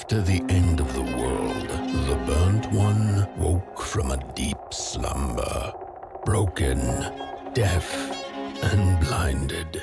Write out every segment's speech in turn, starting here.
After the end of the world, the Burnt One woke from a deep slumber, broken, deaf, and blinded.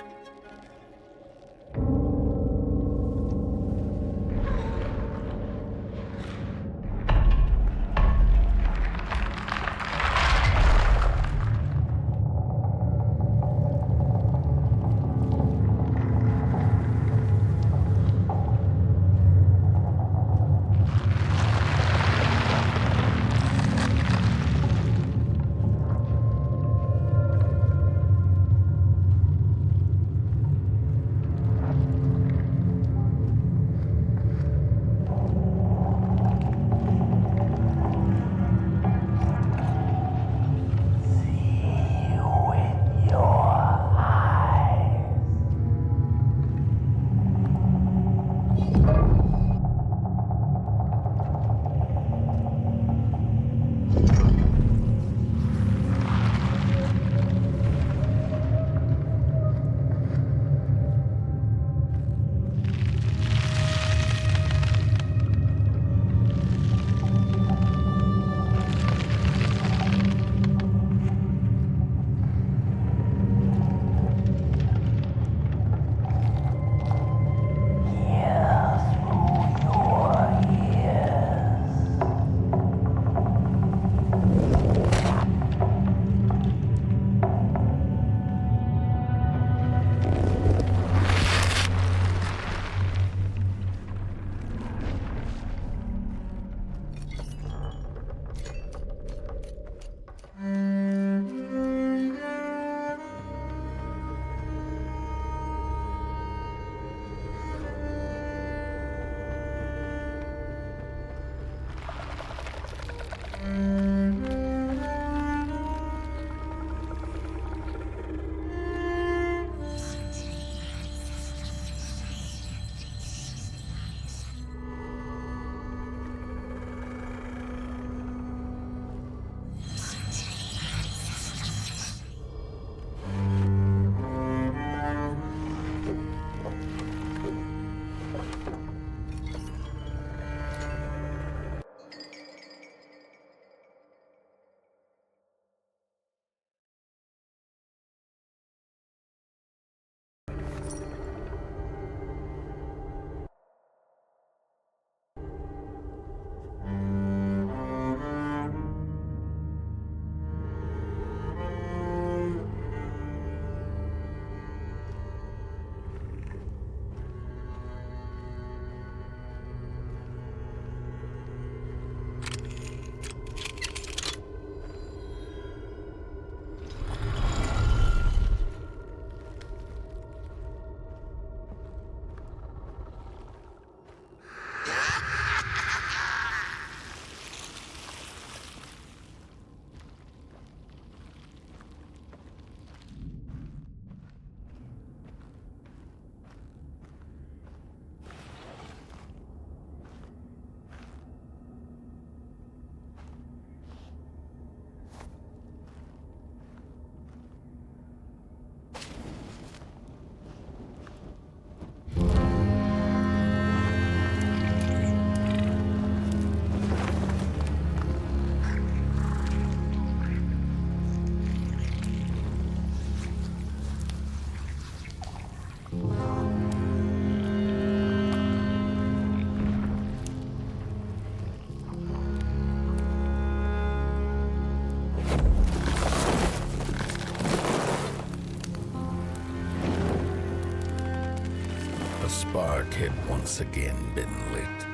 A spark had once again been lit.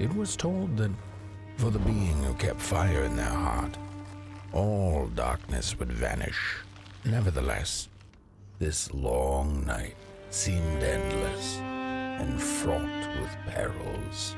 It was told that for the being who kept fire in their heart, all darkness would vanish. Nevertheless, this long night seemed endless and fraught with perils.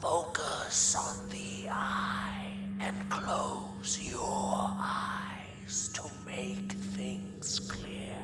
Focus on the eye and close your eyes to make things clear.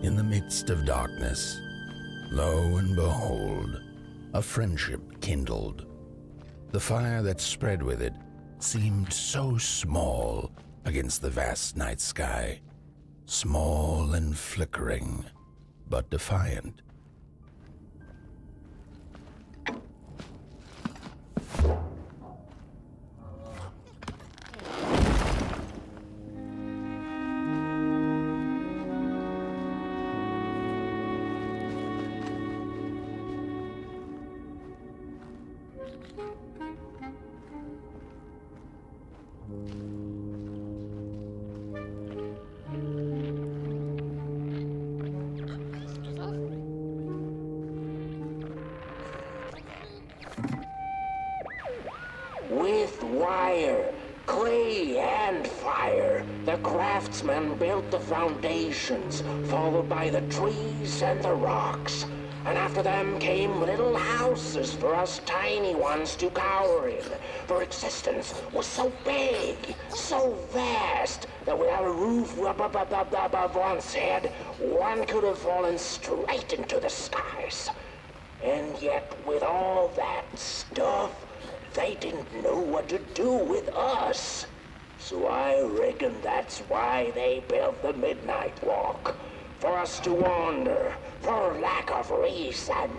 In the midst of darkness, lo and behold, a friendship kindled. The fire that spread with it seemed so small against the vast night sky, small and flickering, but defiant. With wire, clay, and fire, the craftsman built the foundations, followed by the trees and the rocks. And after them came little houses for us tiny ones to cower in. For existence was so big, so vast, that without a roof above one's head, one could have fallen straight into the skies. And yet, with all that stuff, they didn't know what to do with us. So I reckon that's why they built the Midnight Walk. For us to wander, for lack of reason.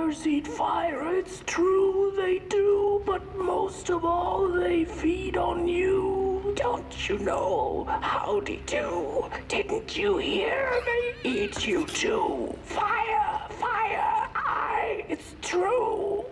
flowers eat fire, it's true they do, but most of all they feed on you. Don't you know? Howdy do. Didn't you hear? They eat you too. Fire, fire, aye, it's true.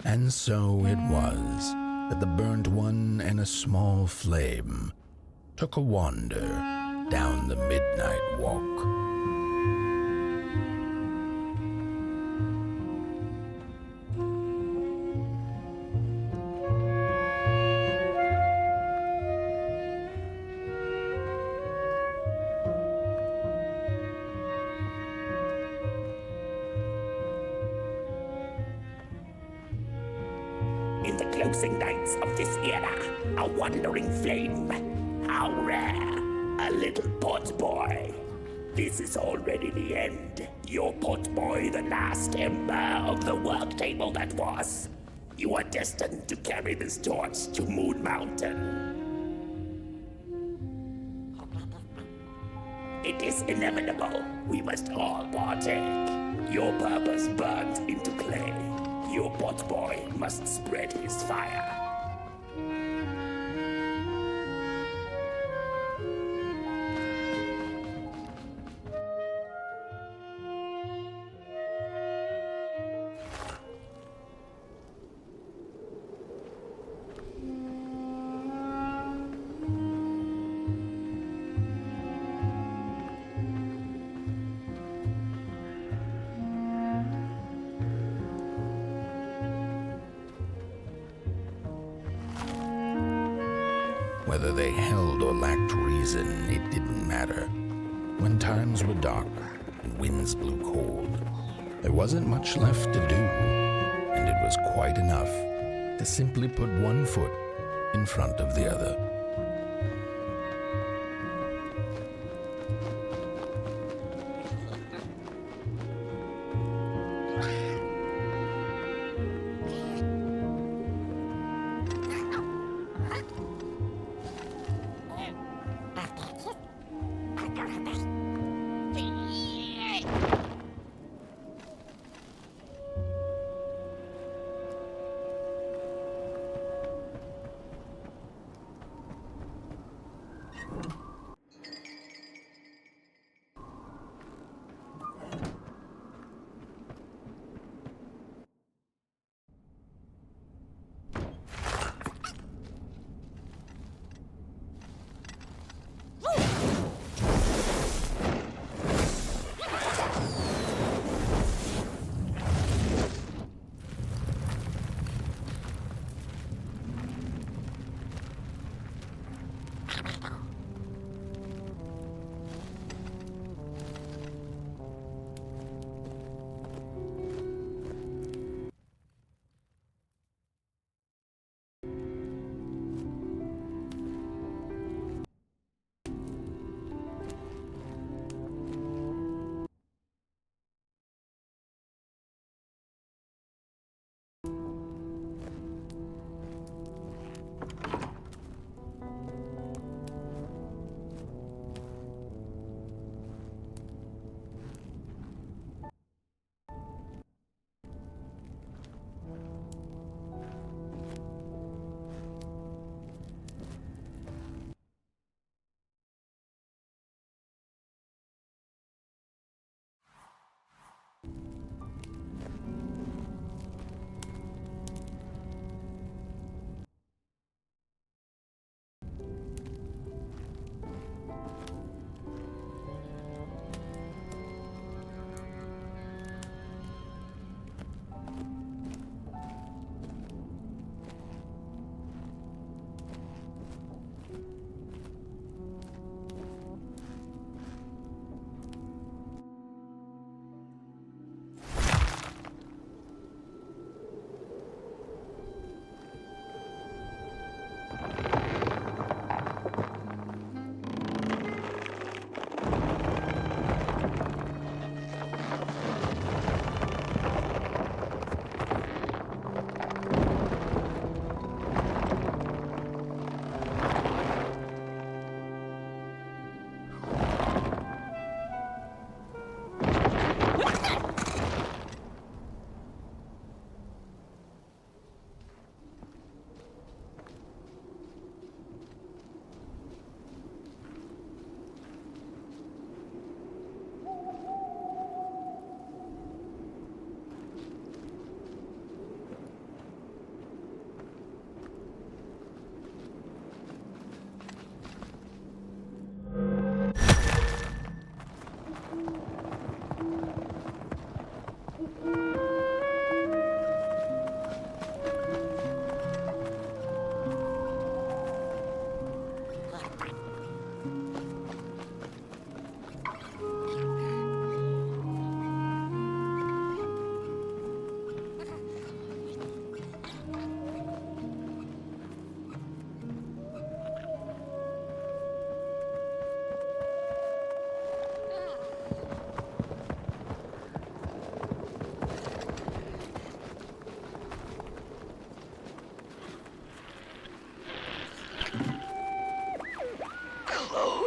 And so it was that the burnt one and a small flame took a wander down the midnight walk. In the closing nights of this era, a wandering flame. How rare, a little pot boy. This is already the end. Your pot boy, the last ember of the work table that was. You are destined to carry this torch to Moon Mountain. It is inevitable. We must all partake. Your purpose burnt into clay. Your pot boy must spread his fire. Whether they held or lacked reason, it didn't matter. When times were dark and winds blew cold, there wasn't much left to do, and it was quite enough to simply put one foot in front of the other.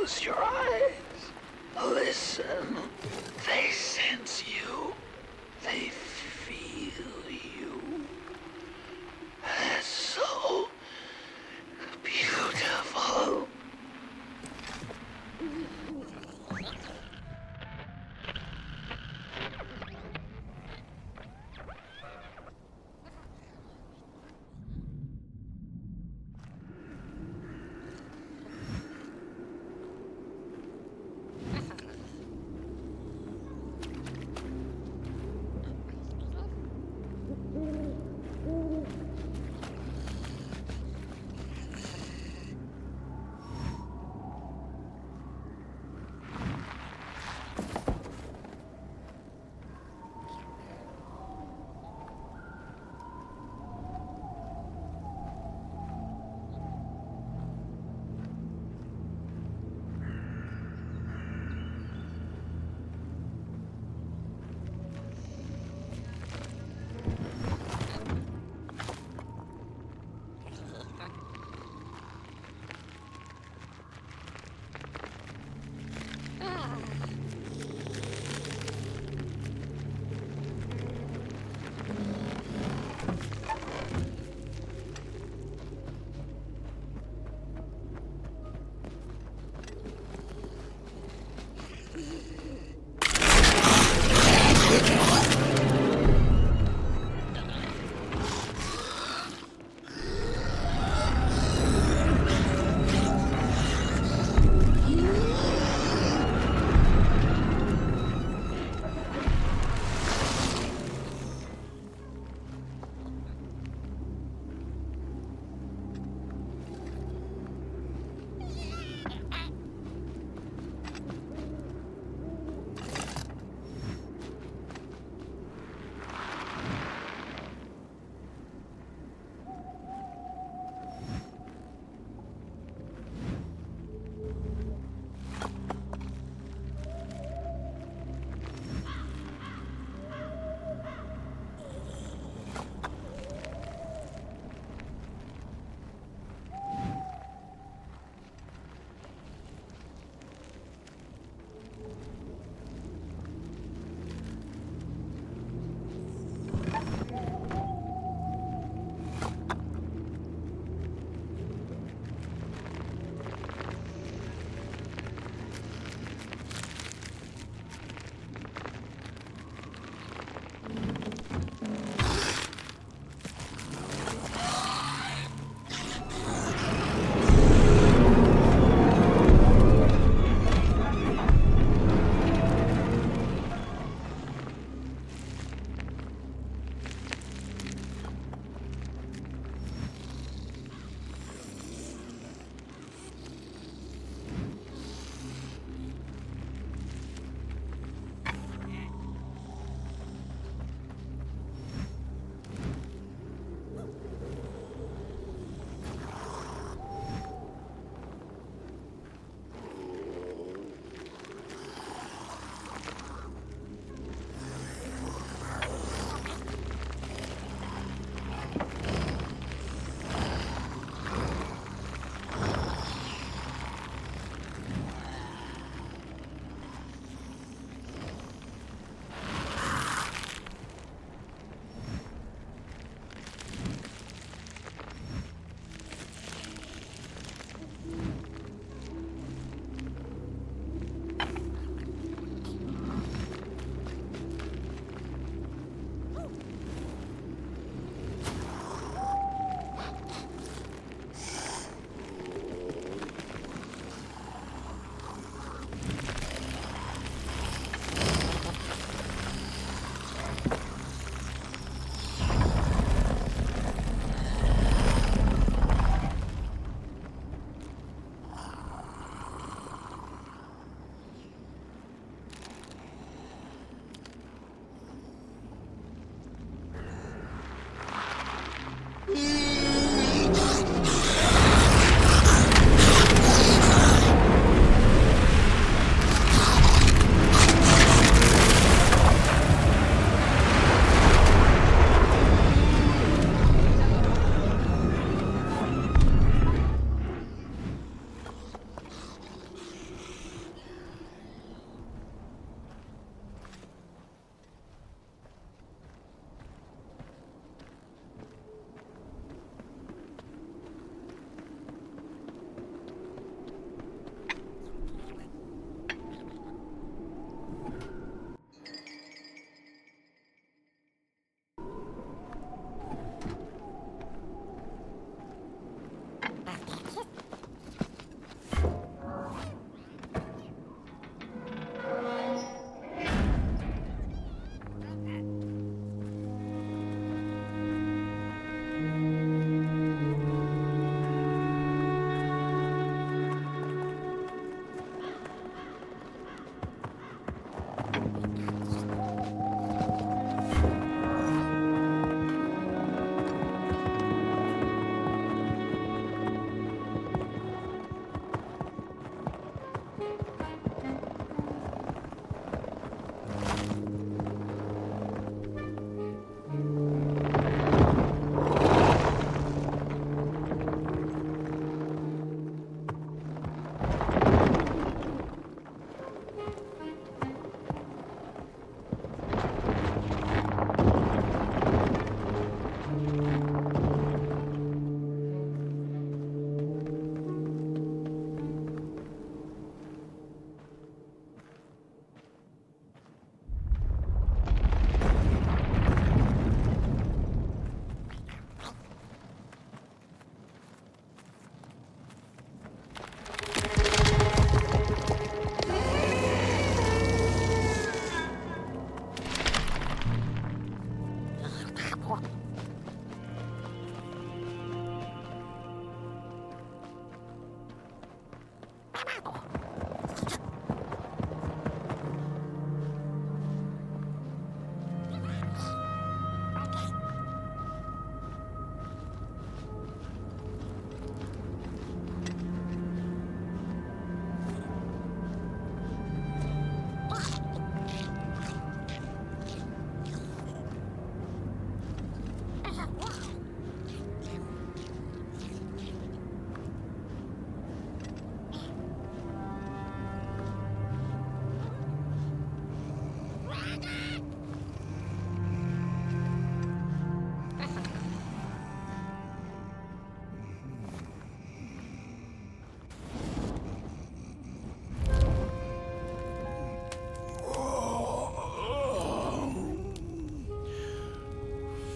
Close your eyes. Listen. They sense you. They feel you. That's so beautiful.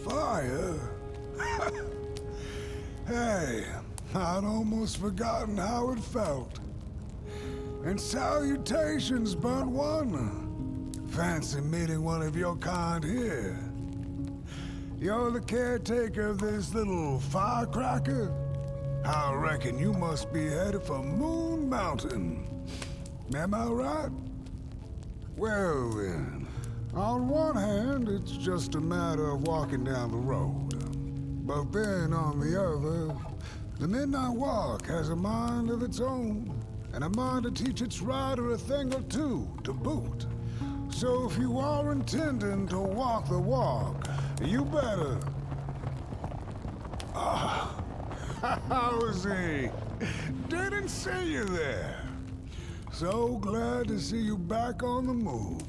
Fire? Hey, I'd almost forgotten how it felt. And salutations, burnt one. Fancy meeting one of your kind here. You're the caretaker of this little firecracker? I reckon you must be headed for Moon Mountain. Am I right? Well then, on one hand, it's just a matter of walking down the road. But then on the other, the Midnight Walk has a mind of its own, and a mind to teach its rider a thing or two to boot. So if you are intending to walk the walk, you better... Howsy! Didn't see you there. So glad to see you back on the move.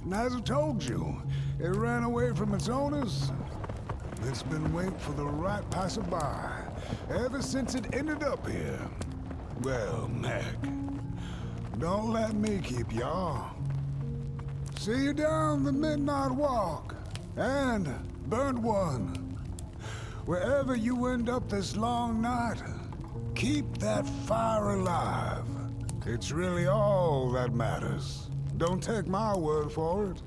And as I told you, it ran away from its owners. It's been waiting for the right passerby ever since it ended up here. Well, Mac, don't let me keep y'all. See you down the Midnight Walk, and burnt one. Wherever you end up this long night, keep that fire alive. It's really all that matters. Don't take my word for it.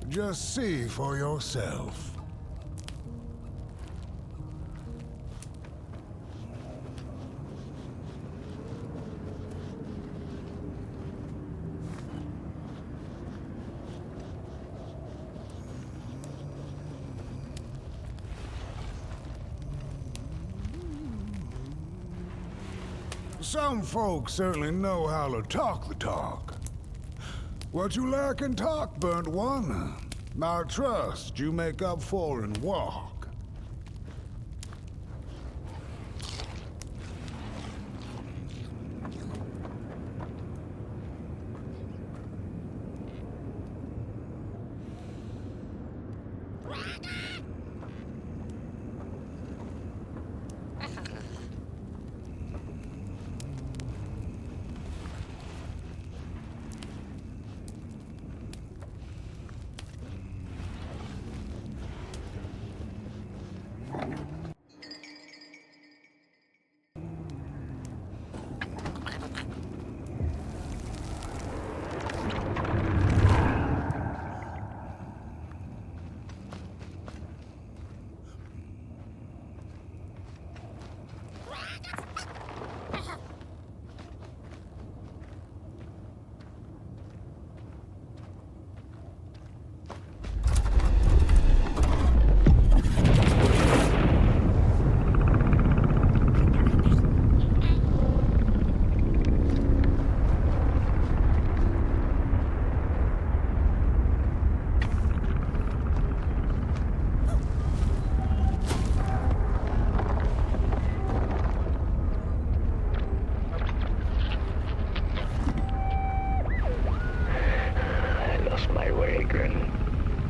Just see for yourself. Some folks certainly know how to talk the talk. What you lack in talk, burnt one, I trust you make up for in walk.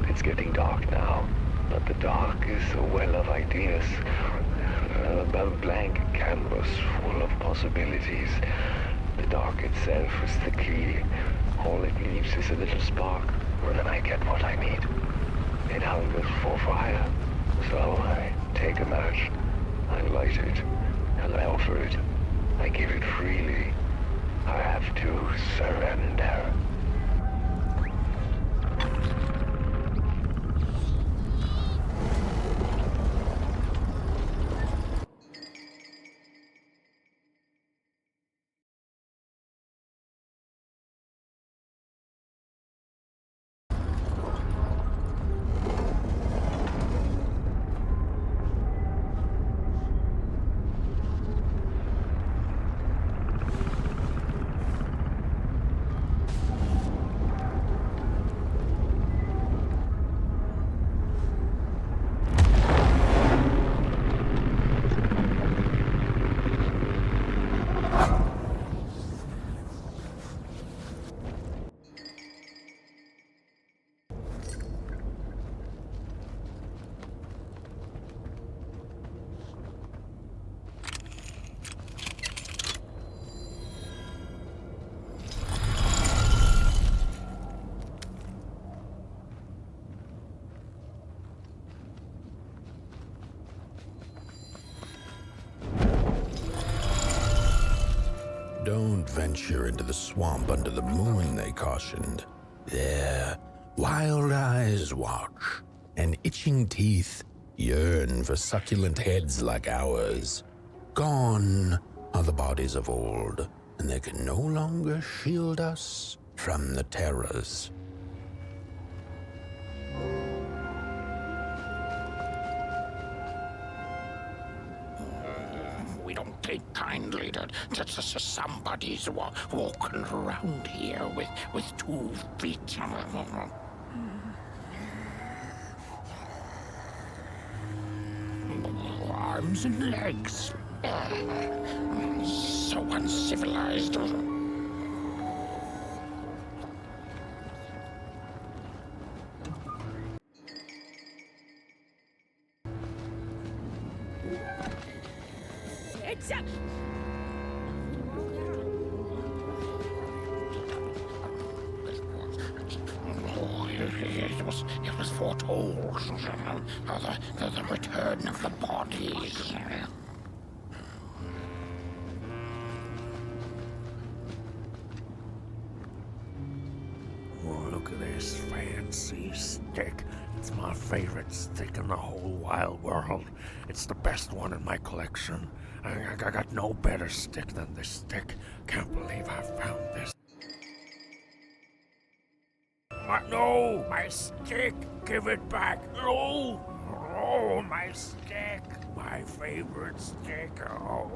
It's getting dark now, but the dark is a well of ideas. A blank canvas full of possibilities. The dark itself is the key. All it leaves is a little spark, and then I get what I need. It hungers for fire. So I take a match, I light it, and I offer it. I give it freely. I have to surrender. Don't venture into the swamp under the moon, they cautioned. There, wild eyes watch, and itching teeth yearn for succulent heads like ours. Gone are the bodies of old, and they can no longer shield us from the terrors. We don't take kindly to somebody's walking around here with 2 feet. Arms and legs. So uncivilized. Except... It was foretold. The return of the bodies. Oh, look at this fancy stick. It's my favorite stick in the whole wild world. It's the best one in my collection. I got no better stick than this stick. Can't believe I found this. No, my stick! Give it back! No! Oh, my stick! My favorite stick! Oh.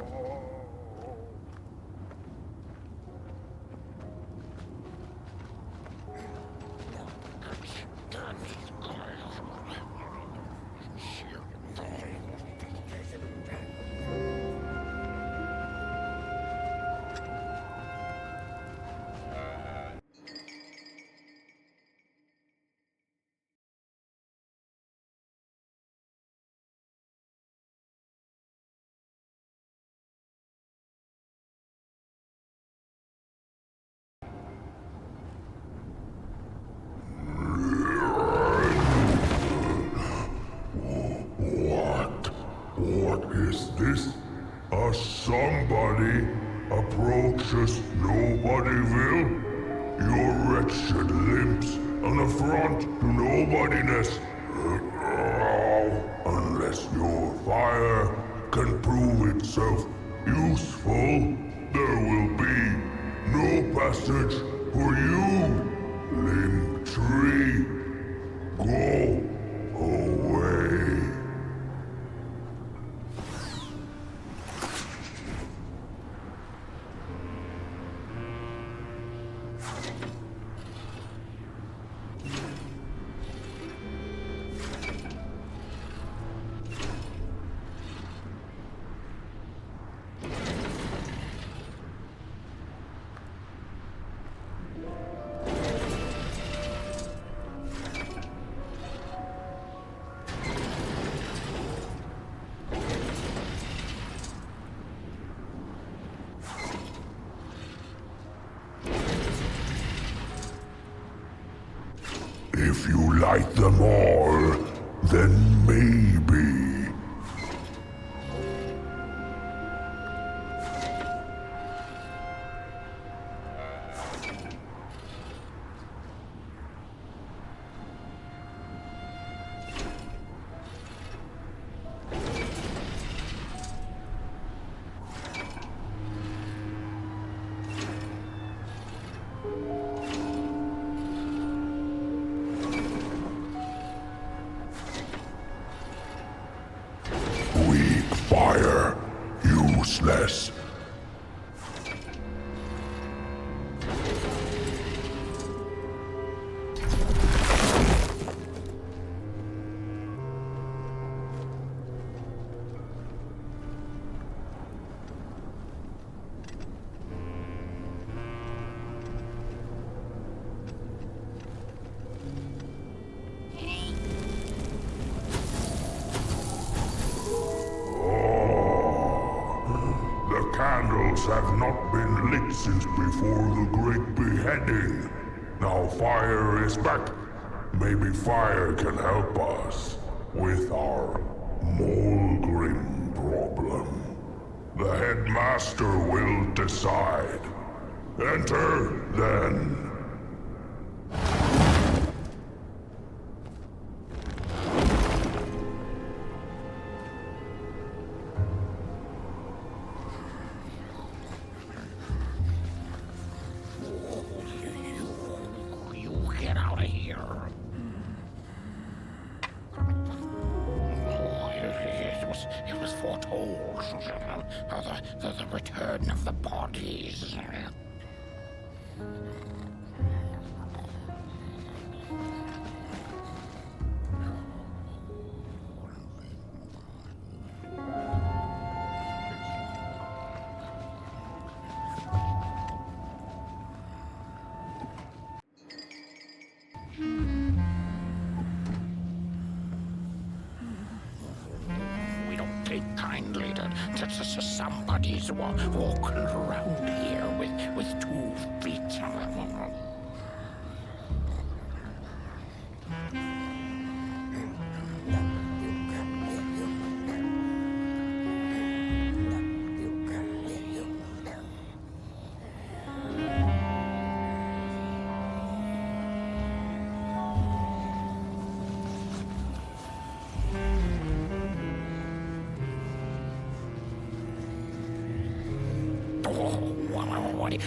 What is this? A somebody approaches nobody will? Your wretched limbs an affront to nobodiness. Unless your fire can prove itself useful, there will be no passage for you, limb tree. Go away. If you light them all, then maybe. Fire, useless. Candles have not been lit since before the great beheading. Now fire is back. Maybe fire can help us with our Molgrim problem. The headmaster will decide. Enter, then. You get out of here. It was foretold. The return of the bodies. We don't take kindly to somebody's walking around here with 2 feet.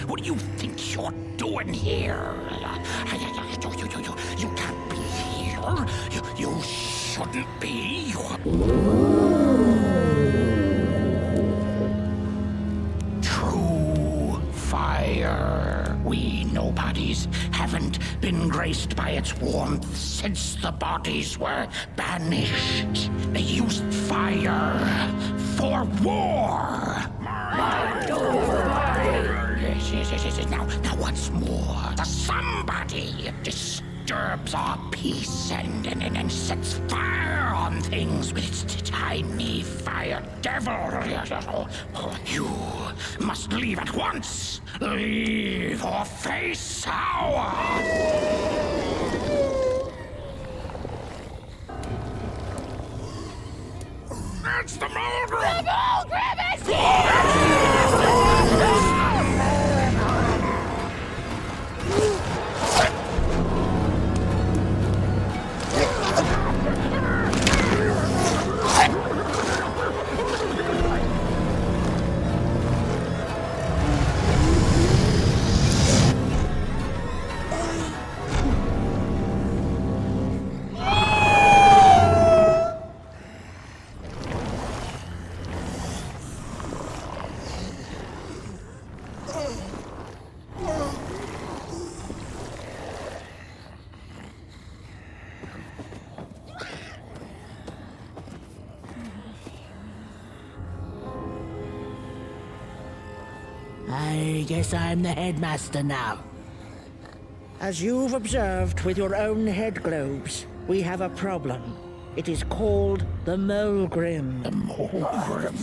What do you think you're doing here? You can't be here. You shouldn't be. True fire. We nobodies haven't been graced by its warmth since the bodies were banished. They used fire for war. Yes. Now once more, somebody disturbs our peace and sets fire on things with its tiny fire devil. You must leave at once. Leave or face our... It's the Molgrim! The Molgrim is here! I guess I'm the headmaster now. As you've observed with your own head globes, we have a problem. It is called the Molgrim. The Molgrim.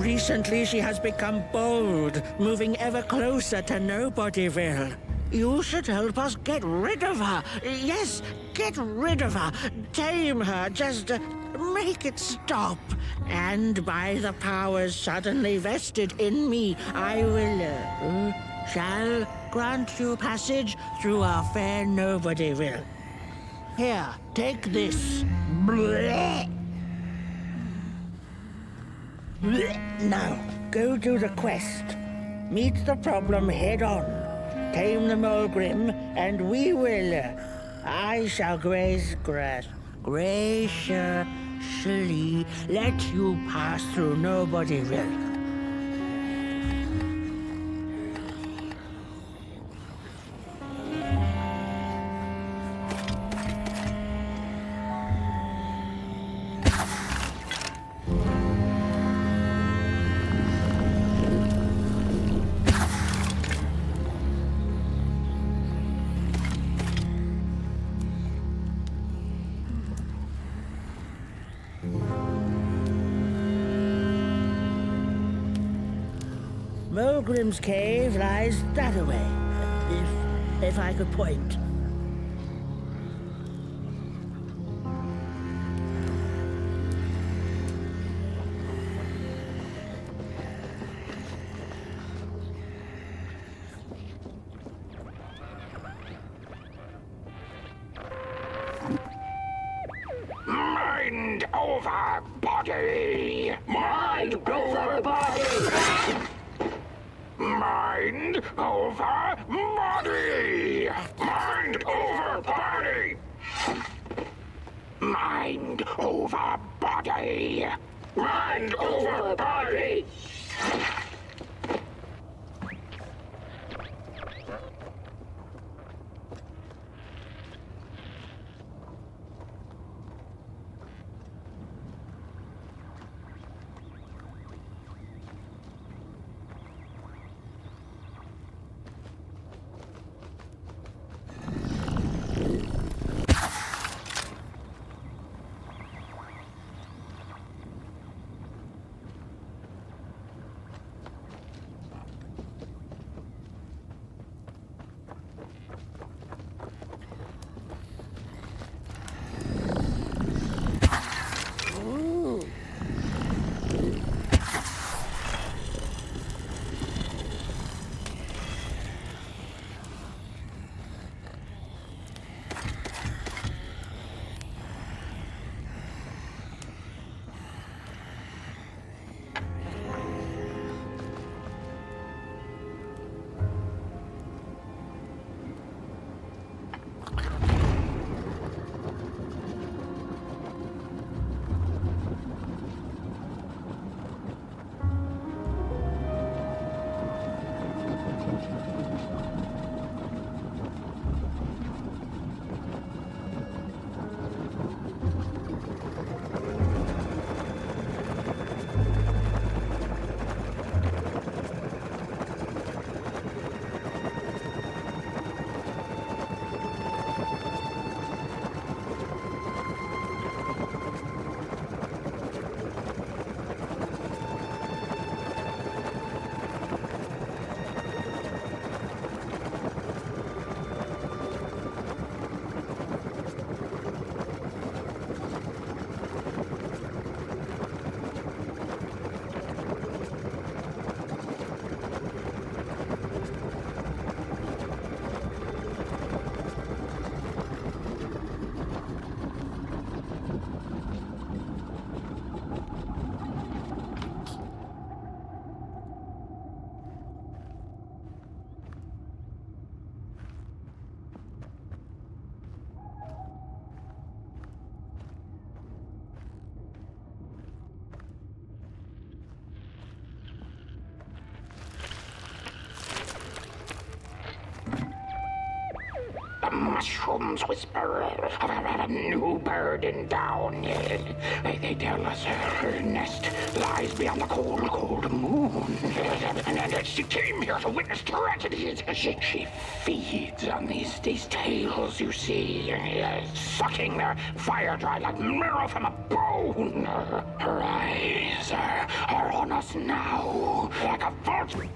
Recently, she has become bold, moving ever closer to Nobodyville. You should help us get rid of her. Yes, get rid of her. Tame her. Just make it stop. And by the powers suddenly vested in me, I will, shall grant you passage through our fair Nobodyville. Here, take this. Blech. Now, go do the quest. Meet the problem head on. Tame the Molgrim, and we will... I shall graciously let you pass through Nobodyville. Molgrim's cave lies that away, if I could point. over body! Mind over body! Mind over body! Mind over body! Mind over body! Mind over body! Mushrooms whisper of a new burden down. They tell us her nest lies beyond the cold, cold moon. And she came here to witness tragedies. She feeds on these tales you see, sucking their fire dry like marrow from a bone. Her eyes are on us now, like a vulture.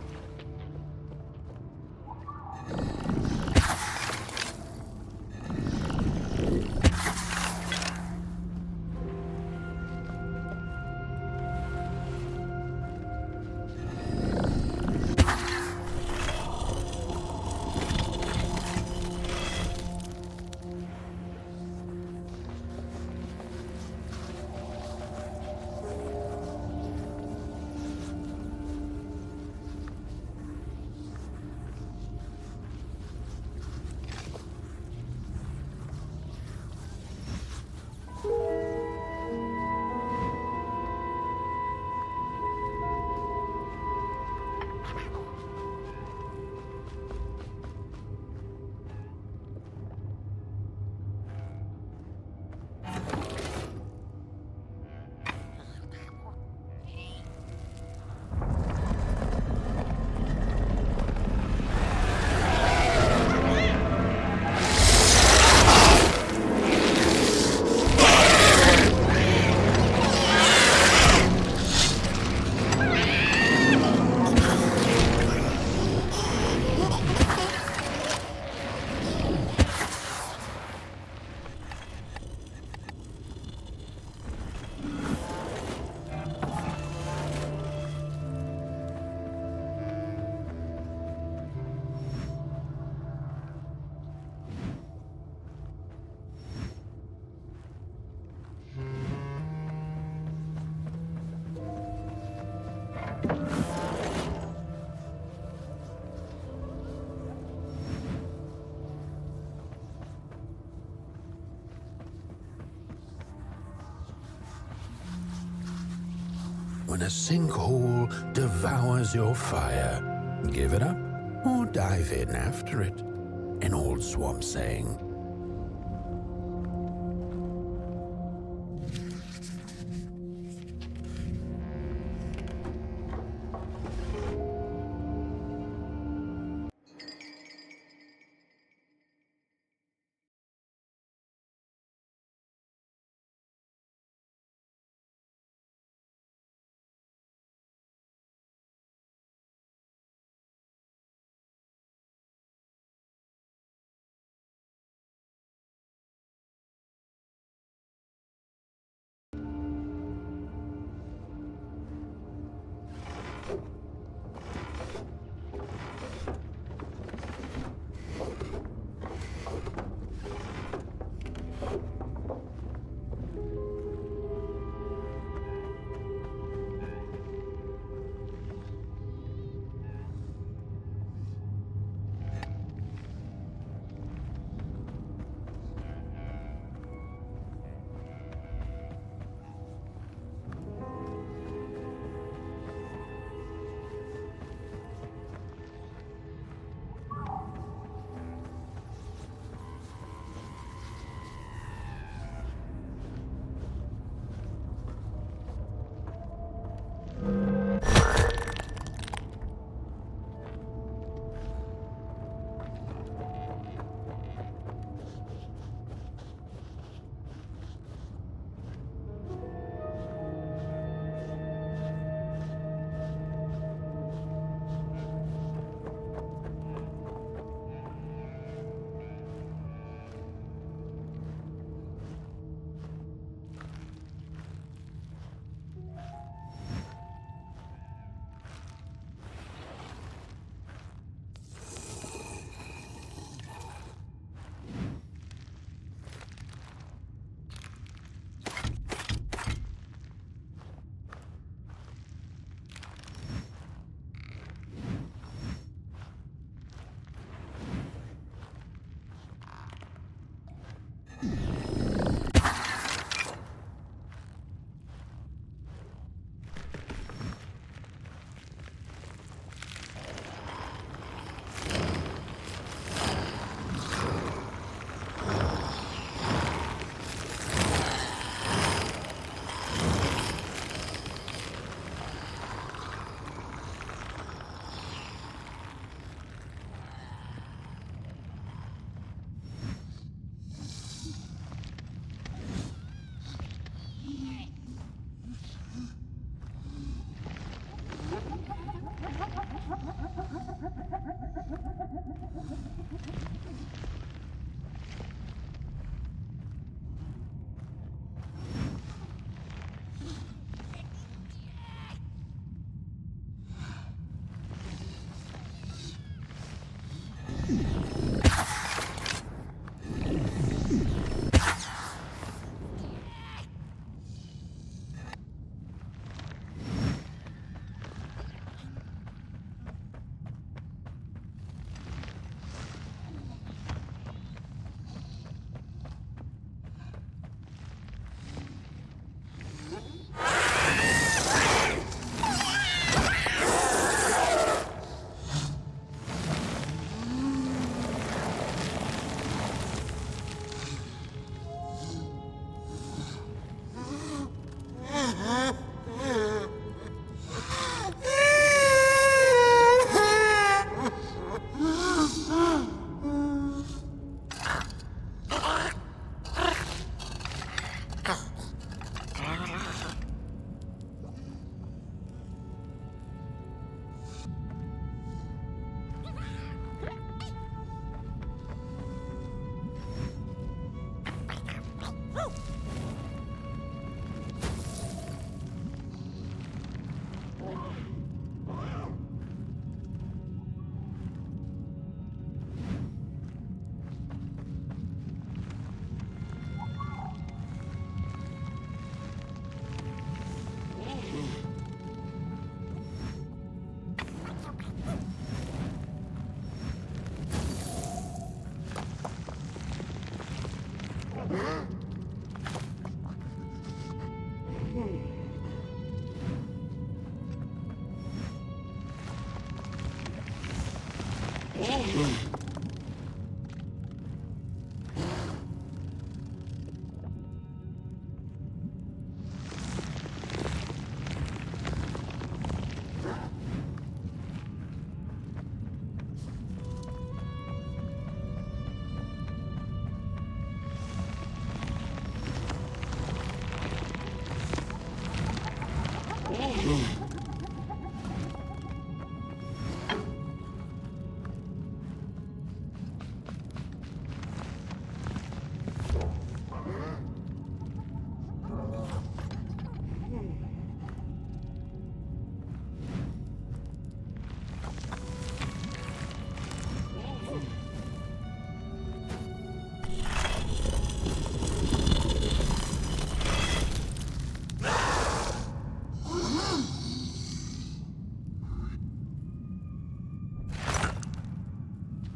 sinkhole devours your fire. Give it up or dive in after it. An old swamp saying.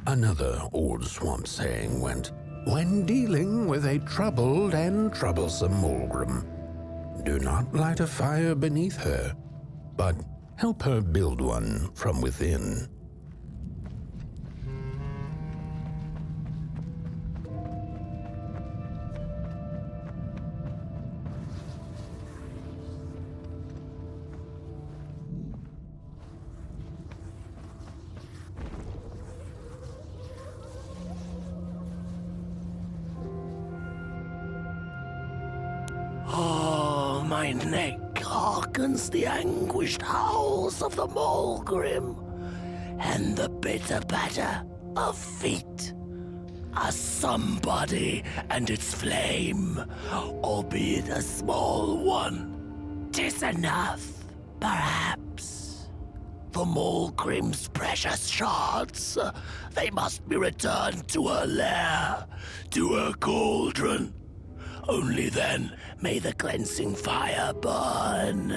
Another old swamp saying went, when dealing with a troubled and troublesome Molgrim, do not light a fire beneath her, but help her build one from within. Oh, my neck hearkens the anguished howls of the Molgrim, and the bitter patter of feet. A somebody and its flame, albeit a small one. 'Tis enough, perhaps. The Molgrim's precious shards, they must be returned to her lair, to her cauldron. Only then may the cleansing fire burn.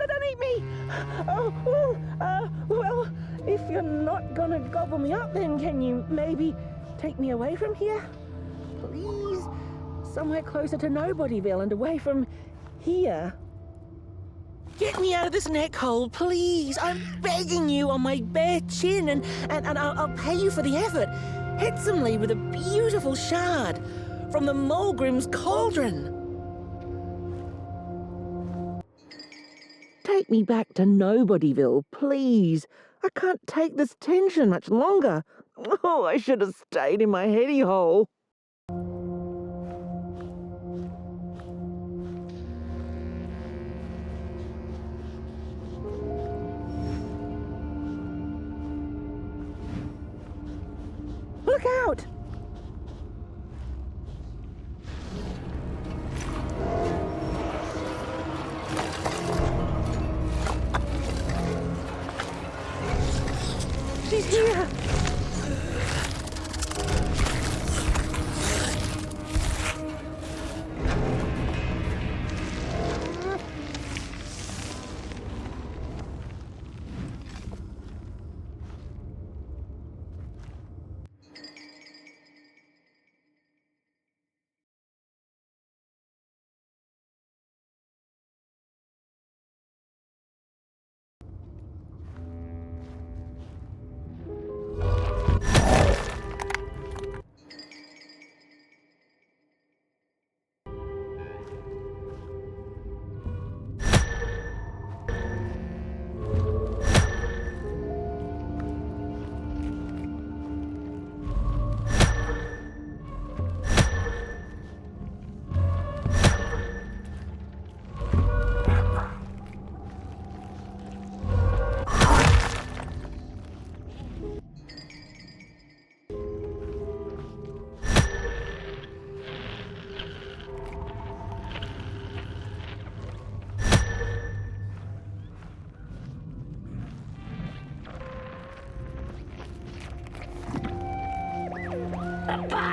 Don't eat me! Well, if you're not gonna gobble me up, then can you maybe take me away from here? Please? Somewhere closer to Nobodyville and away from here. Get me out of this neck hole, please. I'm begging you on my bare chin, and I'll pay you for the effort. Handsomely with a beautiful shard from the Molgrim's cauldron. Take me back to Nobodyville, please. I can't take this tension much longer. Oh, I should have stayed in my heady hole. Look out! She's here!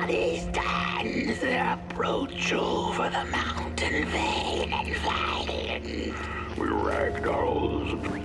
body stands, approach over the mountain vein and find. We ragdolls.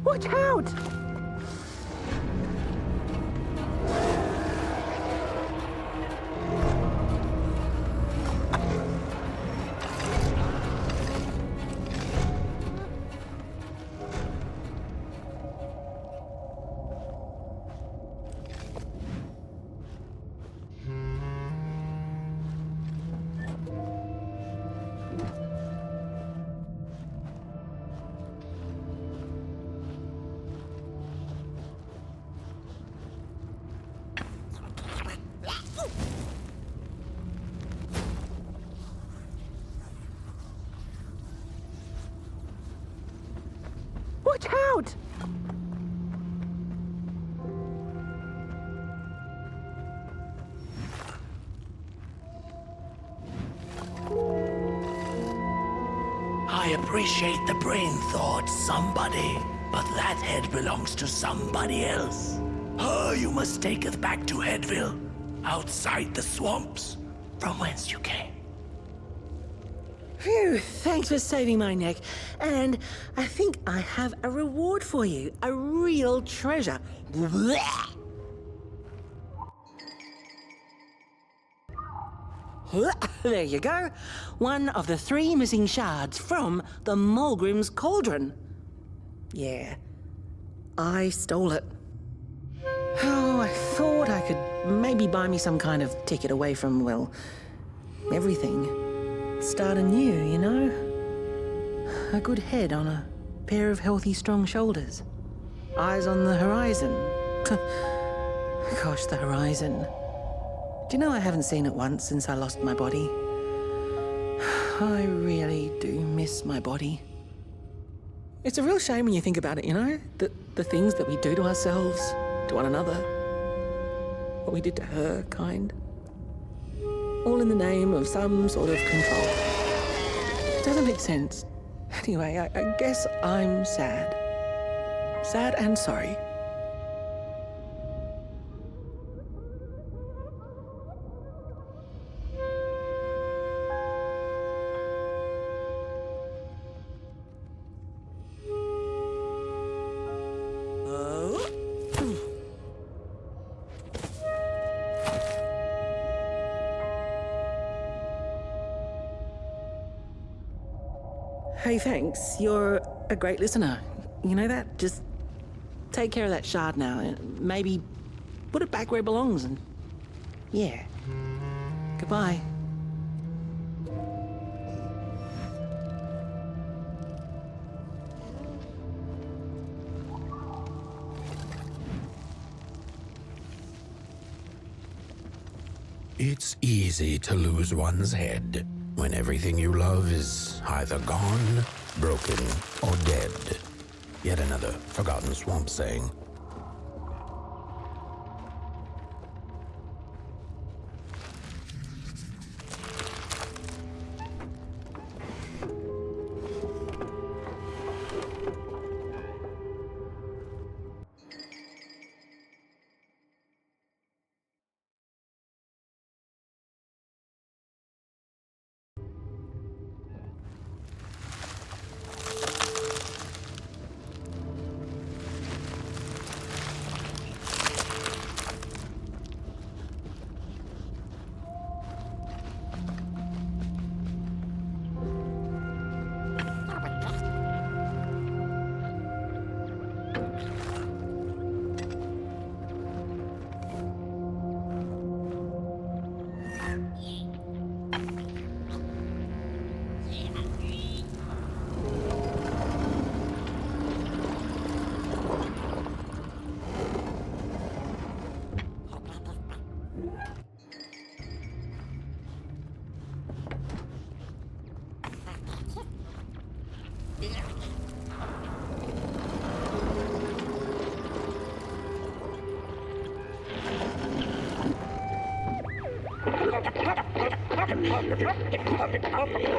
Watch out! Watch out! I appreciate the brain thought, somebody, but that head belongs to somebody else. Oh, you must take us back to Headville, outside the swamps, from whence you came. Phew, thanks for saving my neck. And I think I have a reward for you. A real treasure. Blech. There you go. One of the 3 missing shards from the Molgrim's cauldron. Yeah, I stole it. Oh, I thought I could maybe buy me some kind of ticket away from, well, everything. Start anew, you know? A good head on a pair of healthy, strong shoulders. Eyes on the horizon. Gosh, the horizon. Do you know I haven't seen it once since I lost my body? I really do miss my body. It's a real shame when you think about it, you know? The things that we do to ourselves, to one another. What we did to her, kind. All in the name of some sort of control. It doesn't make sense. Anyway, I guess I'm sad. Sad and sorry. Hey, thanks. You're a great listener. You know that? Just take care of that shard now. And maybe put it back where it belongs and... yeah. Goodbye. It's easy to lose one's head when everything you love is either gone, broken, or dead. Yet another forgotten swamp saying.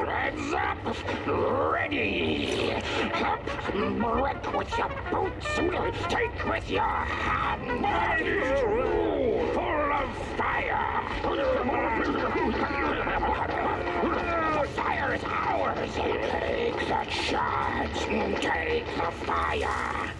Heads up! Ready! Up! Break with your boots! Take with your hands! Full of fire! The fire is ours! Take the charge! Take the fire!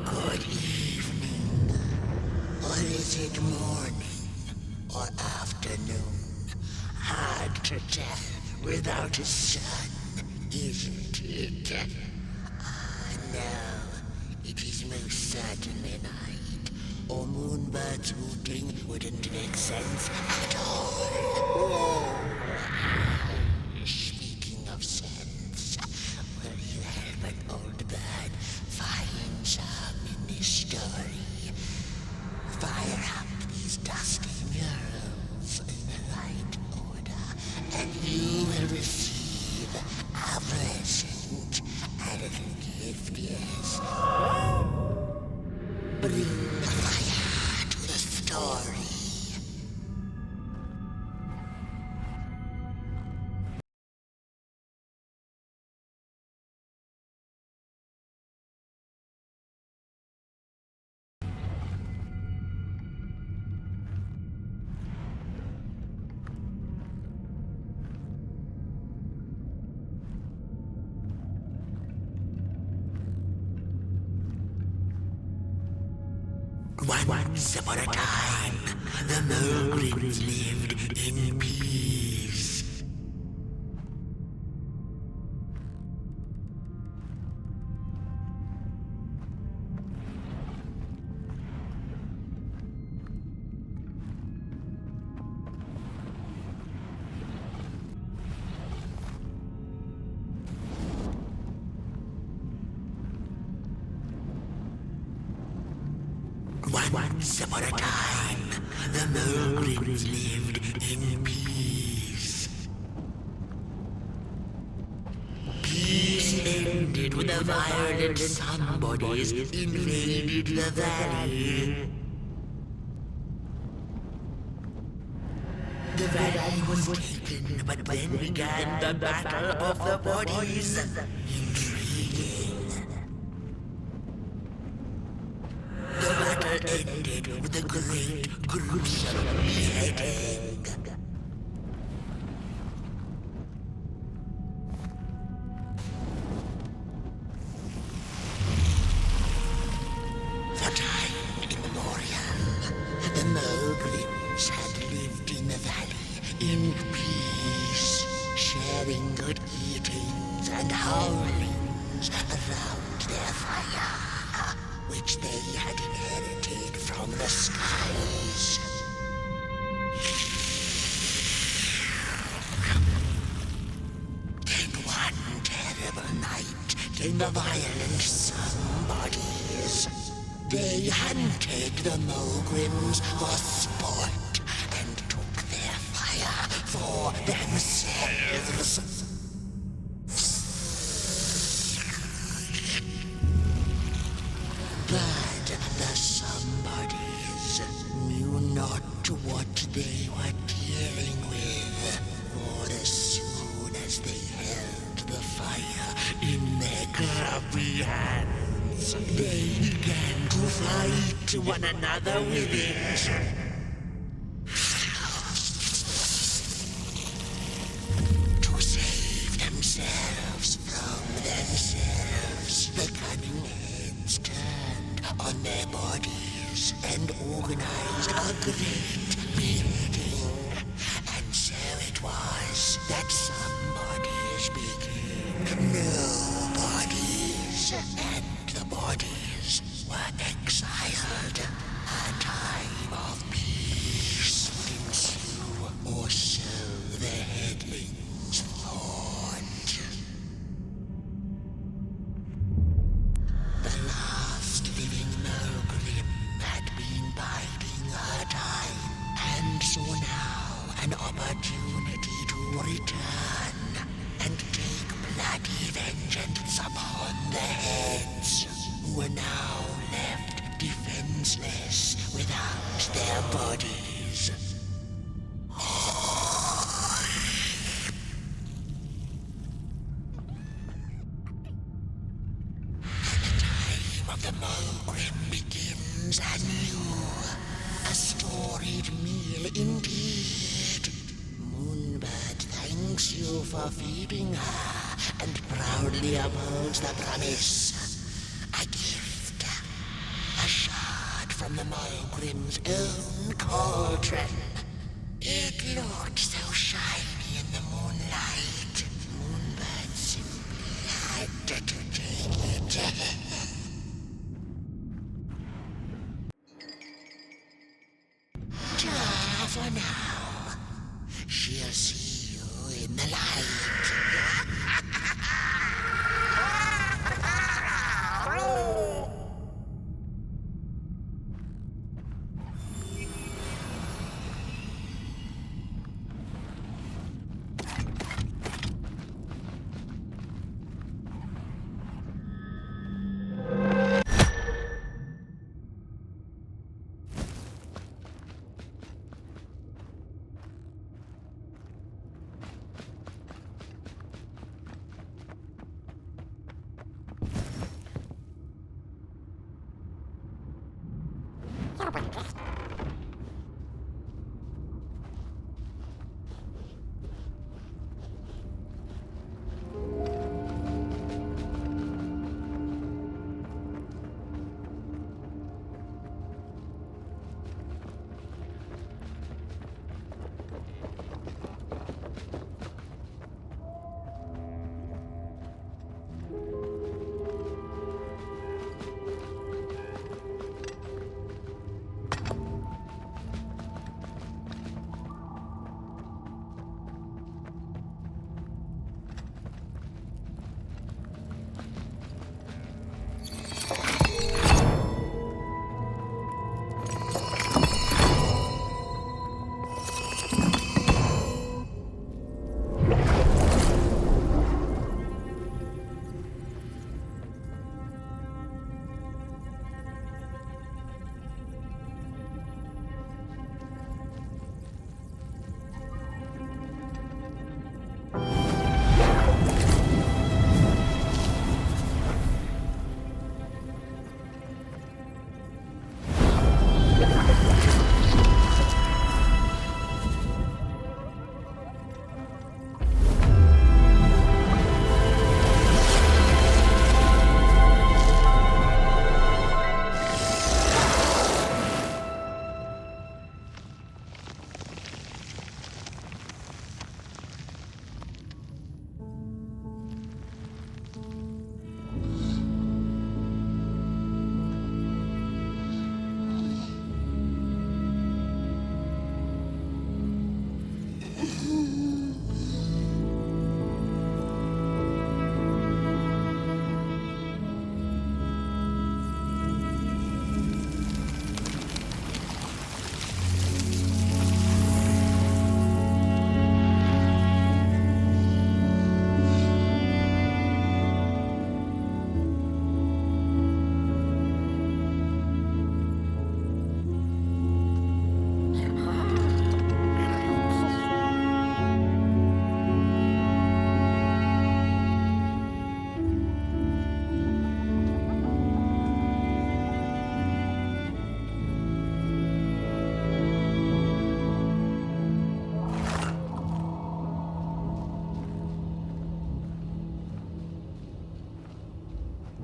Good evening. Or is it morning or afternoon? Hard to tell without a sun, isn't it? No, it is most certainly night. Or moonbirds rooting wouldn't make sense at all. Speaking of sense, will you help an old bird find some in this story? Fire up these dusty murals in the right order, and you will receive a present, a little gift, yes. Bring the fire to the story. Once upon a time, the Molgrims lived in peace. Once upon a time, the Molgrims lived in peace. Peace ended when the violent somebodies invaded the valley. The valley was taken, but then began the Battle of the Bodies. Intriguing. The battle ended with a great gruesome waiting. For time immemorial, the Molgrims had lived in the valley in peace, sharing good eatings and howlings around their fire, which they had inherited from the skies. Then one terrible night came the violent somebodies. They hunted the Molgrims for sport and took their fire for themselves. But the somebodies knew not what they were dealing with, for as soon as they held the fire in their grubby hands, they began to fight one another with it. To save themselves from themselves, the cunning heads turned on their bodies and organized a great beheading. And so it was that somebodies became nobodies, and the bodies were exiled. A time of peace would ensue, or so the headlings thought. The last living Molgrim had been biding her time, and saw now an opportunity to return and take bloody vengeance upon the heads, who were now left defenseless without their bodies. Of the Molgrim begins anew. A storied meal indeed. Moonbird thanks you for feeding her and proudly upholds the promise. A gift. A shard from the Molgrim's own cauldron. It looked so shiny in the moonlight. Moonbird simply had to take it. For now, she'll see you in the light.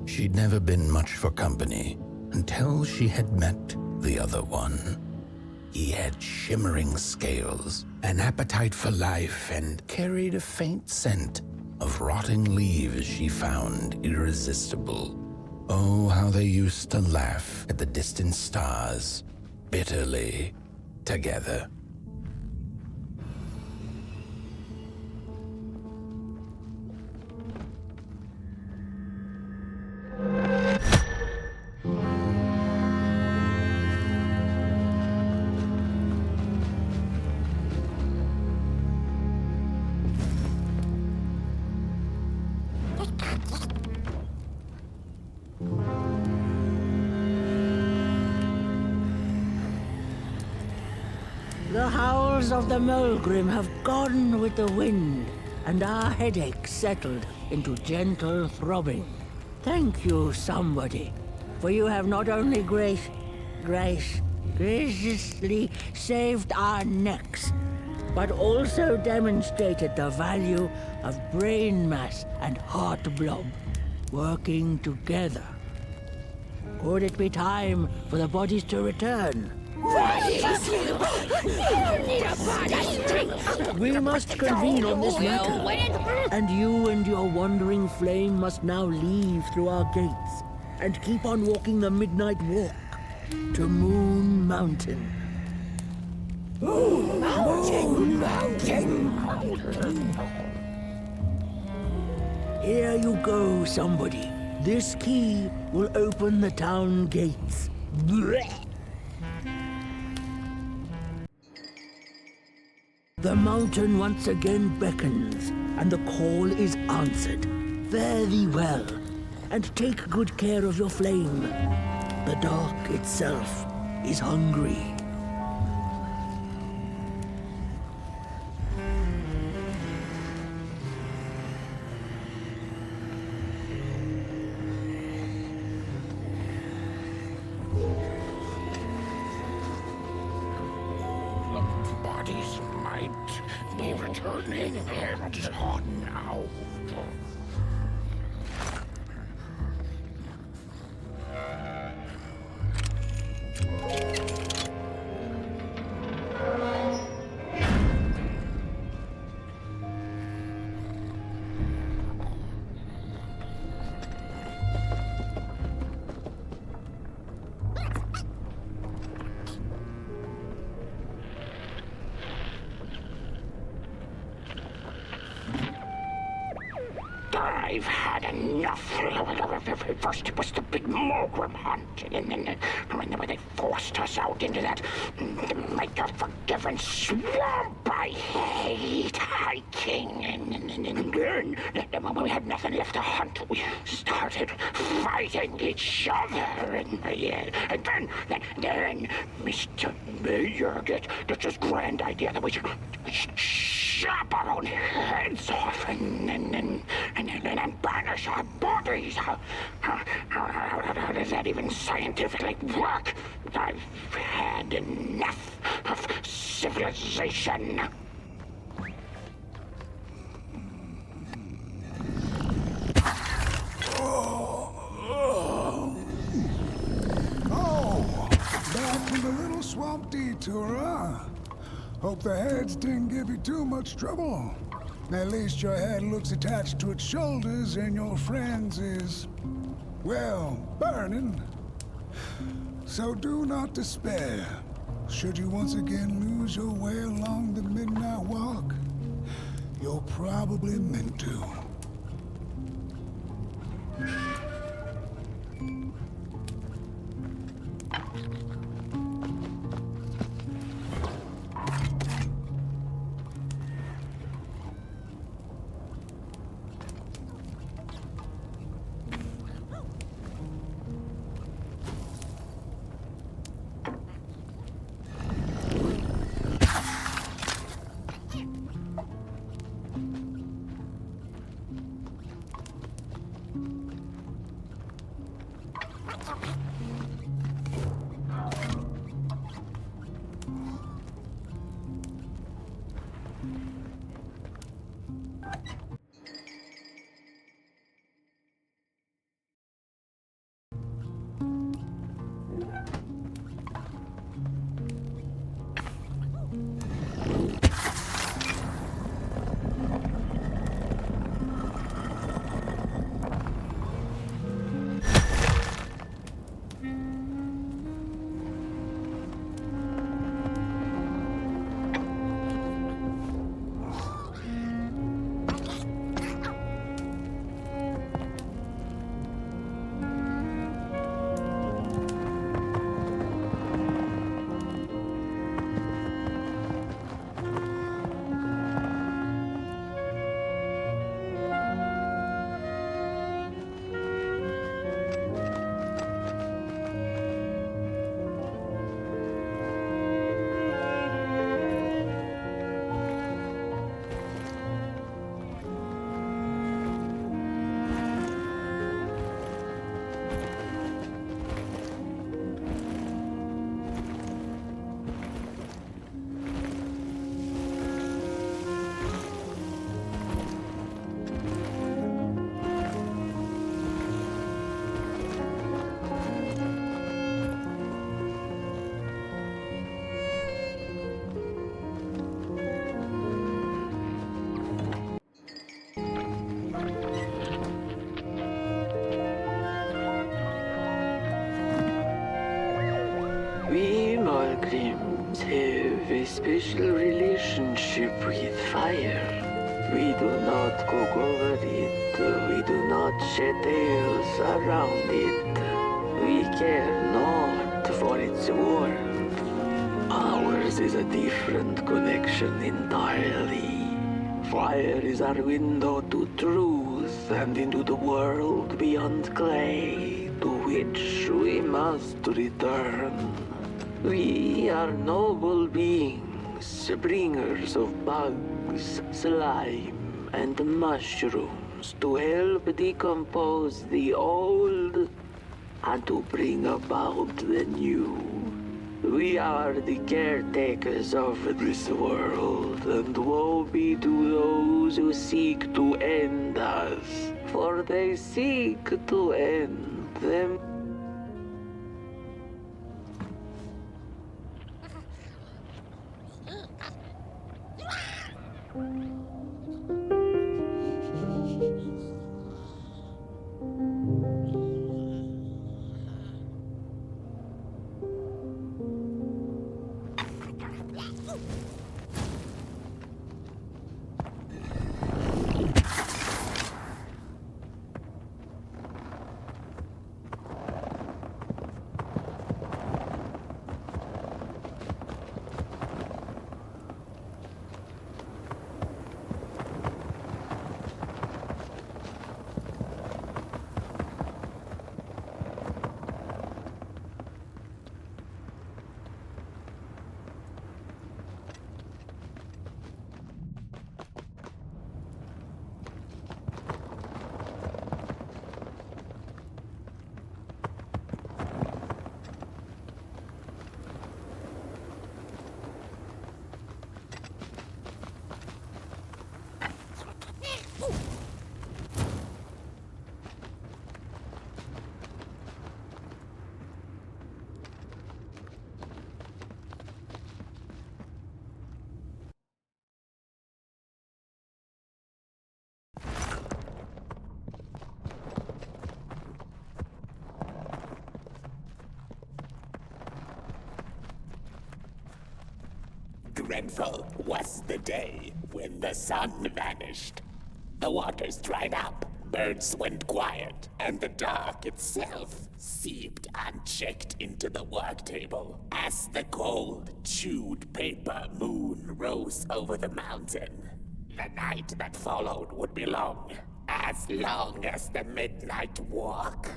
She'd never been much for company until she had met the other one. He had shimmering scales, an appetite for life, and carried a faint scent of rotting leaves she found irresistible. Oh, how they used to laugh at the distant stars, bitterly, together. The howls of the Molgrim have gone with the wind, and our headaches settled into gentle throbbing. Thank you, somebody, for you have not only graciously saved our necks, but also demonstrated the value of brain mass and heart blob working together. Could it be time for the bodies to return? We must convene on this matter, and you and your wandering flame must now leave through our gates and keep on walking the midnight walk to Moon Mountain. Moon Mountain! Here you go, somebody. This key will open the town gates. Blech. The mountain once again beckons, and the call is answered. Fare thee well, and take good care of your flame. The dark itself is hungry. Bodies might be returning and on now. I've had enough. First it was the big Molgrim hunt, and then they forced us out into that make-a-forgiven swamp. I hate hiking. And then when we had nothing left to hunt, we started fighting each other. And then Mr. Mayor gets this grand idea that we should chop our own heads off and banish our bodies. How does that even scientifically work? I've had enough of civilization. Oh, back from the little swamp detour, huh? Hope the heads didn't give you too much trouble. At least your head looks attached to its shoulders and your friend's is, well, burning. So do not despair. Should you once again lose your way along the midnight walk, you're probably meant to. We Molgrims have a special relationship with fire. We do not cook over it. We do not shed tales around it. We care not for its warmth. Ours is a different connection entirely. Fire is our window to truth and into the world beyond clay, to which we must return. We are noble beings, bringers of bugs, slime, and mushrooms to help decompose the old and to bring about the new. We are the caretakers of this world, and woe be to those who seek to end us, for they seek to end them. dreadful was the day when the sun vanished. The waters dried up, birds went quiet, and the dark itself seeped unchecked into the work table as the cold, chewed paper moon rose over the mountain. The night that followed would be long as the midnight walk.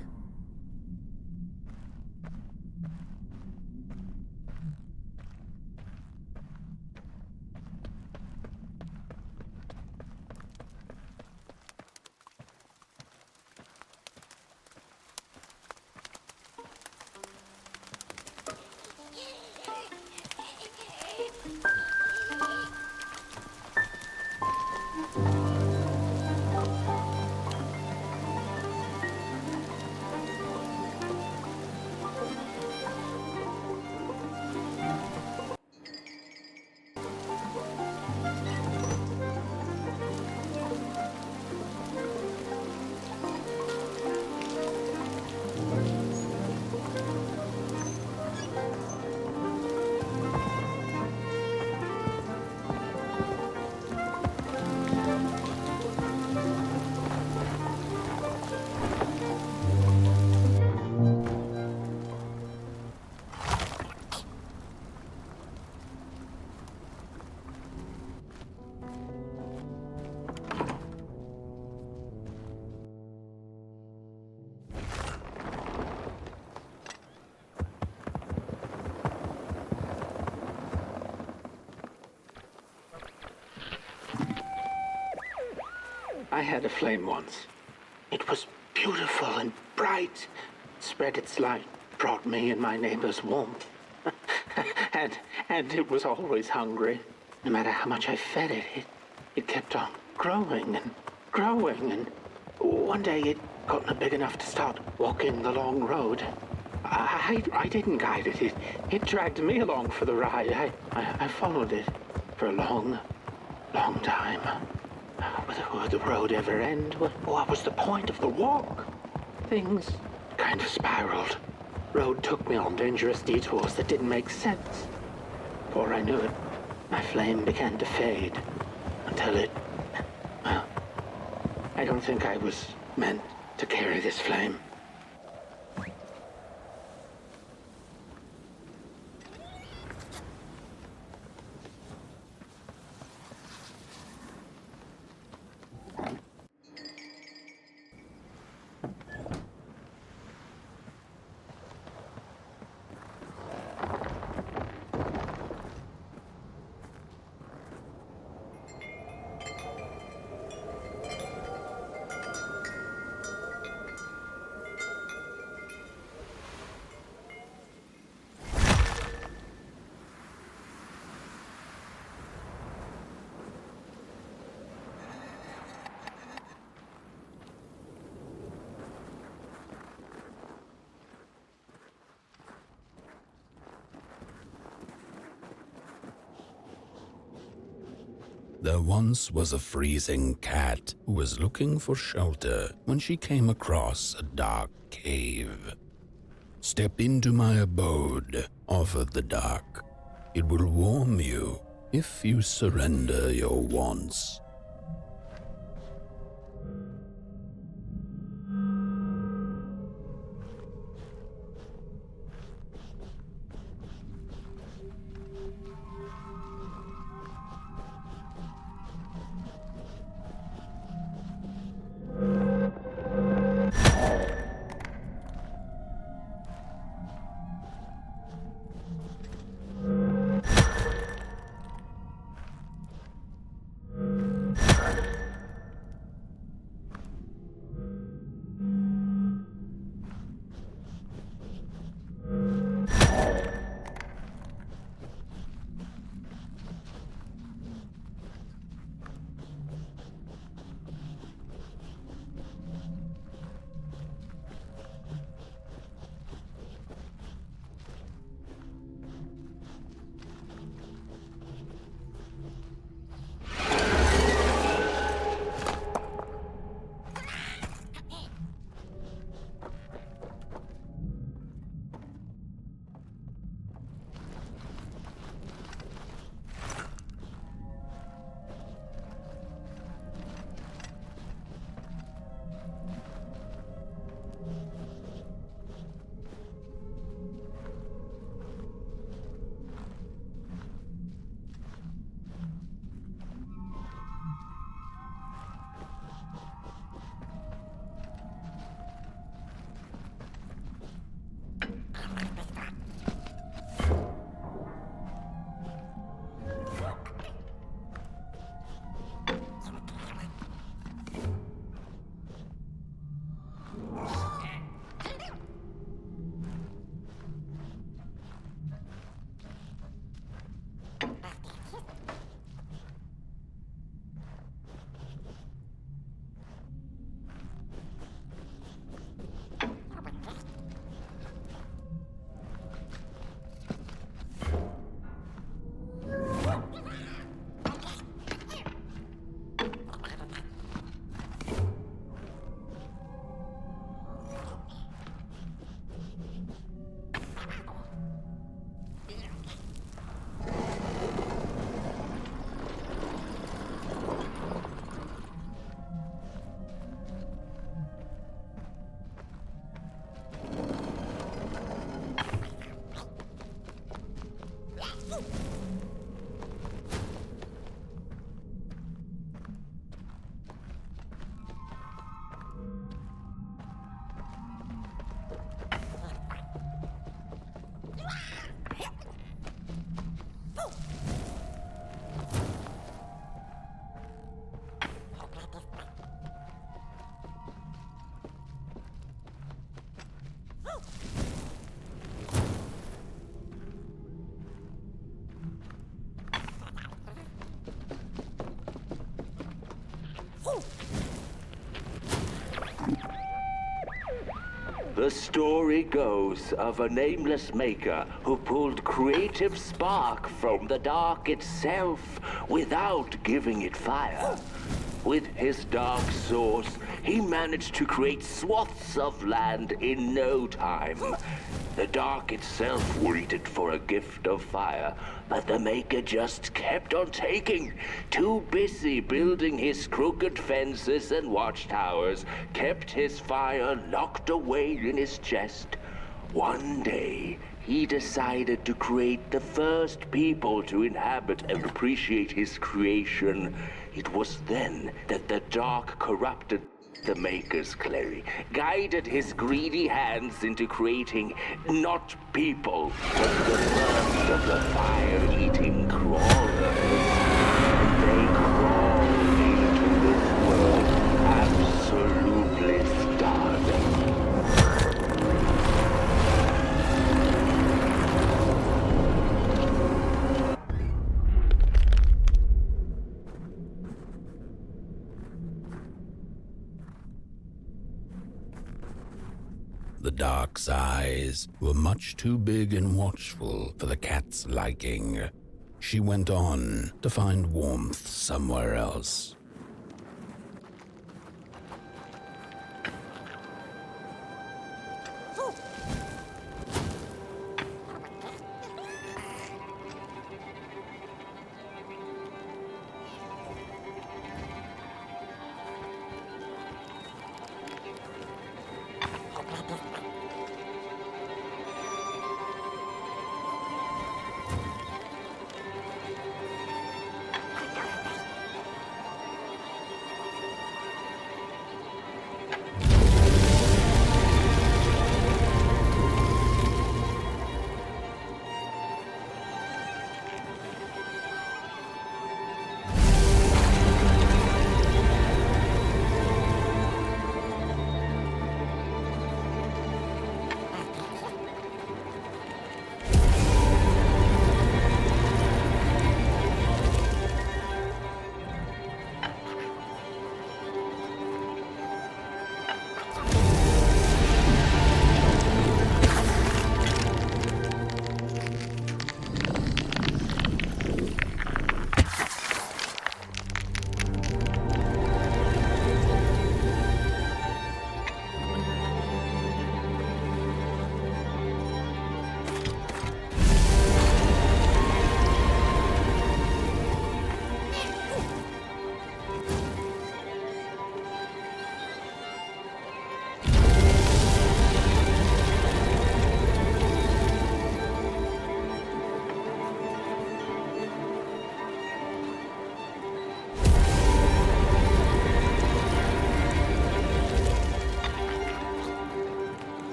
I had a flame once. It was beautiful and bright, spread its light, brought me and my neighbors warmth. and it was always hungry. No matter how much I fed it, it kept on growing and growing, and one day it got big enough to start walking the long road. I didn't guide it. It dragged me along for the ride. I followed it for a long, long time. Would the road ever end? What was the point of the walk? Things kind of spiraled. Road took me on dangerous detours that didn't make sense. Before I knew it, my flame began to fade until well, I don't think I was meant to carry this flame. There once was a freezing cat who was looking for shelter when she came across a dark cave. "Step into my abode," offered the dark. "It will warm you if you surrender your wants." The story goes of a nameless maker who pulled creative spark from the dark itself without giving it fire. With his dark source, he managed to create swaths of land in no time. The dark itself waited for a gift of fire, but the maker just kept on taking. Too busy building his crooked fences and watchtowers, kept his fire locked away in his chest. One day, he decided to create the first people to inhabit and appreciate his creation. It was then that the dark corrupted the Maker's clay, guided his greedy hands into creating not people, but the first of the fire-eating crawlers. They crawled into this world absolutely starving. The dark's eyes were much too big and watchful for the cat's liking. She went on to find warmth somewhere else.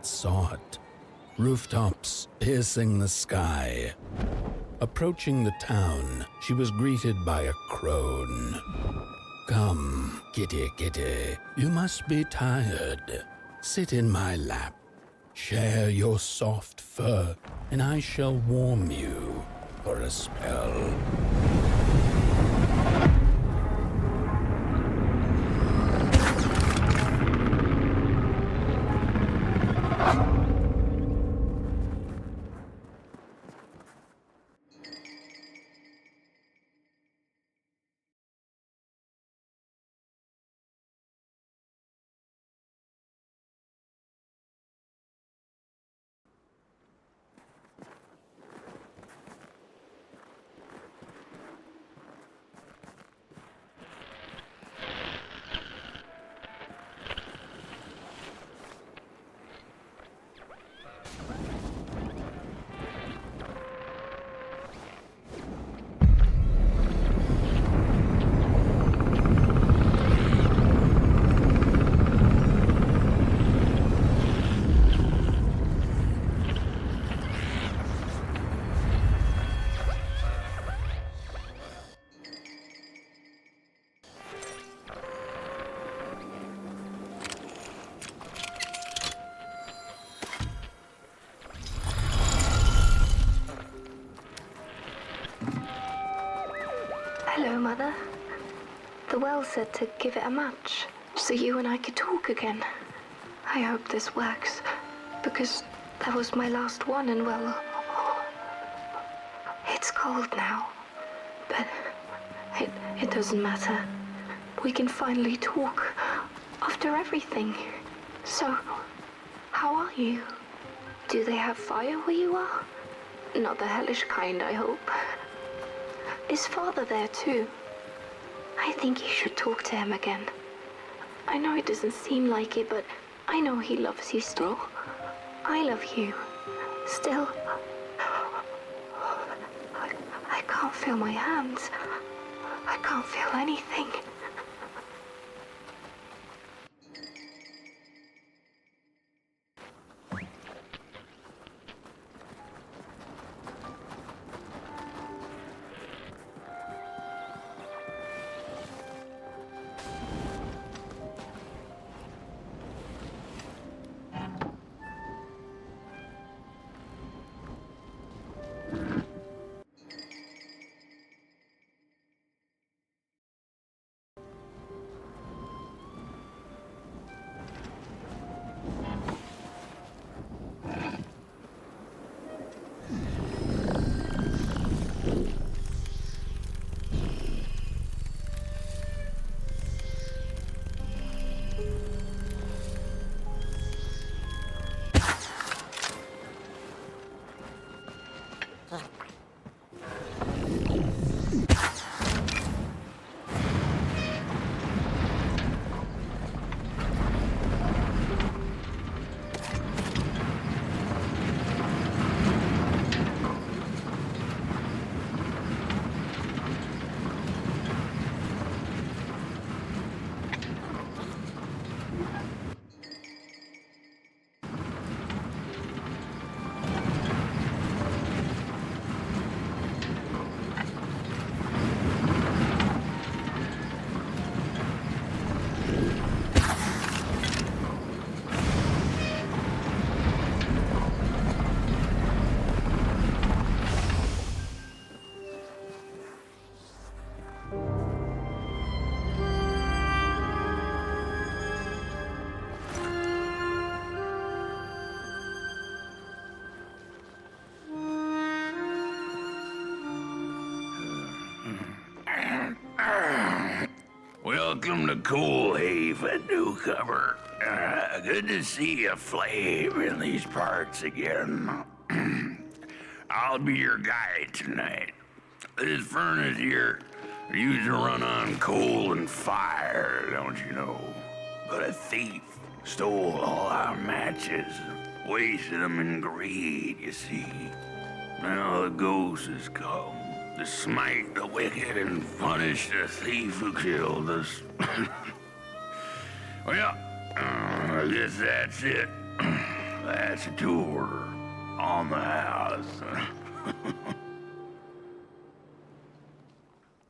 Saw it. Rooftops piercing the sky. Approaching the town, she was greeted by a crone. Come, kitty, kitty, you must be tired. Sit in my lap. Share your soft fur, and I shall warm you for a spell. Hello, Mother. The well said to give it a match, so you and I could talk again. I hope this works, because that was my last one, and well, it's cold now. But it doesn't matter. We can finally talk after everything. So, how are you? Do they have fire where you are? Not the hellish kind, I hope. Is Father there too? I think you should talk to him again. I know it doesn't seem like it, but I know he loves you still. I love you. Still. I can't feel my hands. I can't feel anything. Welcome to Coalhaven, newcomer. Good to see a flame in these parts again. I'll be your guide tonight. This furnace here used to run on coal and fire, don't you know? But a thief stole all our matches, wasted them in greed, you see. Now the ghost has come to smite the wicked and punish the thief who killed us. Well, I guess that's it. That's a tour on the house.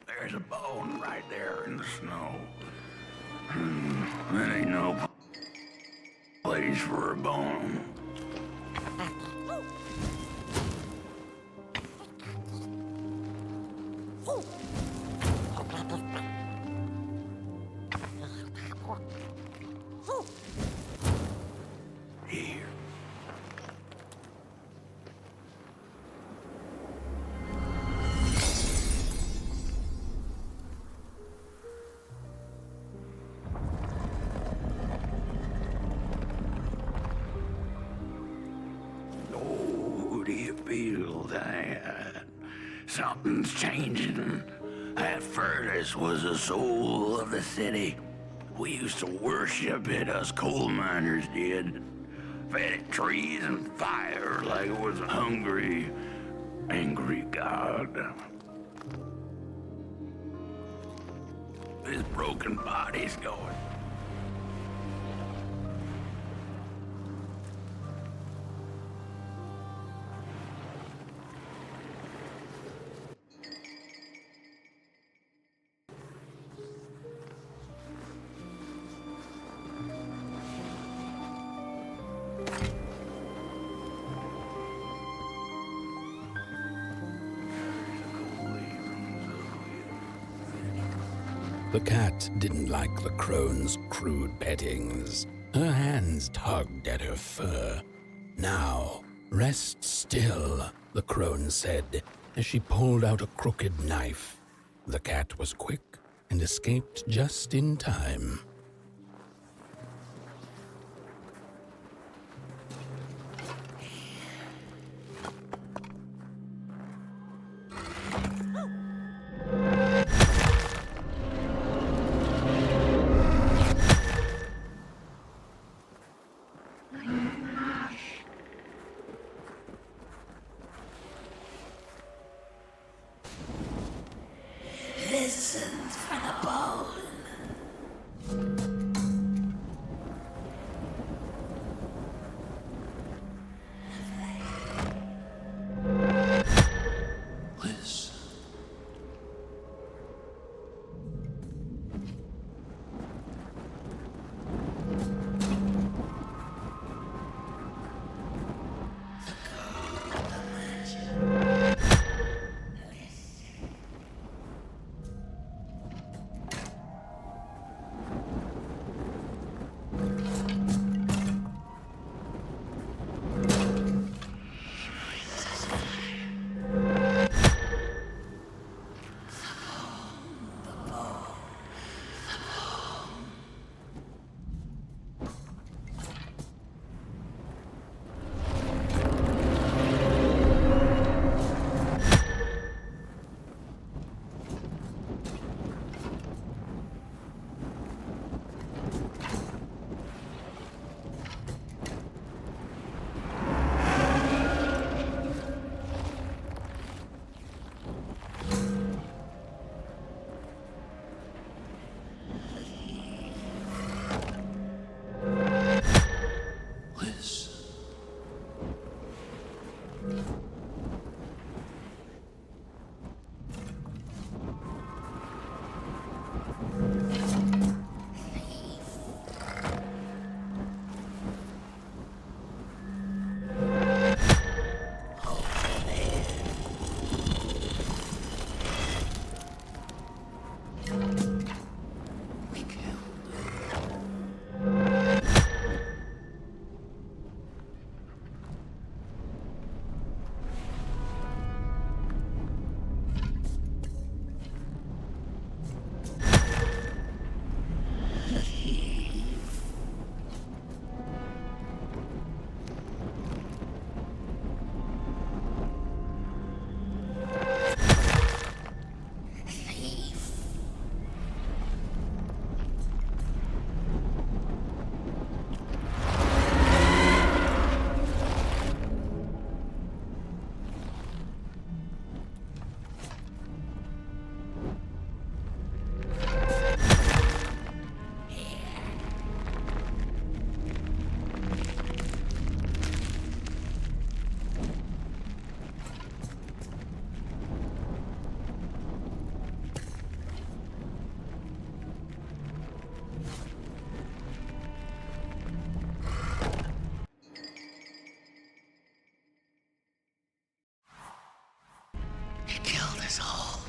There's a bone right there in the snow. That ain't no place for a bone. Here. Oh, do you feel that? Something's changing. That furnace was the soul of the city. We used to worship it, us coal miners did. Fed it trees and fire like it was a hungry, angry god. This broken body's going. The cat didn't like the crone's crude pettings. Her hands tugged at her fur. "Now, rest still," the crone said as she pulled out a crooked knife. The cat was quick and escaped just in time. Listen for the bone. Listen. He killed us all.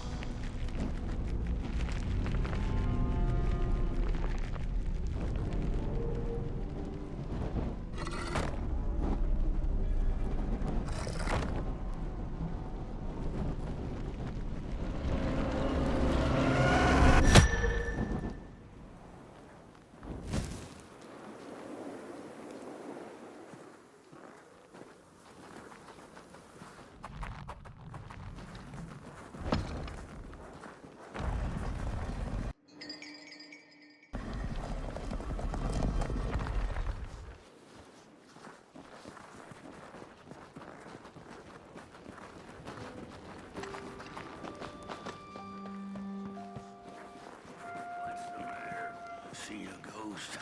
See a ghost.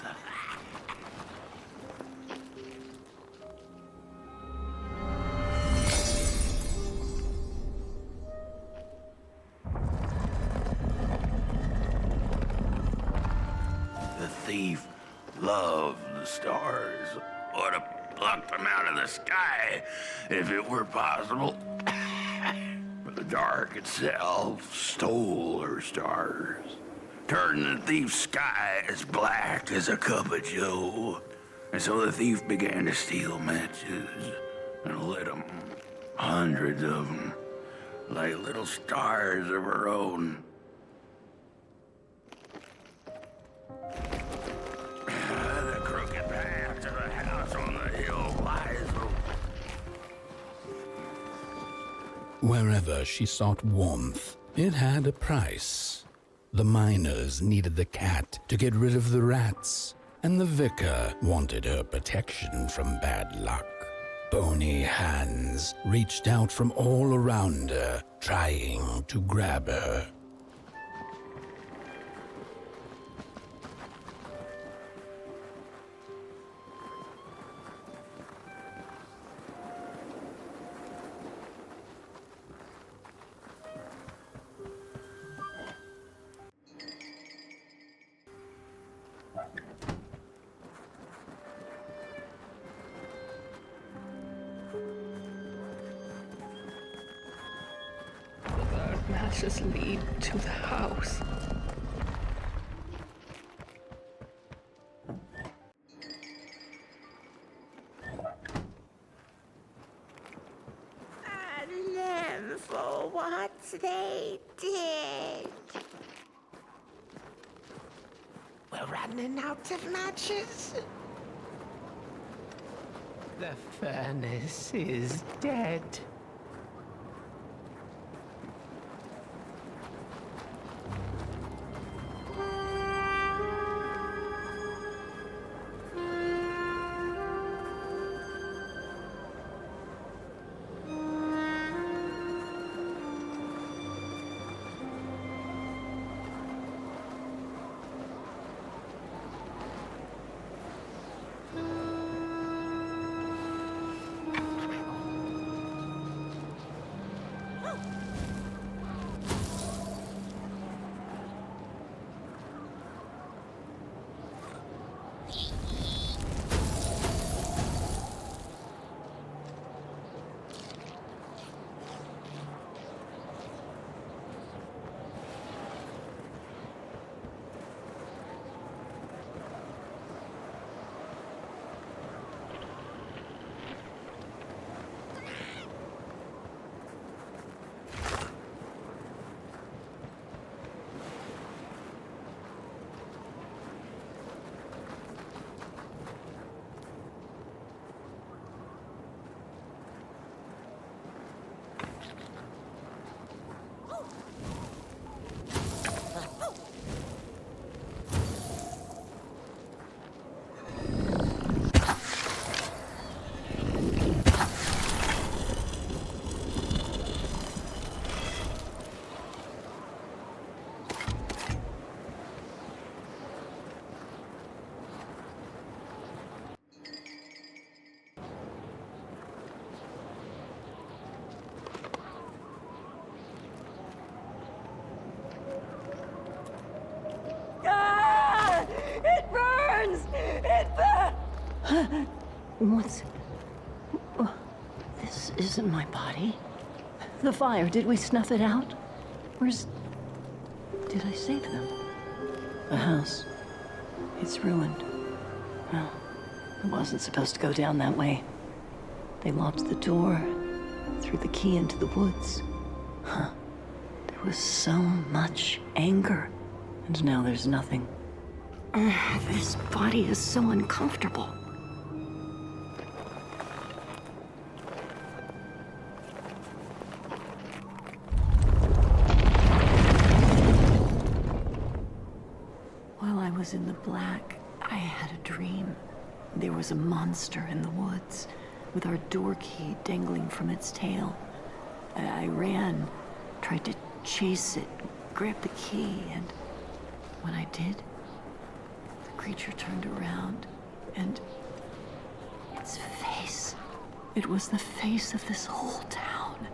The thief loved the stars. Would have plucked them out of the sky if it were possible. But the dark itself stole her stars. turned the thief's sky as black as a cup of joe. And so the thief began to steal matches and lit them, hundreds of them, like little stars of her own. The crooked path to the house on the hill lies Wherever she sought warmth, it had a price. The miners needed the cat to get rid of the rats, and the vicar wanted her protection from bad luck. Bony hands reached out from all around her, trying to grab her. Matches lead to the house. And them for what they did. We're running out of matches. The furnace is dead. It burns! It burns! What's... Oh, this isn't my body. The fire, did we snuff it out? Where's... Did I save them? The house. It's ruined. Well, it wasn't supposed to go down that way. They locked the door, threw the key into the woods. Huh. There was so much anger, and now there's nothing. This body is so uncomfortable. While I was in the black, I had a dream. There was a monster in the woods, with our door key dangling from its tail. I ran, tried to chase it, grab the key, and when I did, the creature turned around, and its face, it was the face of this whole town.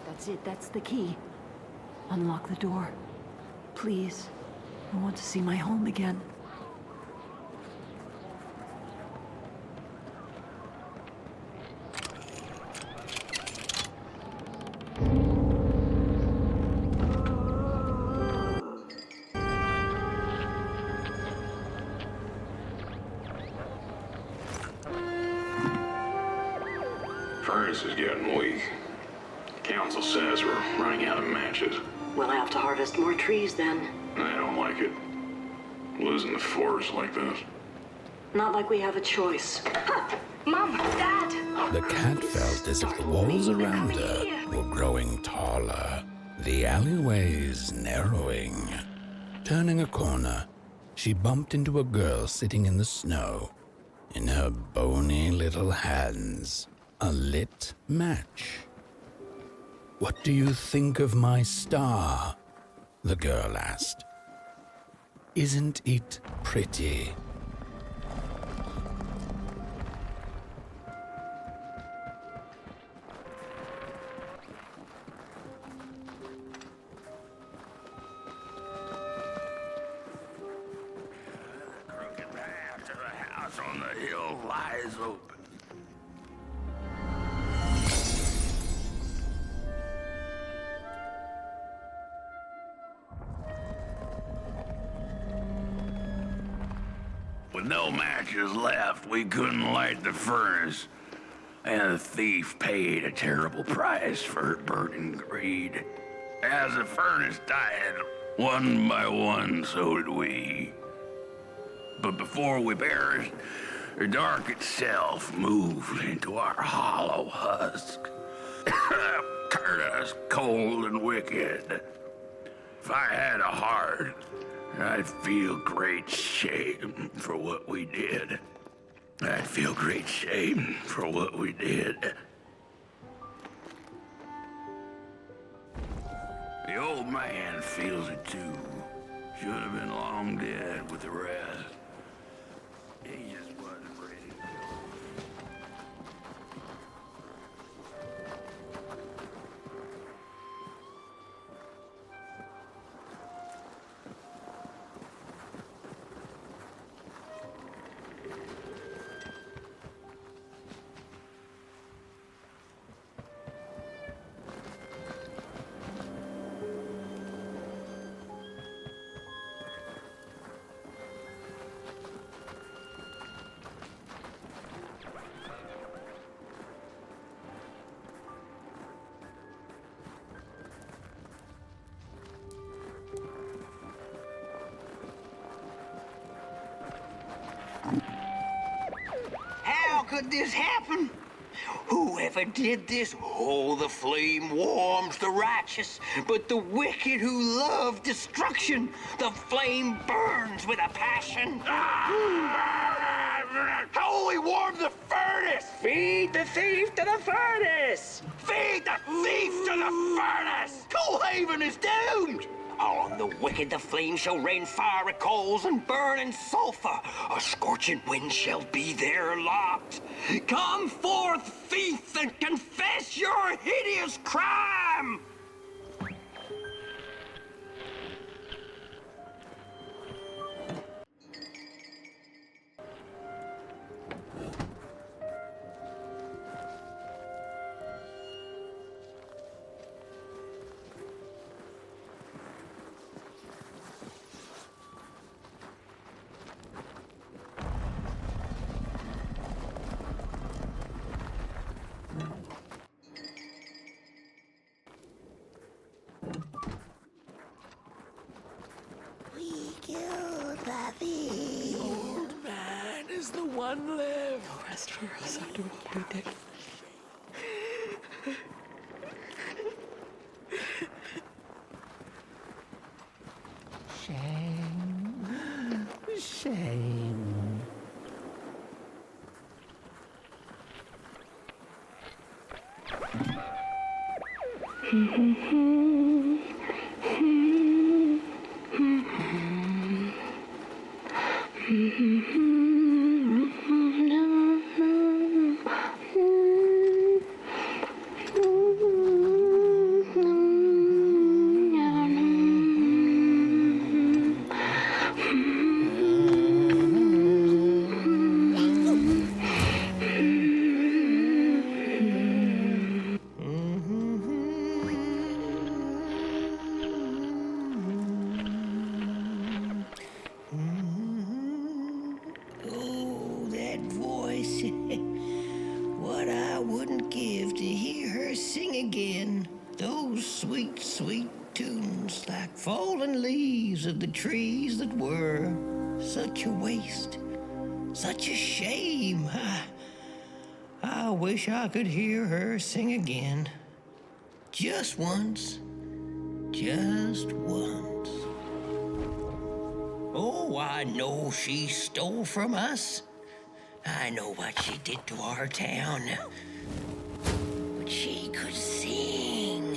That's it, that's the key. Unlock the door. Please. I want to see my home again. Furnace is getting weak. Council says we're running out of matches. We'll have to harvest more trees then. I don't like it. Losing the forest like this. Not like we have a choice. Mom, Dad! The cat felt as if the walls around her were growing taller, the alleyways narrowing. Turning a corner, she bumped into a girl sitting in the snow. In her bony little hands, a lit match. "What do you think of my star?" the girl asked. "Isn't it pretty?" The crooked path to the house on the hill lies open. With no matches left, we couldn't light the furnace. And the thief paid a terrible price for her burning greed. As the furnace died, one by one, so did we. But before we perished, the dark itself moved into our hollow husk. Turned us cold and wicked. If I had a heart, I'd feel great shame for what we did. I'd feel great shame for what we did. The old man feels it too. Should have been long dead with the rest. He just wasn't ready. could this happen? Whoever did this? Oh, the flame warms the righteous, but the wicked who love destruction, the flame burns with a passion. How will we warm the furnace? Feed the thief to the furnace! Feed the thief to the furnace! Coalhaven is doomed! On the wicked the flame shall rain fiery coals and burning sulfur. A scorching wind shall be their lot. Come forth, thief, and confess your hideous crime! The old man is the one left. No rest for us after what we did. Shame. Shame. Oh, that voice. What I wouldn't give to hear her sing again. Those sweet, sweet tunes like fallen leaves of the trees that were. Such a waste. Such a shame. I wish I could hear her sing again. Just once. Just once. Oh, I know she stole from us. I know what she did to our town. But she could sing.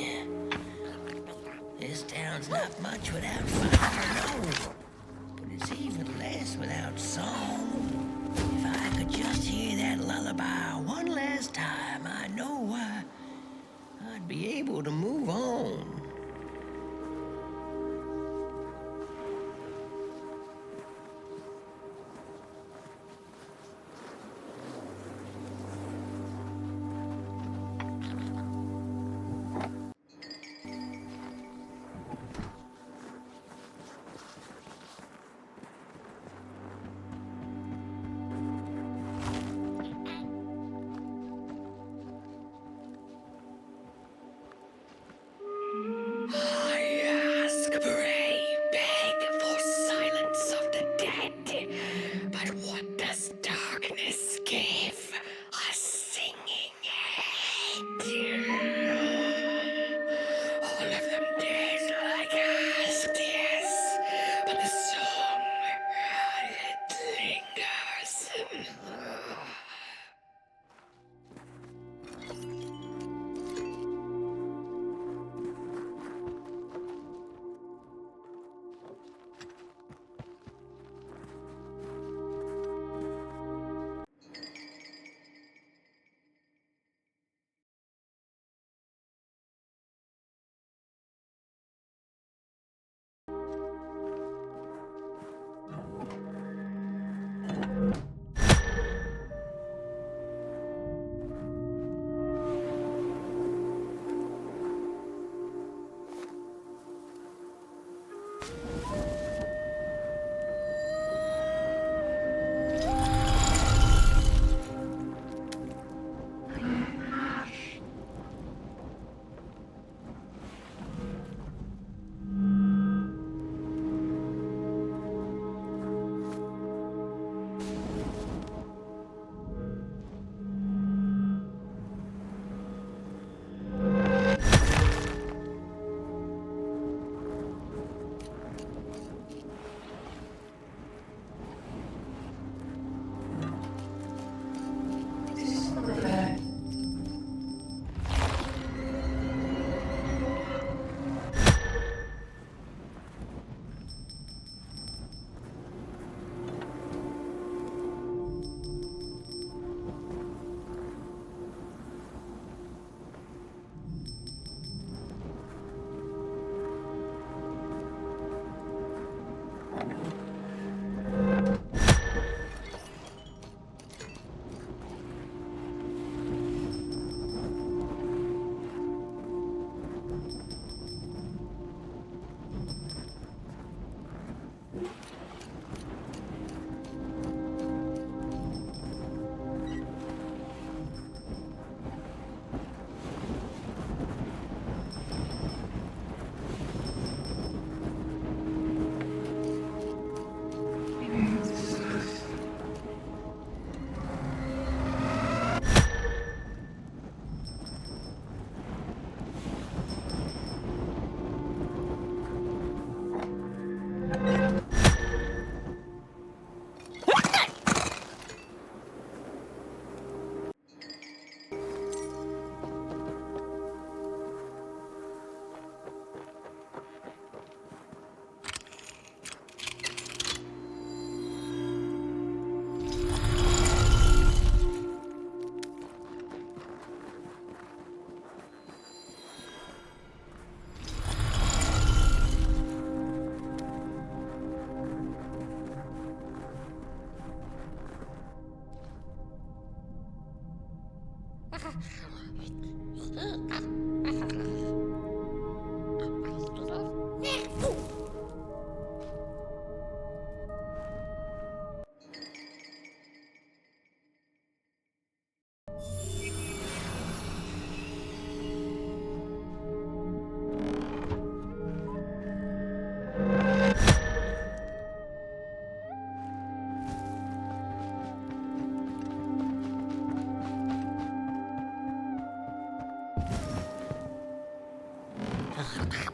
This town's not much without fire, no. But it's even less without song. If I could just hear that lullaby one last time, I know I'd be able to move on.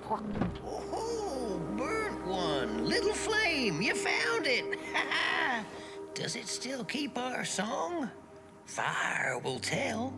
Oh, burnt one. Little flame, you found it. Does it still keep our song? Fire will tell.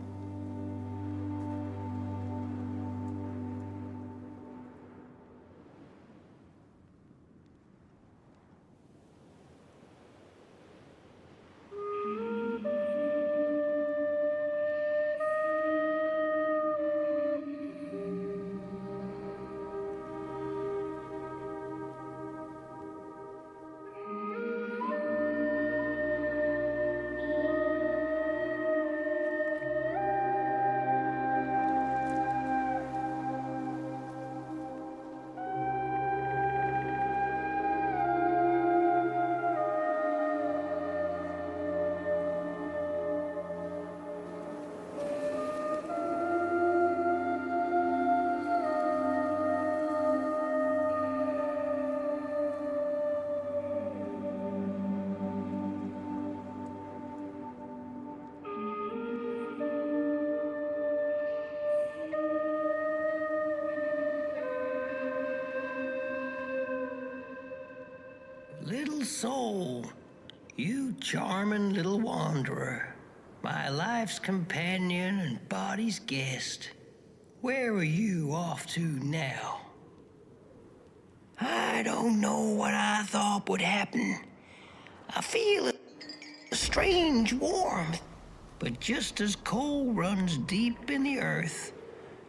Little soul, you charming little wanderer, my life's companion and body's guest. Where are you off to now? I don't know what I thought would happen. I feel a strange warmth, but just as coal runs deep in the earth,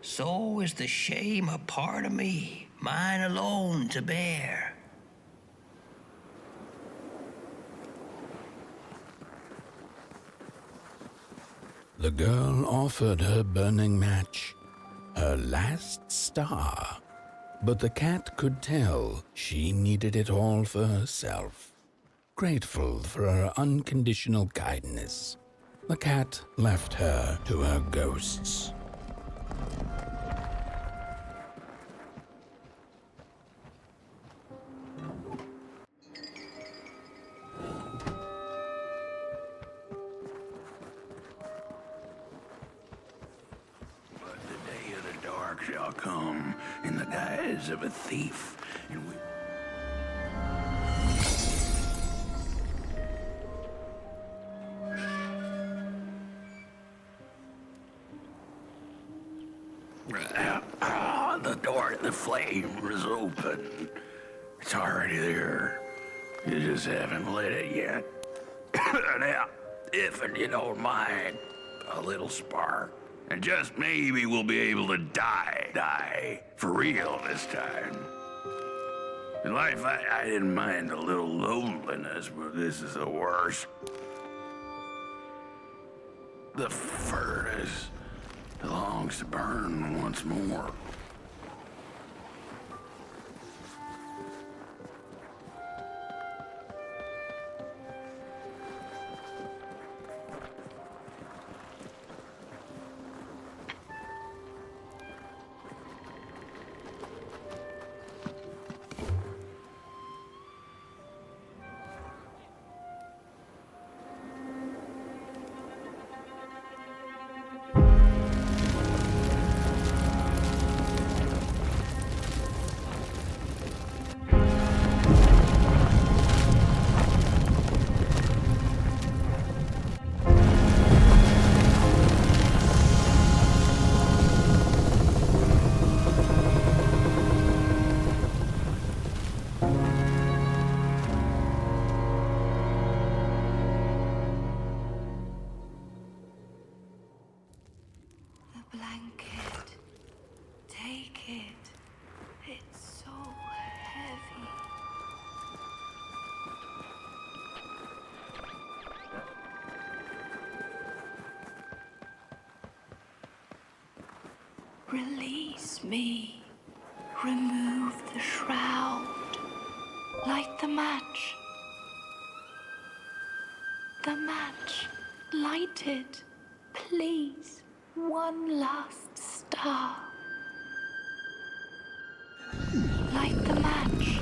so is the shame a part of me, mine alone to bear. The girl offered her burning match, her last star, but the cat could tell she needed it all for herself. Grateful for her unconditional kindness, the cat left her to her ghosts. Shall come in the guise of a thief, and we... The door to the flame is open. It's already there. You just haven't lit it yet. Now, if you don't mind, a little spark. And just maybe we'll be able to die for real this time. In life, I didn't mind a little loneliness, but this is the worst. The furnace belongs to burn once more. Release me. Remove the shroud. Light the match. The match. Light it. Please. One last star. Light the match.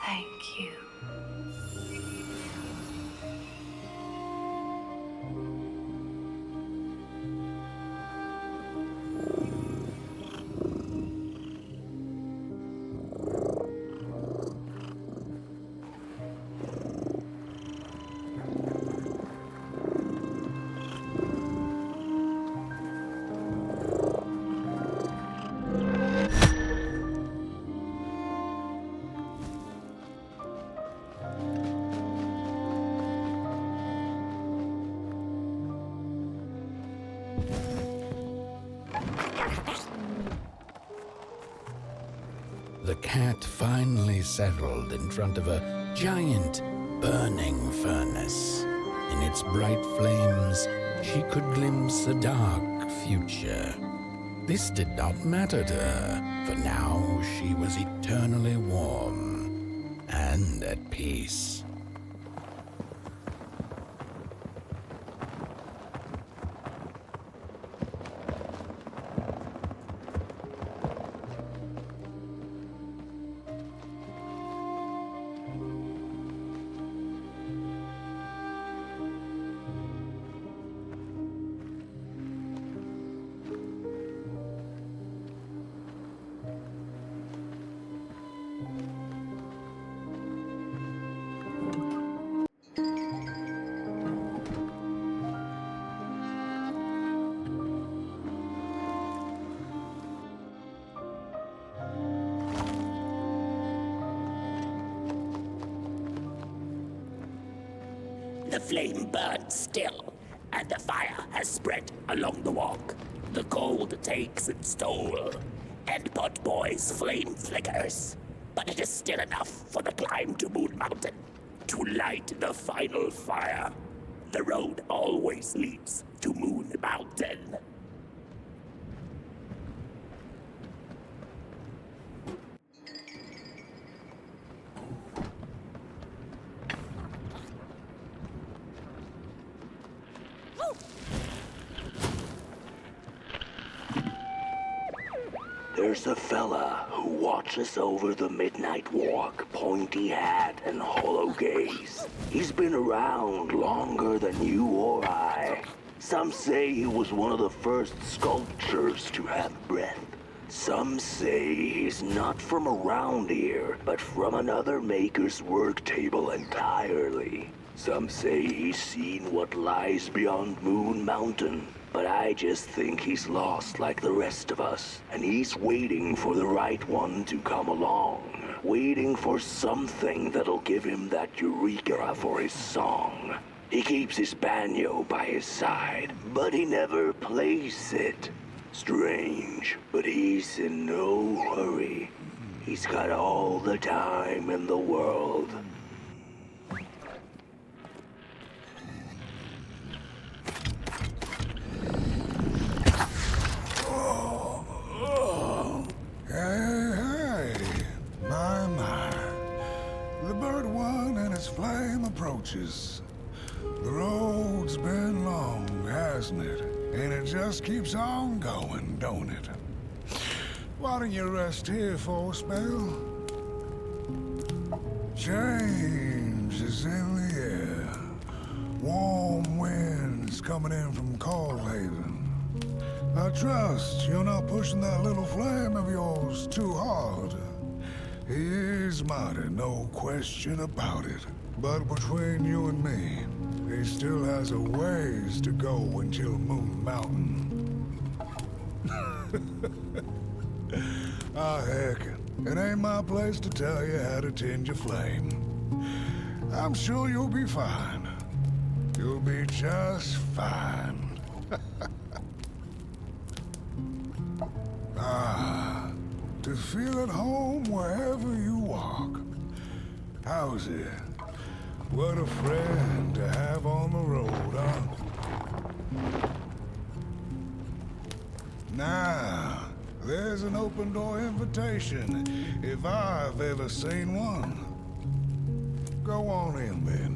Thank you. The cat finally settled in front of a giant burning furnace. In its bright flames, she could glimpse a dark future. This did not matter to her, for now she was eternally warm and at peace. The flame burns still, and the fire has spread along the walk. The cold takes its toll, and Potboy's flame flickers. But it is still enough for the climb to Moon Mountain, to light the final fire. The road always leads to Moon Mountain. There's a fella who watches over the midnight walk, pointy hat and hollow gaze. He's been around longer than you or I. Some say he was one of the first sculptures to have breath. Some say he's not from around here, but from another maker's work table entirely. Some say he's seen what lies beyond Moon Mountain. But I just think he's lost like the rest of us, and he's waiting for the right one to come along. Waiting for something that'll give him that eureka for his song. He keeps his banjo by his side, but he never plays it. Strange, but he's in no hurry. He's got all the time in the world. Hey, my. The bird one and its flame approaches. The road's been long, hasn't it? And it just keeps on going, don't it? Why don't you rest here for a spell? Change is in the air. Warm winds coming in from Coalhaven. I trust you're not pushing that little flame of yours too hard. He is mighty, no question about it. But between you and me, he still has a ways to go until Moon Mountain. Heck, it ain't my place to tell you how to tend your flame. I'm sure you'll be fine. You'll be just fine. To feel at home wherever you walk. How's it? What a friend to have on the road, huh? Now, there's an open door invitation, if I've ever seen one. Go on in, then.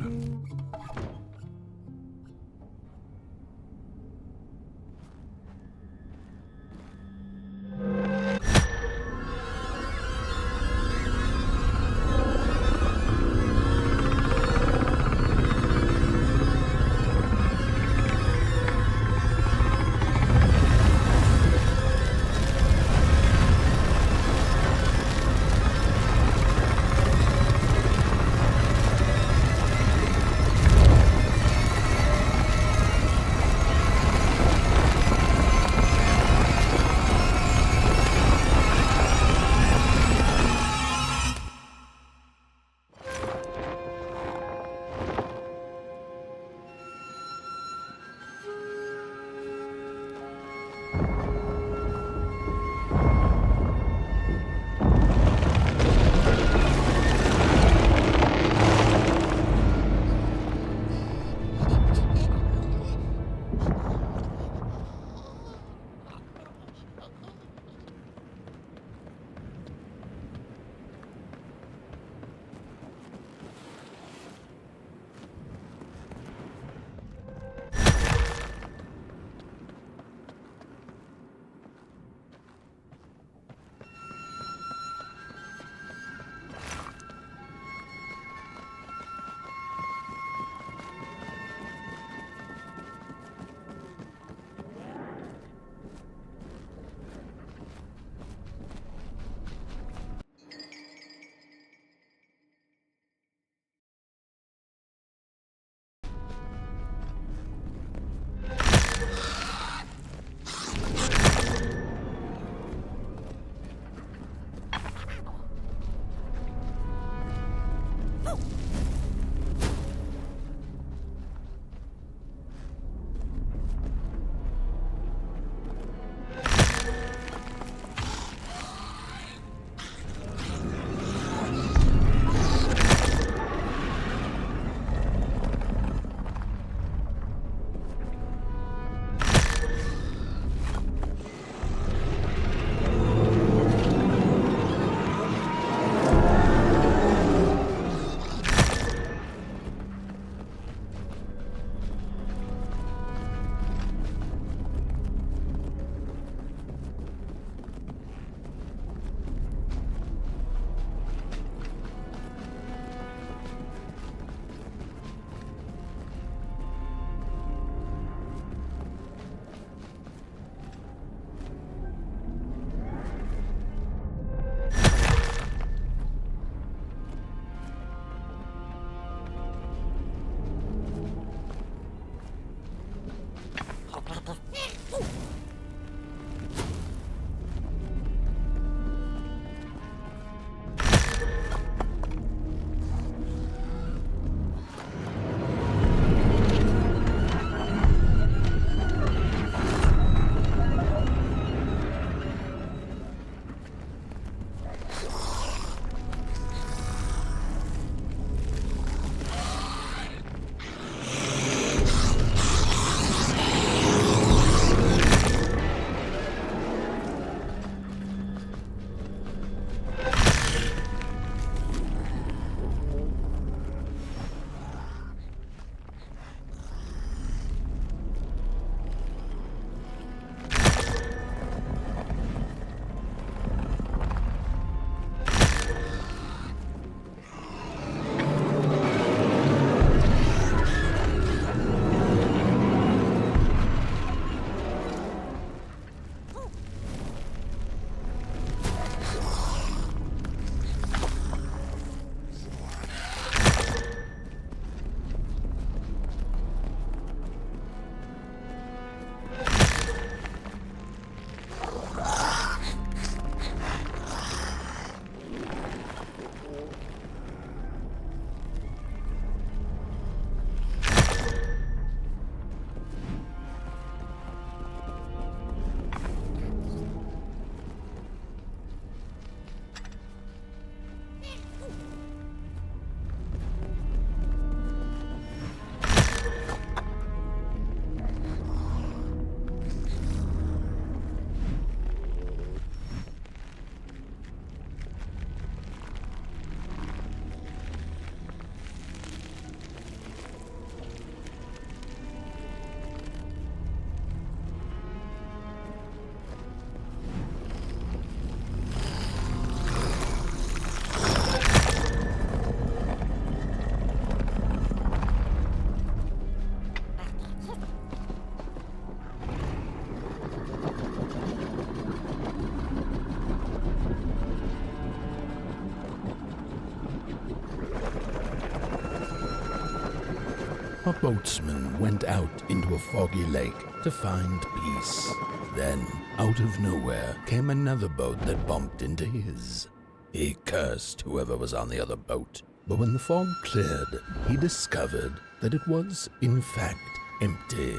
a boatsman went out into a foggy lake to find peace. Then, out of nowhere, came another boat that bumped into his. He cursed whoever was on the other boat, but when the fog cleared, he discovered that it was, in fact, empty.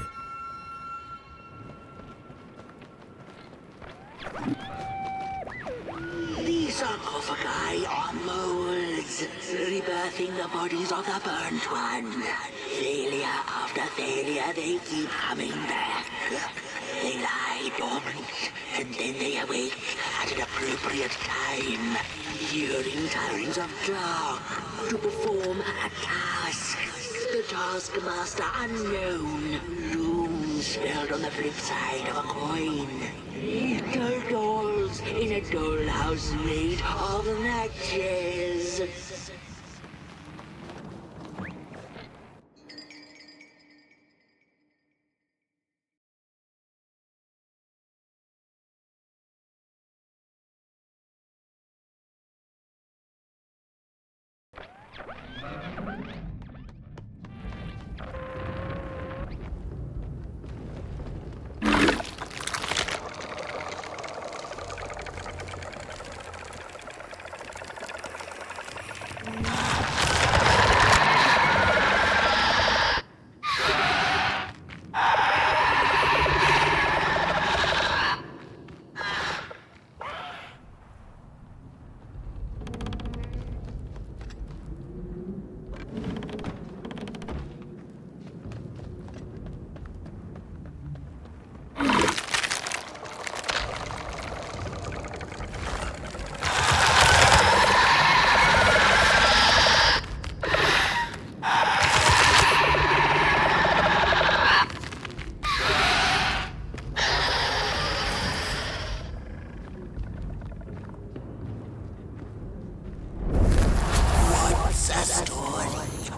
The sarcophagi are molds, rebirthing the bodies of the burnt one. Failure after failure, they keep coming back. They lie dormant, and then they awake at an appropriate time, during times of dark, to perform a task. The taskmaster unknown, doom spelled on the flip side of a coin. Little dolls in a dollhouse made of matches.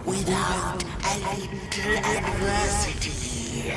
Without a little adversity.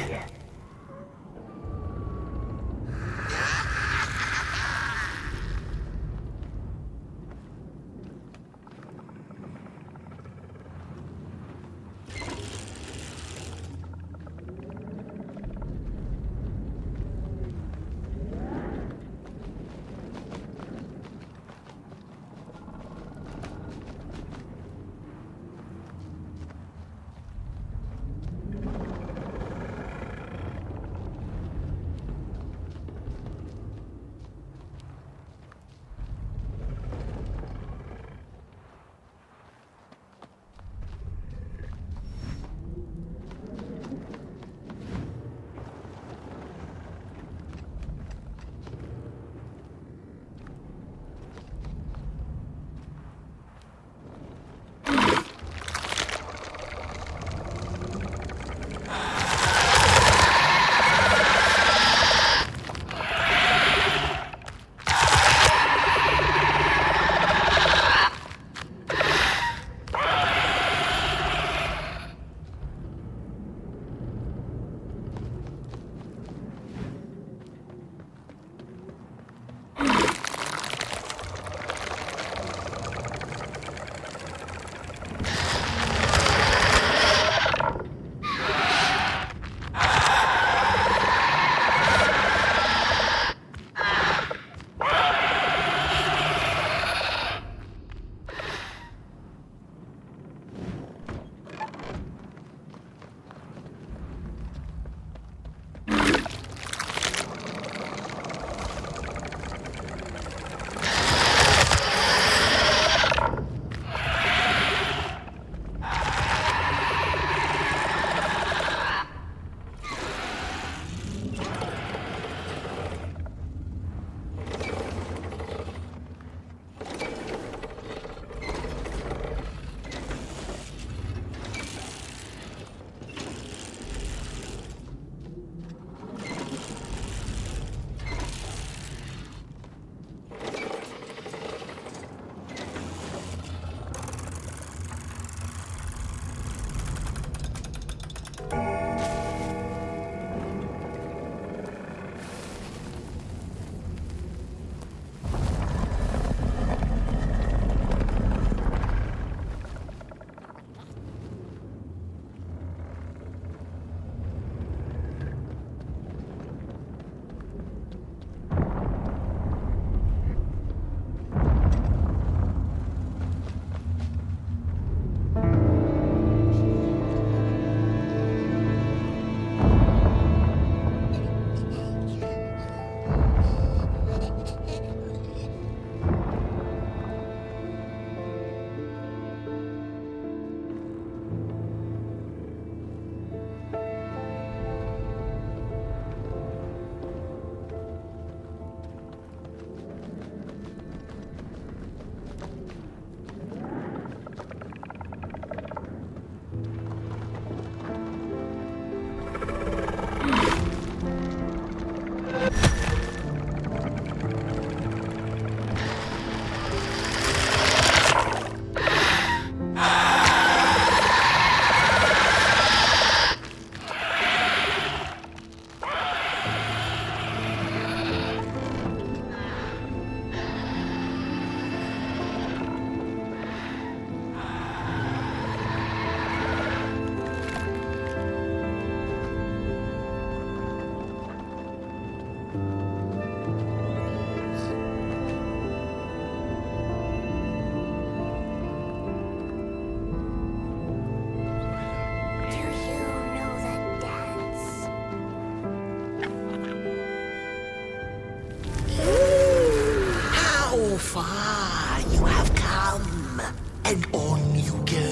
far you have come, and on you go,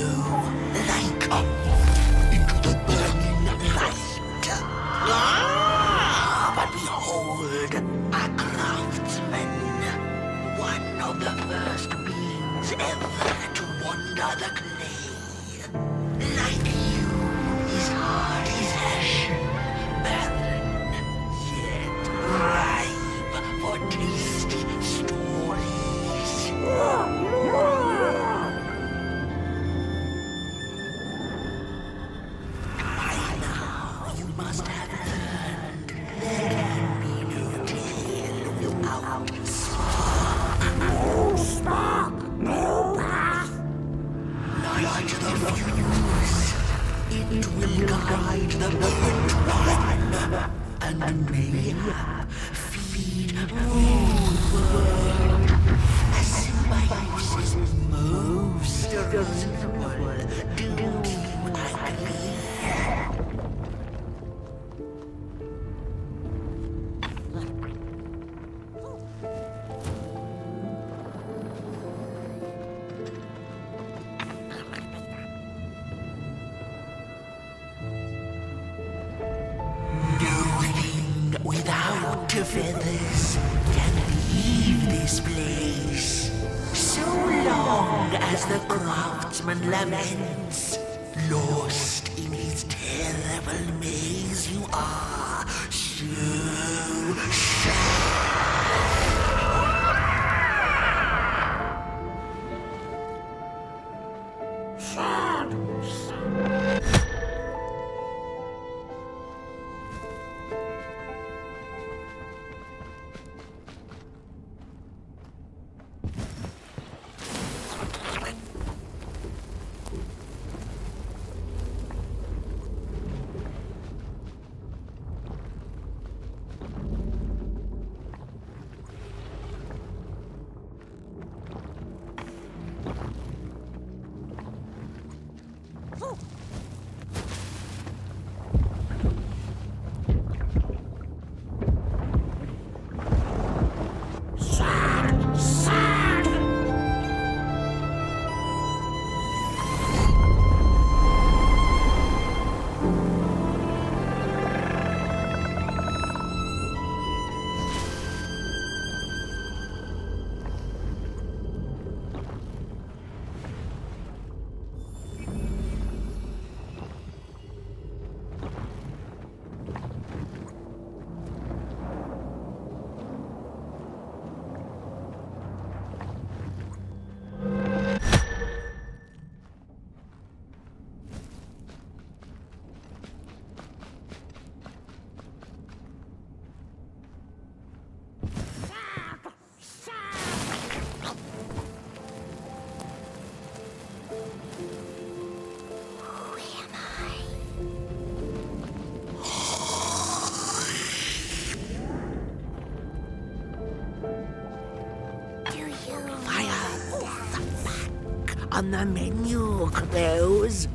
like a moth into the burning light. But behold, a craftsman, one of the first beings ever to wander the clay. Like you, his heart is ashen, barren, yet ripe for tasty stories. By now, you must have learned there can be no tale without spark. No spark, no path. Light the fuse. It will guide the burnt one, and mayhap feed the world. A symbiosis most reasonable. Do you agree? Without feathers can leave this place. So long as the craftsman laments, lost in his terrible maze, you are so sad. On the menu, close.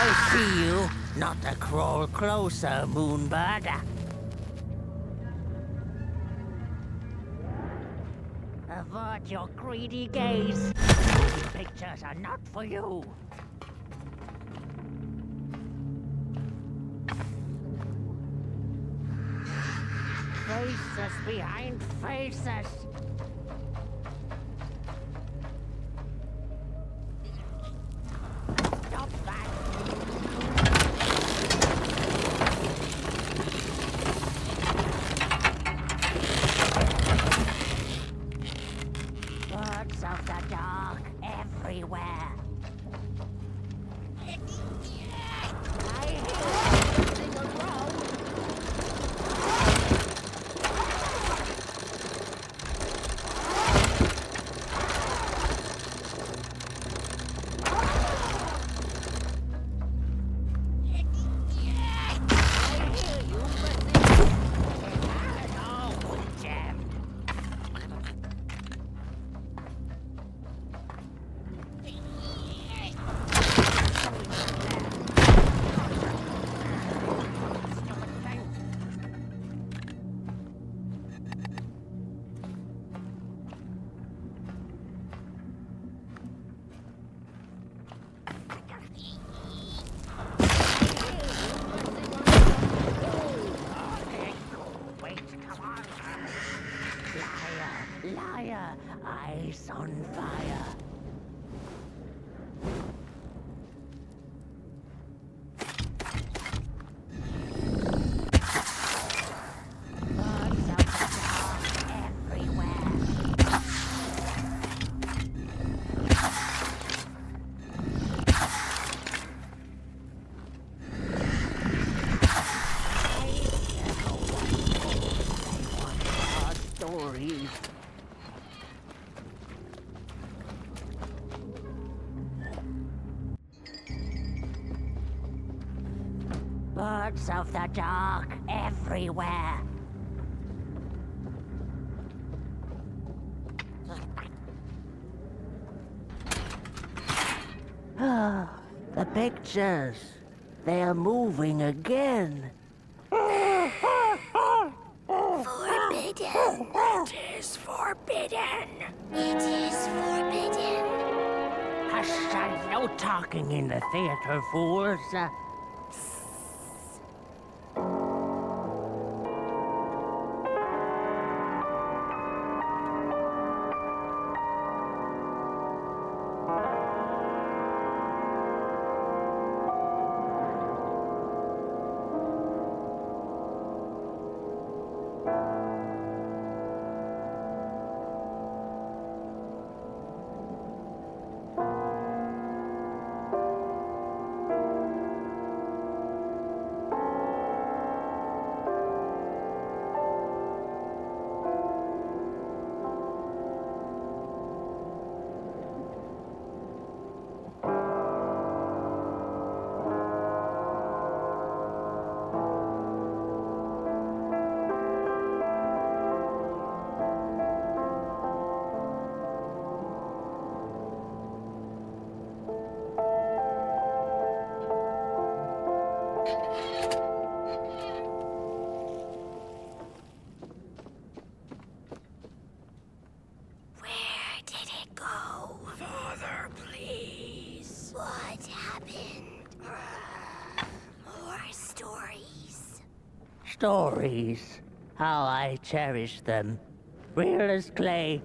I see you. Not a crawl closer, Moonbird. Avert your greedy gaze. These pictures are not for you. Faces behind faces. Stop that. Birds of the dark everywhere. I hear something around. Liar, eyes on fire. Birds of the dark everywhere. Stories. Birds of the dark everywhere. The pictures. They are moving again. Forbidden. It is forbidden. It is forbidden. Hush, no talking in the theater, fools. Where did it go? Father, please. What happened? More stories. Stories. How I cherish them. Real as clay,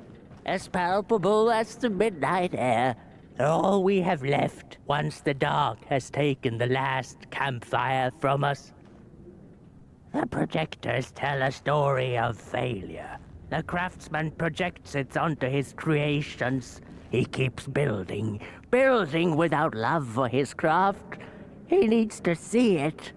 as palpable as the midnight air. They're all we have left once the dark has taken the last campfire from us. The projectors tell a story of failure. The craftsman projects it onto his creations. He keeps building, building without love for his craft. He needs to see it.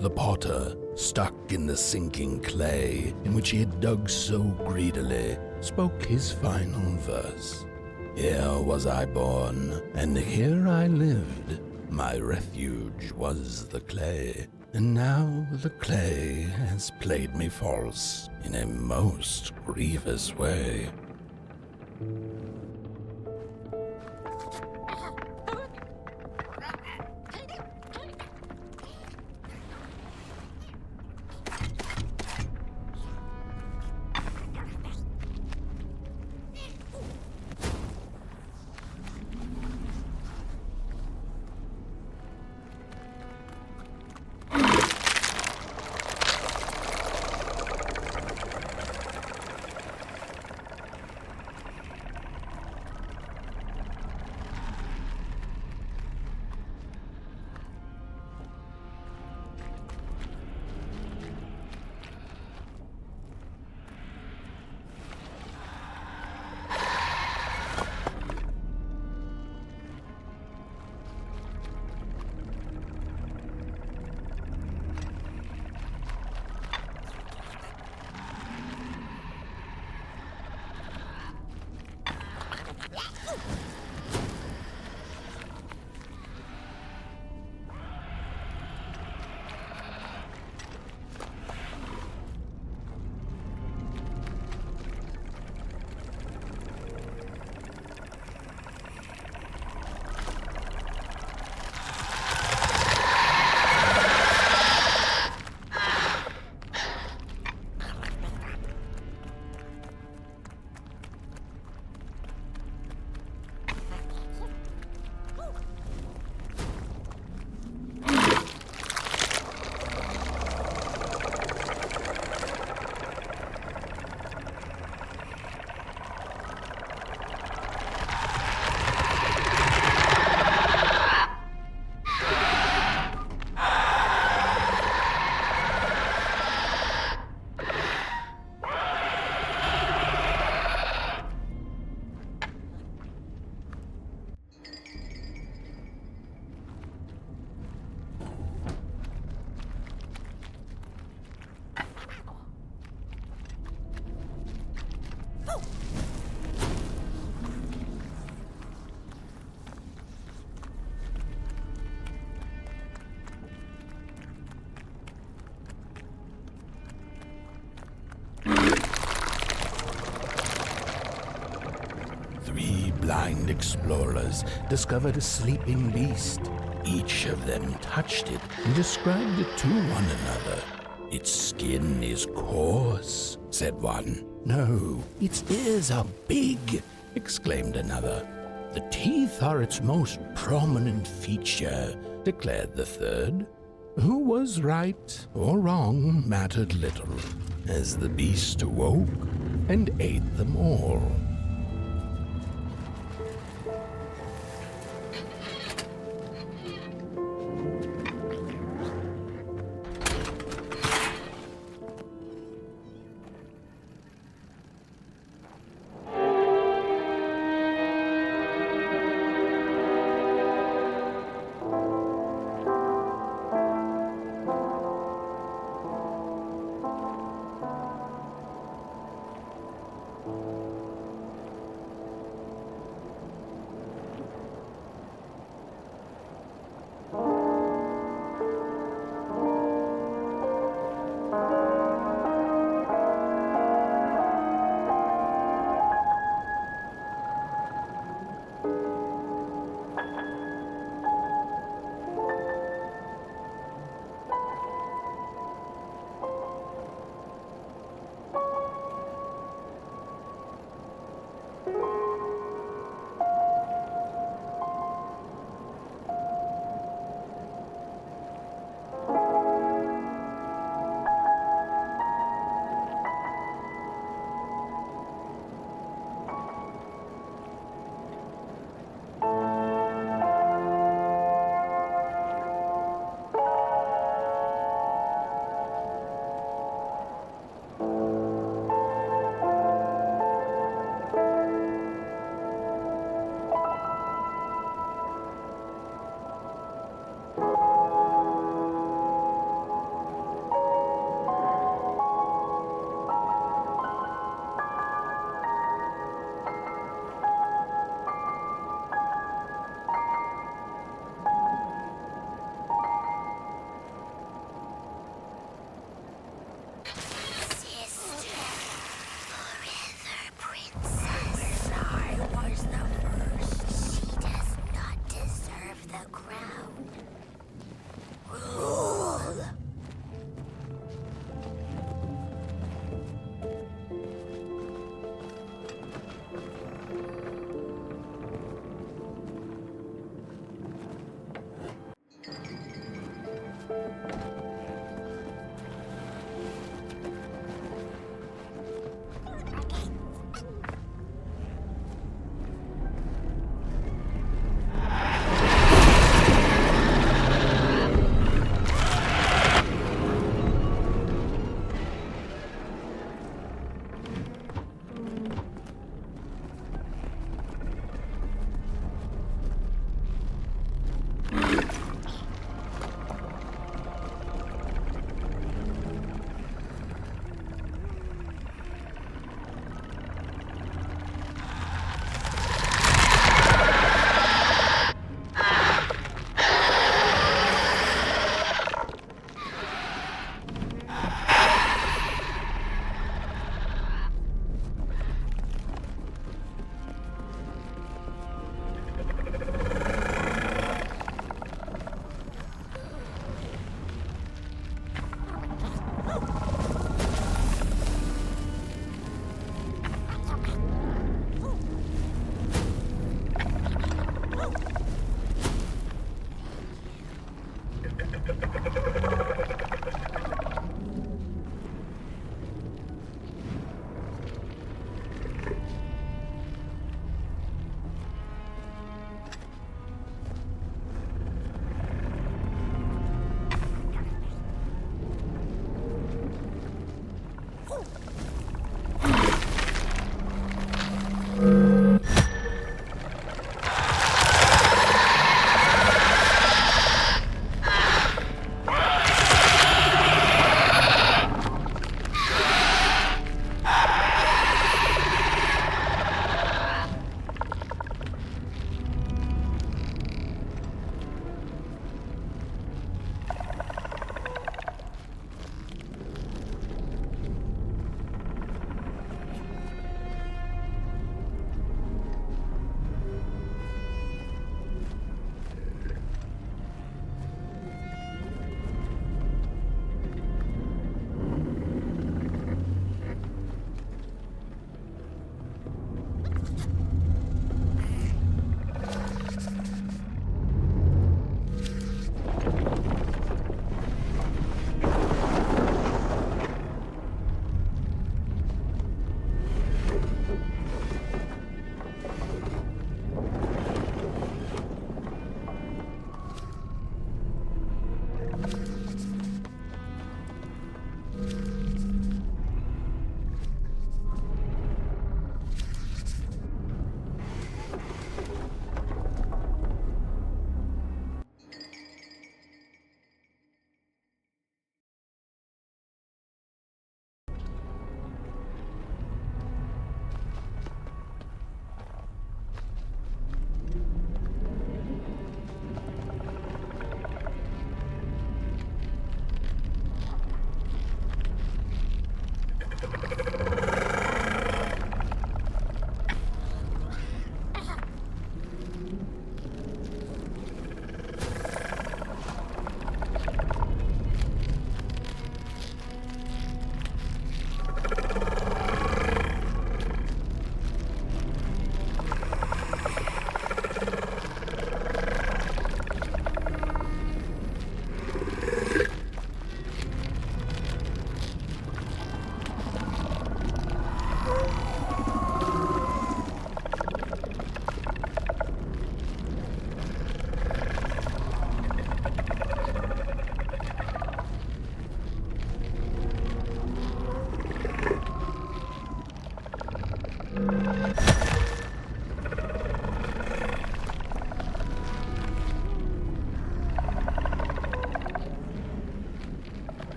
The potter, stuck in the sinking clay in which he had dug so greedily, spoke his final verse. Here was I born, and here I lived. My refuge was the clay, and now the clay has played me false in a most grievous way. blind explorers discovered a sleeping beast. Each of them touched it and described it to one another. "Its skin is coarse," said one. "No, its ears are big," exclaimed another. "The teeth are its most prominent feature," declared the third. Who was right or wrong mattered little, as the beast awoke and ate them all.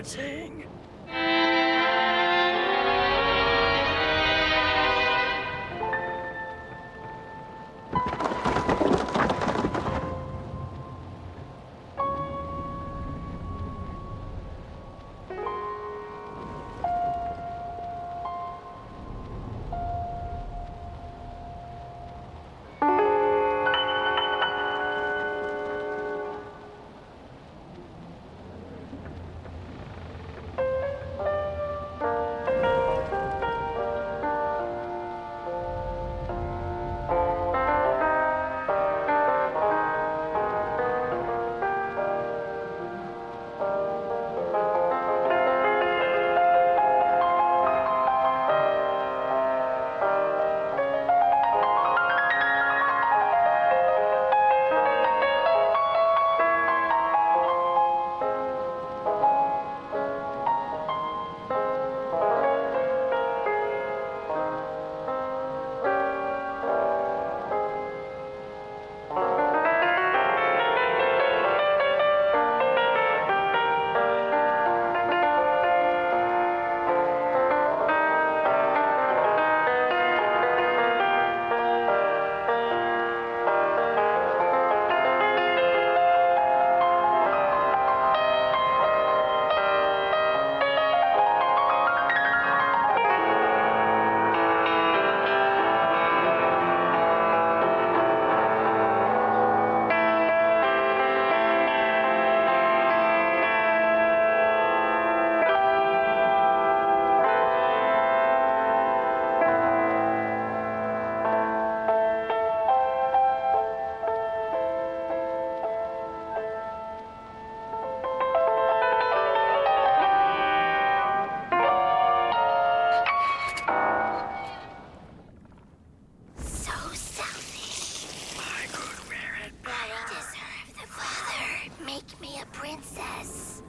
dancing. So selfish. I could wear it better. I deserve the father. Make me a princess.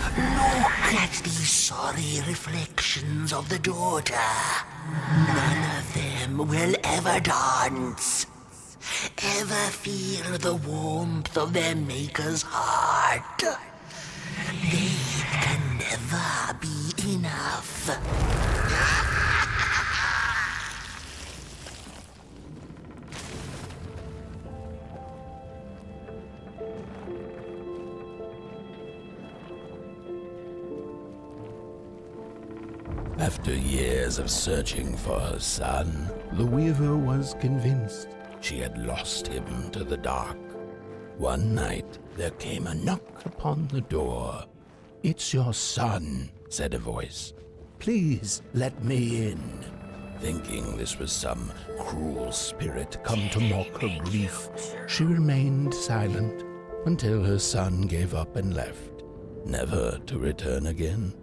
Look at these sorry reflections of the daughter. None of them will ever dance. Ever feel the warmth of their maker's heart. They can never be enough. After years of searching for her son, the weaver was convinced she had lost him to the dark. One night, there came a knock upon the door. "It's your son," said a voice. "Please let me in." Thinking this was some cruel spirit come to mock her grief, she remained silent until her son gave up and left, never to return again.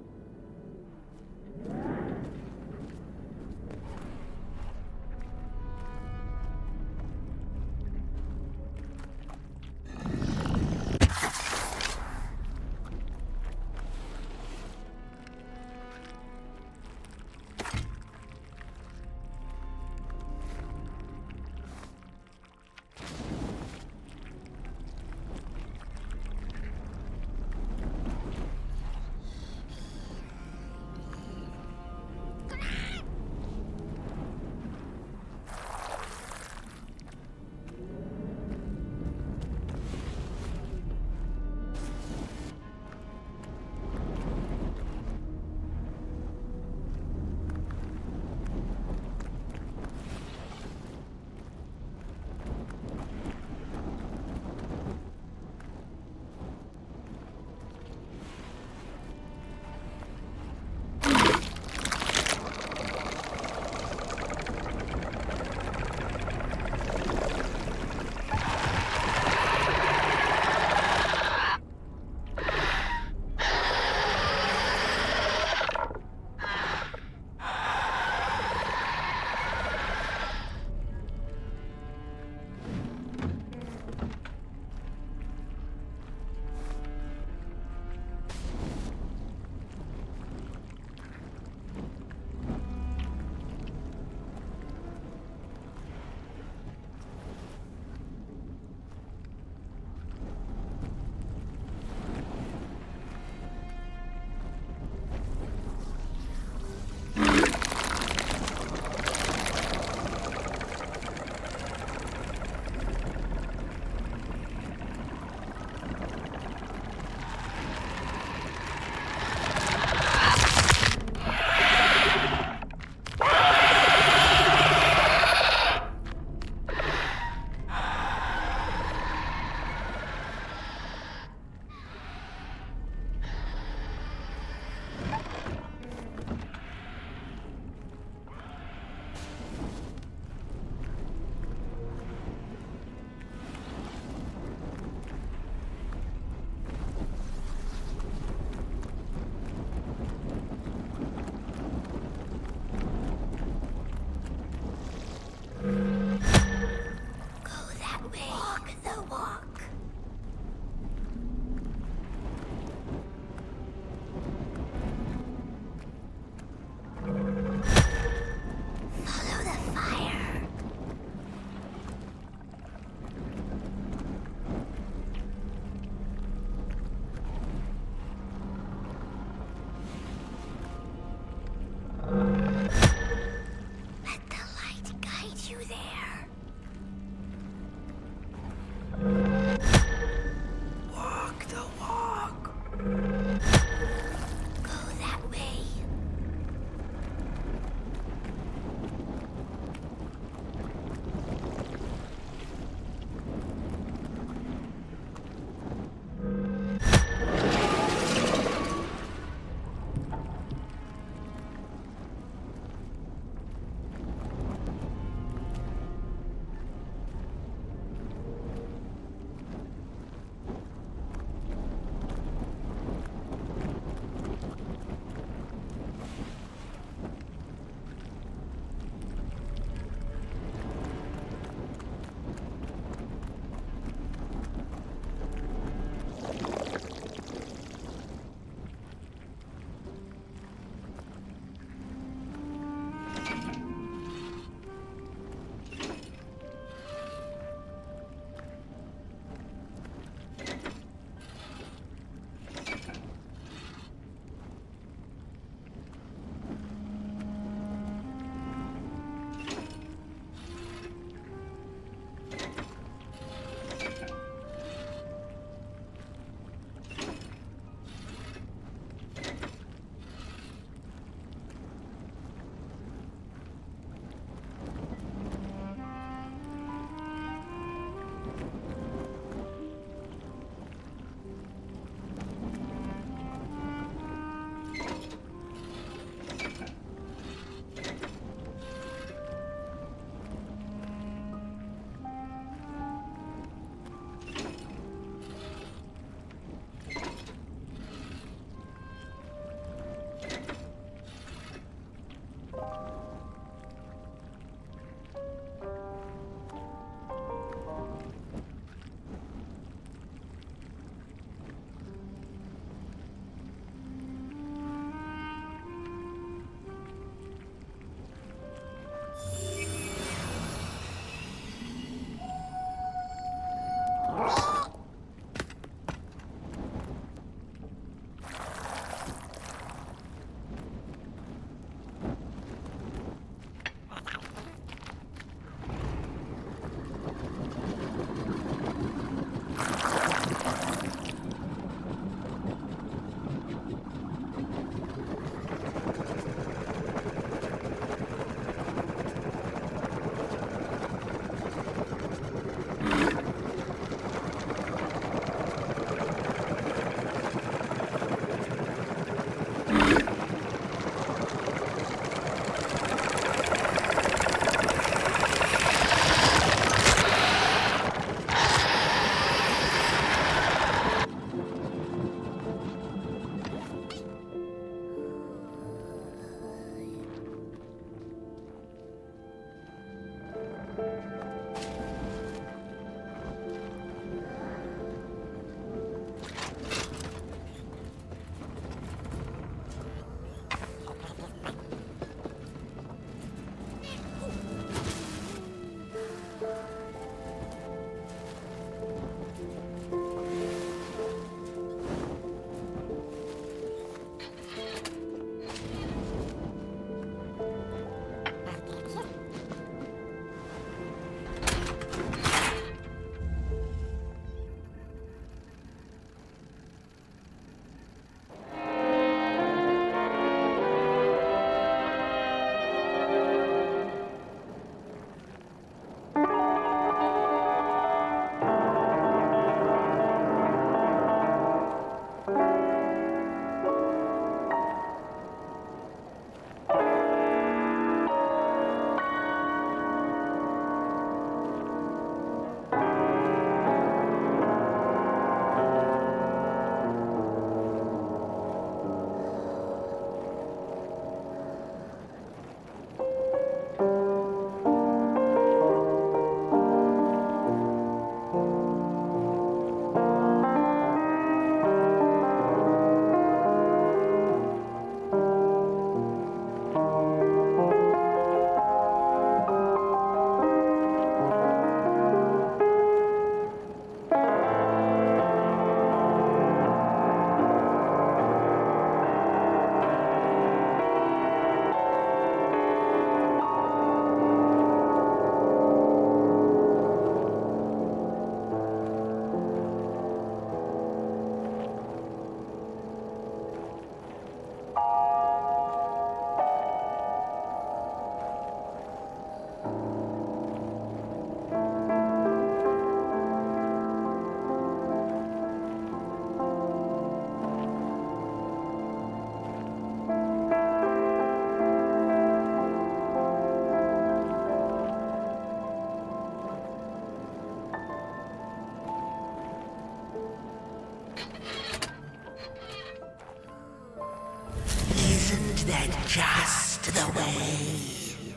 that just the way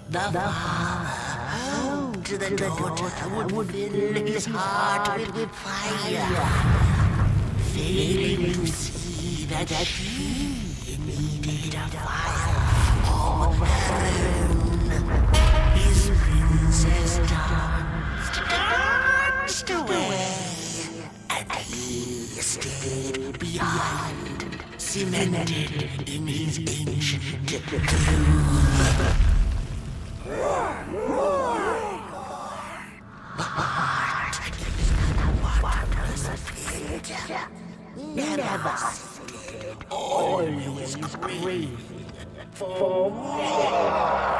the father hoped the daughter would fill his heart with fire, failing to see that she needed a fire of her own? His princess danced away, and he stayed behind, cemented in his ancient tomb. But never stayed, always craving for more.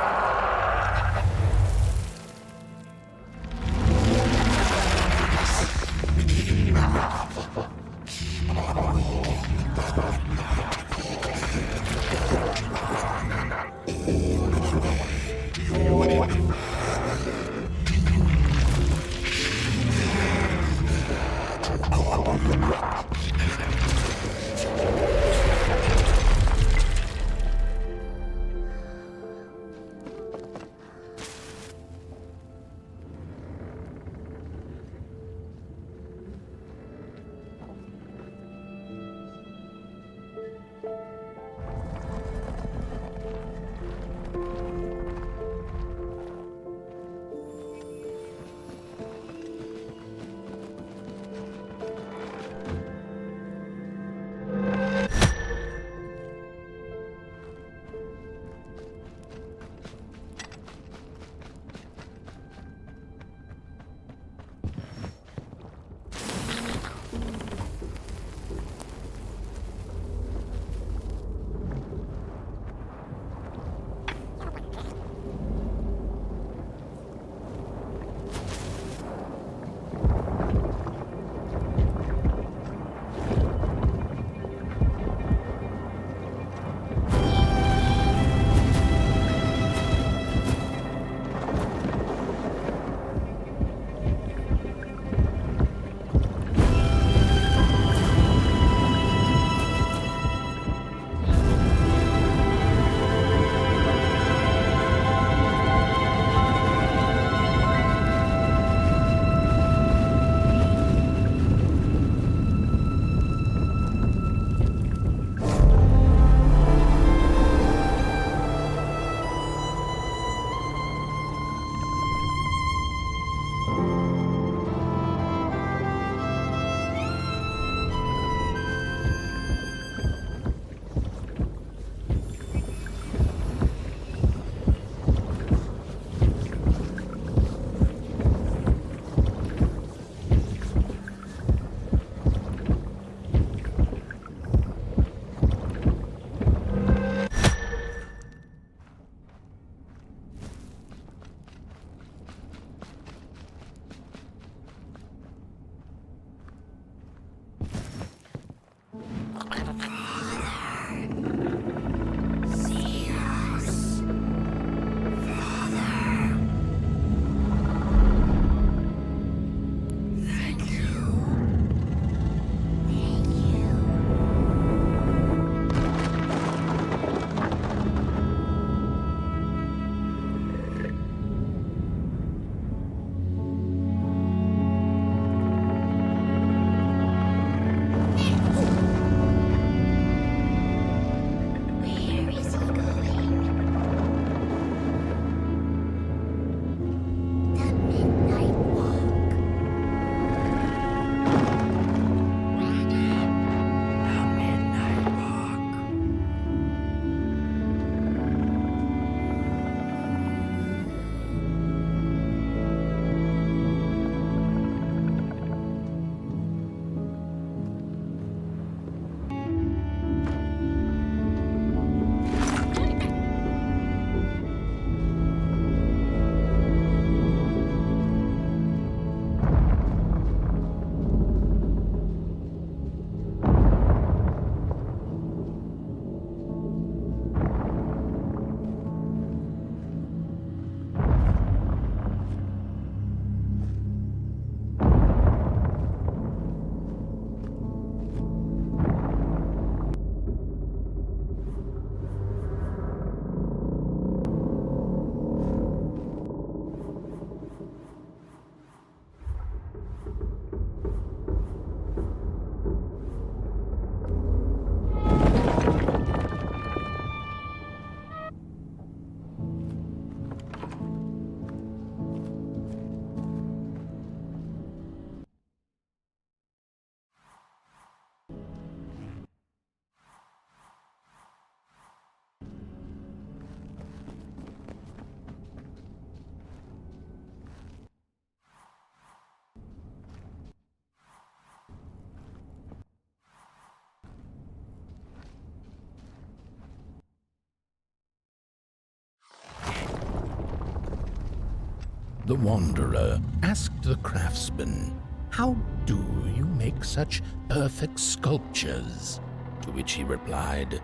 The Wanderer asked the Craftsman, "How do you make such perfect sculptures?" To which he replied,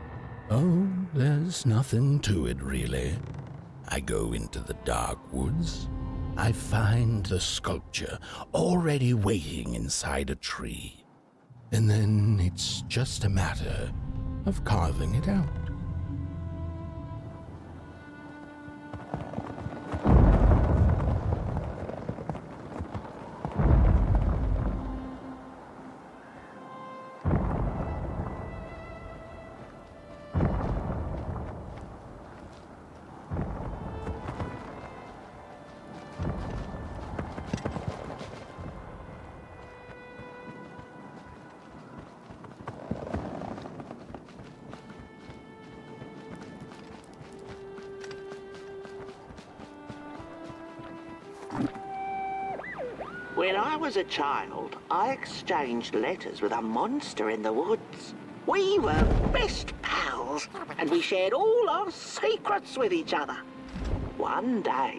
"Oh, there's nothing to it really. I go into the dark woods. I find the sculpture already waiting inside a tree. And then it's just a matter of carving it out." When I was a child, I exchanged letters with a monster in the woods. We were best pals, and we shared all our secrets with each other. One day,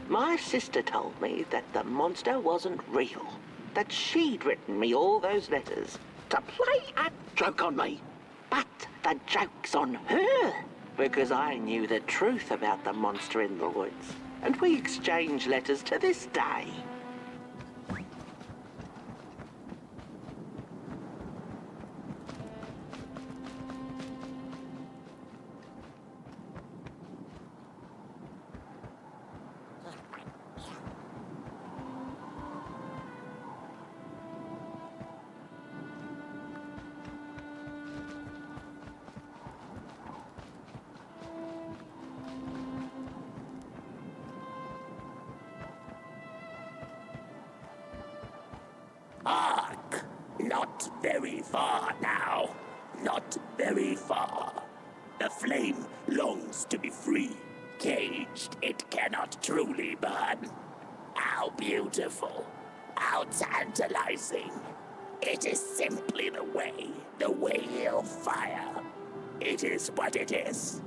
my sister told me that the monster wasn't real, that she'd written me all those letters to play a joke on me. But the joke's on her, because I knew the truth about the monster in the woods, and we exchange letters to this day. Hark! Not very far now. Not very far. The flame longs to be free. Caged, it cannot truly burn. How beautiful. How tantalizing. It is simply the way of fire. It is what it is.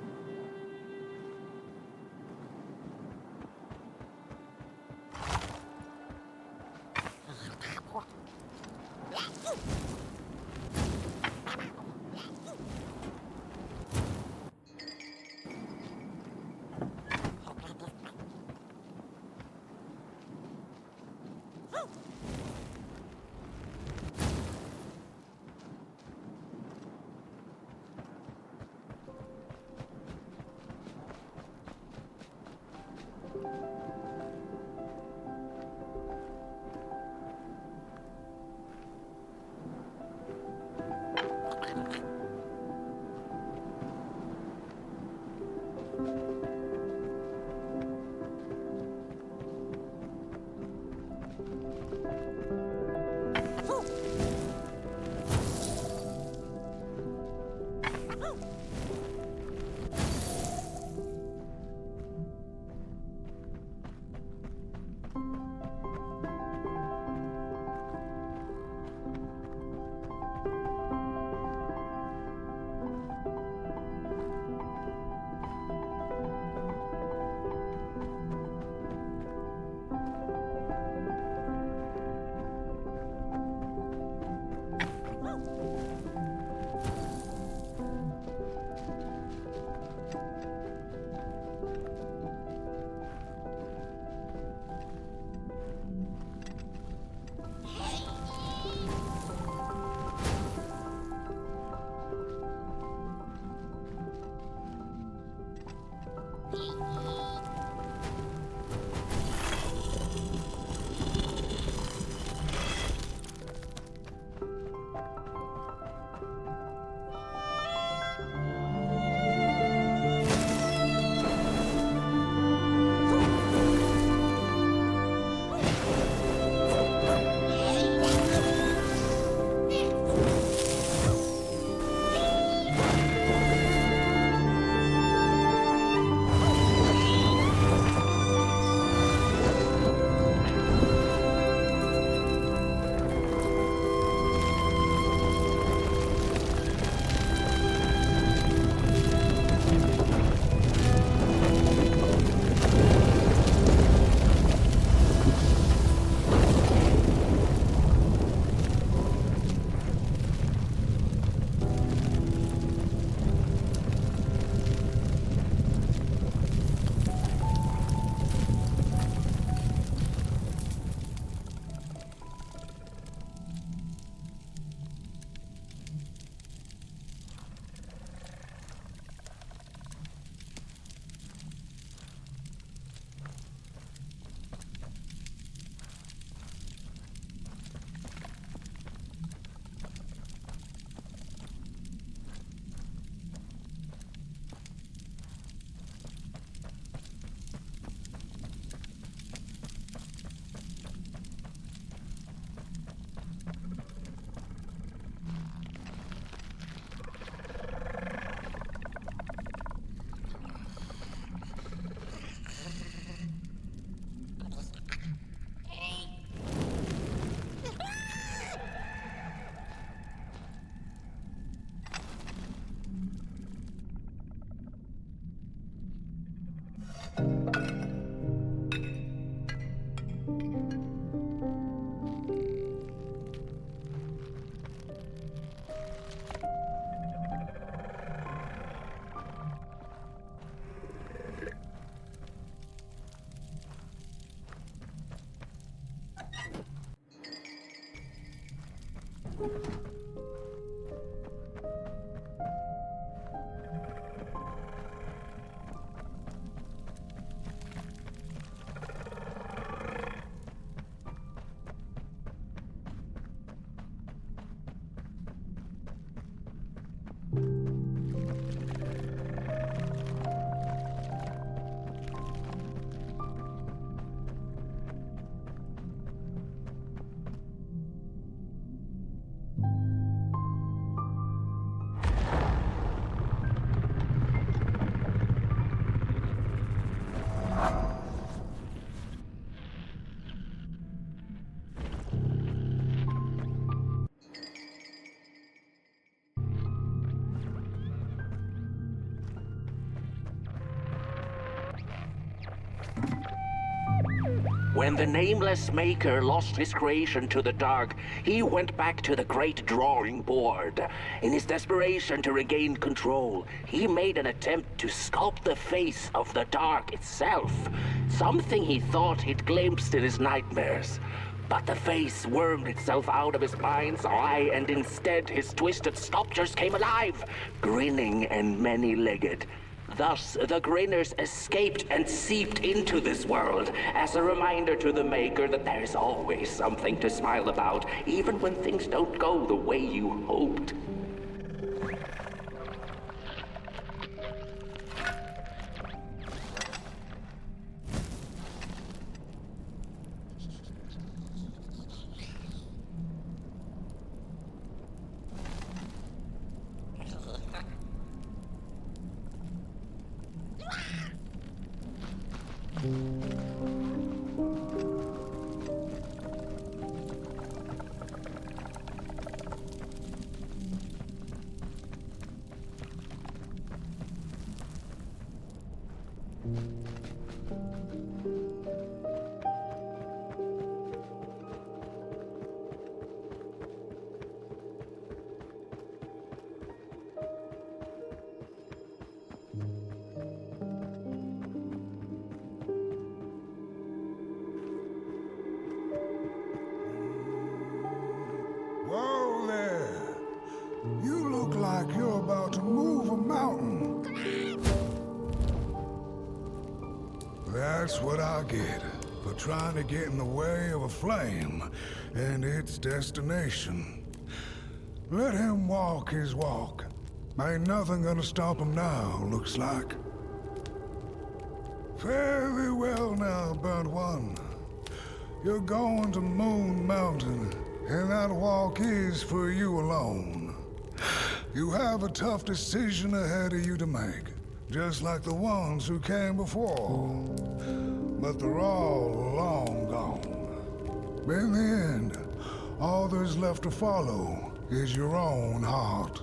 When the nameless maker lost his creation to the dark, he went back to the great drawing board. In his desperation to regain control, he made an attempt to sculpt the face of the dark itself, something he thought he'd glimpsed in his nightmares. But the face wormed itself out of his mind's eye, and instead his twisted sculptures came alive, grinning and many-legged. Thus, the grinners escaped and seeped into this world as a reminder to the Maker that there's always something to smile about, even when things don't go the way you hoped. Whoa there! You look like you're about to move a mountain. That's what I get for trying to get in the way of a flame and its destination. Let him walk his walk. Ain't nothing gonna stop him now, looks like. Fare thee well now, burnt one. You're going to Moon Mountain, and that walk is for you alone. You have a tough decision ahead of you to make, just like the ones who came before. But they're all long gone. In the end, all there's left to follow is your own heart.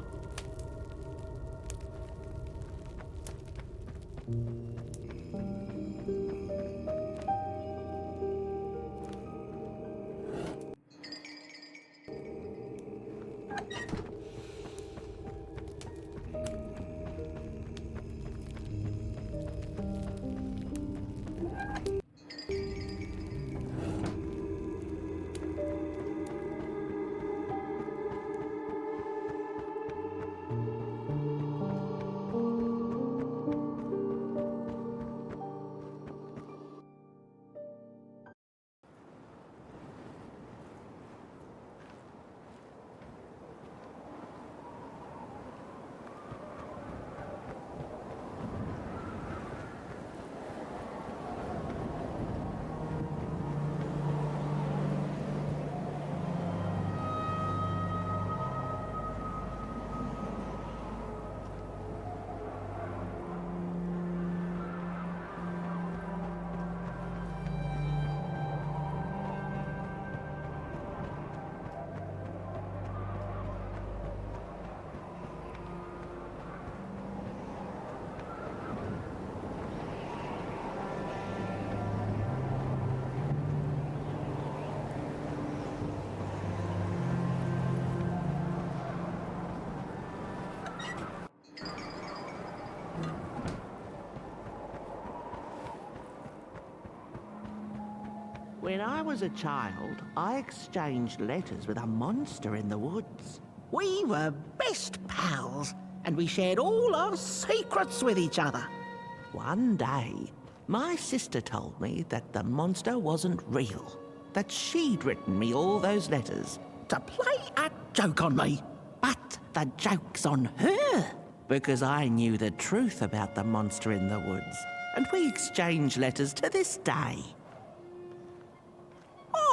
When I was a child, I exchanged letters with a monster in the woods. We were best pals, and we shared all our secrets with each other. One day, my sister told me that the monster wasn't real, that she'd written me all those letters to play a joke on me. But the joke's on her, because I knew the truth about the monster in the woods, and we exchange letters to this day.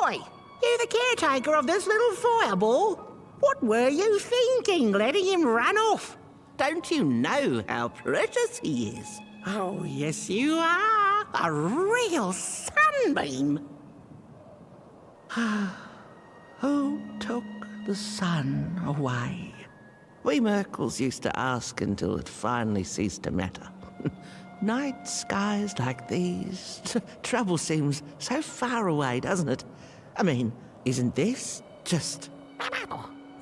Oi! You the caretaker of this little fireball? What were you thinking, letting him run off? Don't you know how precious he is? Oh, yes you are. A real sunbeam. Who took the sun away? We Merkles used to ask until it finally ceased to matter. Night skies like these, trouble seems so far away, doesn't it? I mean, isn't this just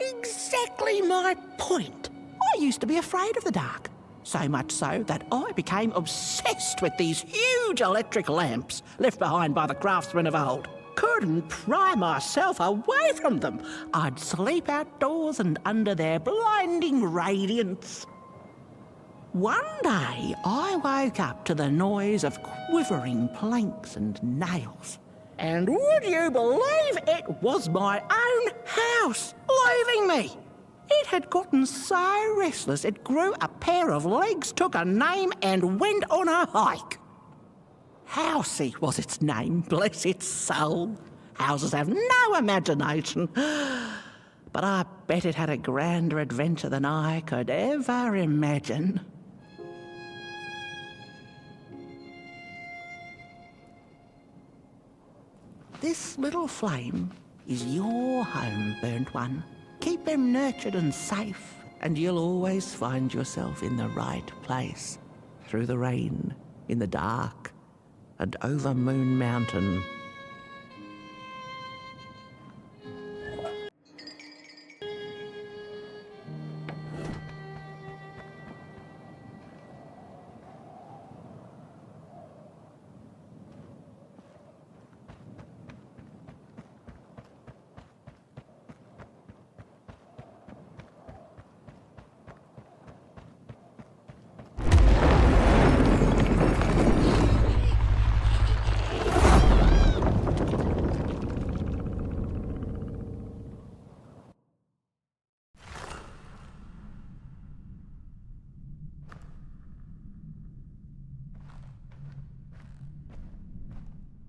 exactly my point? I used to be afraid of the dark. So much so that I became obsessed with these huge electric lamps left behind by the craftsmen of old. Couldn't pry myself away from them. I'd sleep outdoors and under their blinding radiance. One day, I woke up to the noise of quivering planks and nails. And would you believe it was my own house leaving me? It had gotten so restless it grew a pair of legs, took a name, and went on a hike. Housey was its name, bless its soul. Houses have no imagination. But I bet it had a grander adventure than I could ever imagine. This little flame is your home, burnt one. Keep him nurtured and safe, and you'll always find yourself in the right place. Through the rain, in the dark, and over Moon Mountain.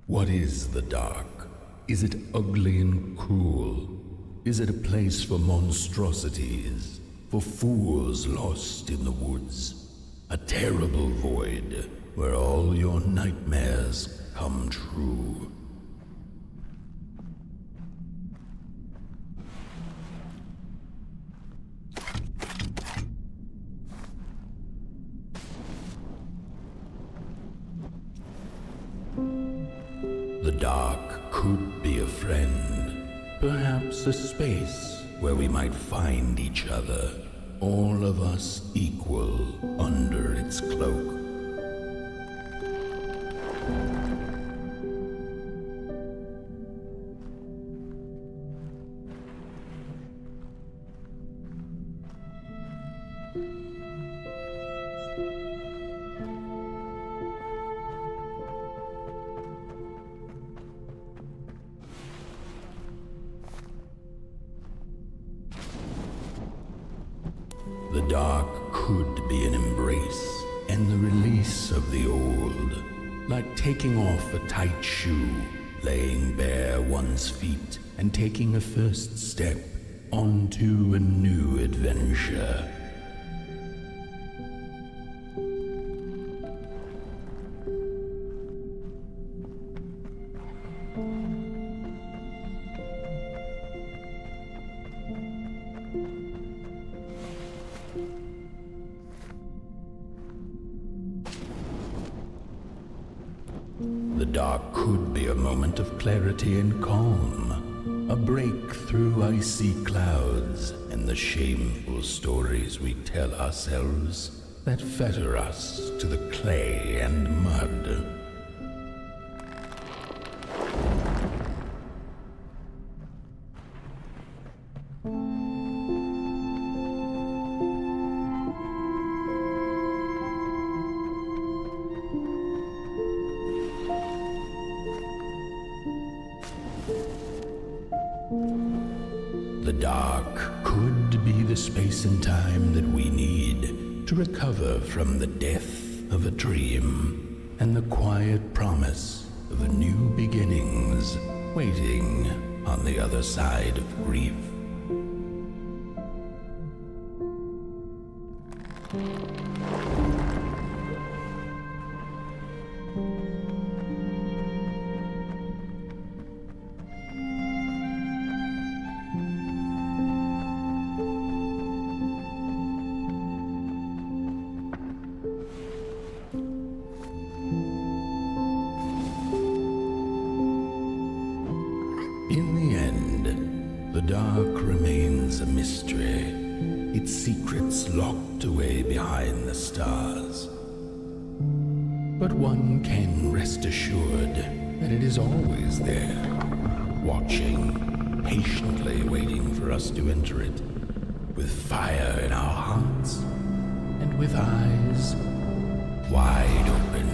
What is the dark? Is it ugly and cruel? Is it a place for monstrosities, for fools lost in the woods? A terrible void where all your nightmares come true. The dark could be a friend, perhaps a space where we might find each other, all of us equal under its cloak. The dark could be an embrace and the release of the old, like taking off a tight shoe, laying bare one's feet, and taking a first step onto a new adventure. The dark could be a moment of clarity and calm, A break through icy clouds and the shameful stories we tell ourselves that fetter us to the clay and mud. The dark could be the space and time that we need to recover from the death of a dream and the quiet promise of new beginnings waiting on the other side of grief. In the end, the dark remains a mystery, its secrets locked away behind the stars. But one can rest assured that it is always there, watching, patiently waiting for us to enter it, with fire in our hearts and with eyes wide open.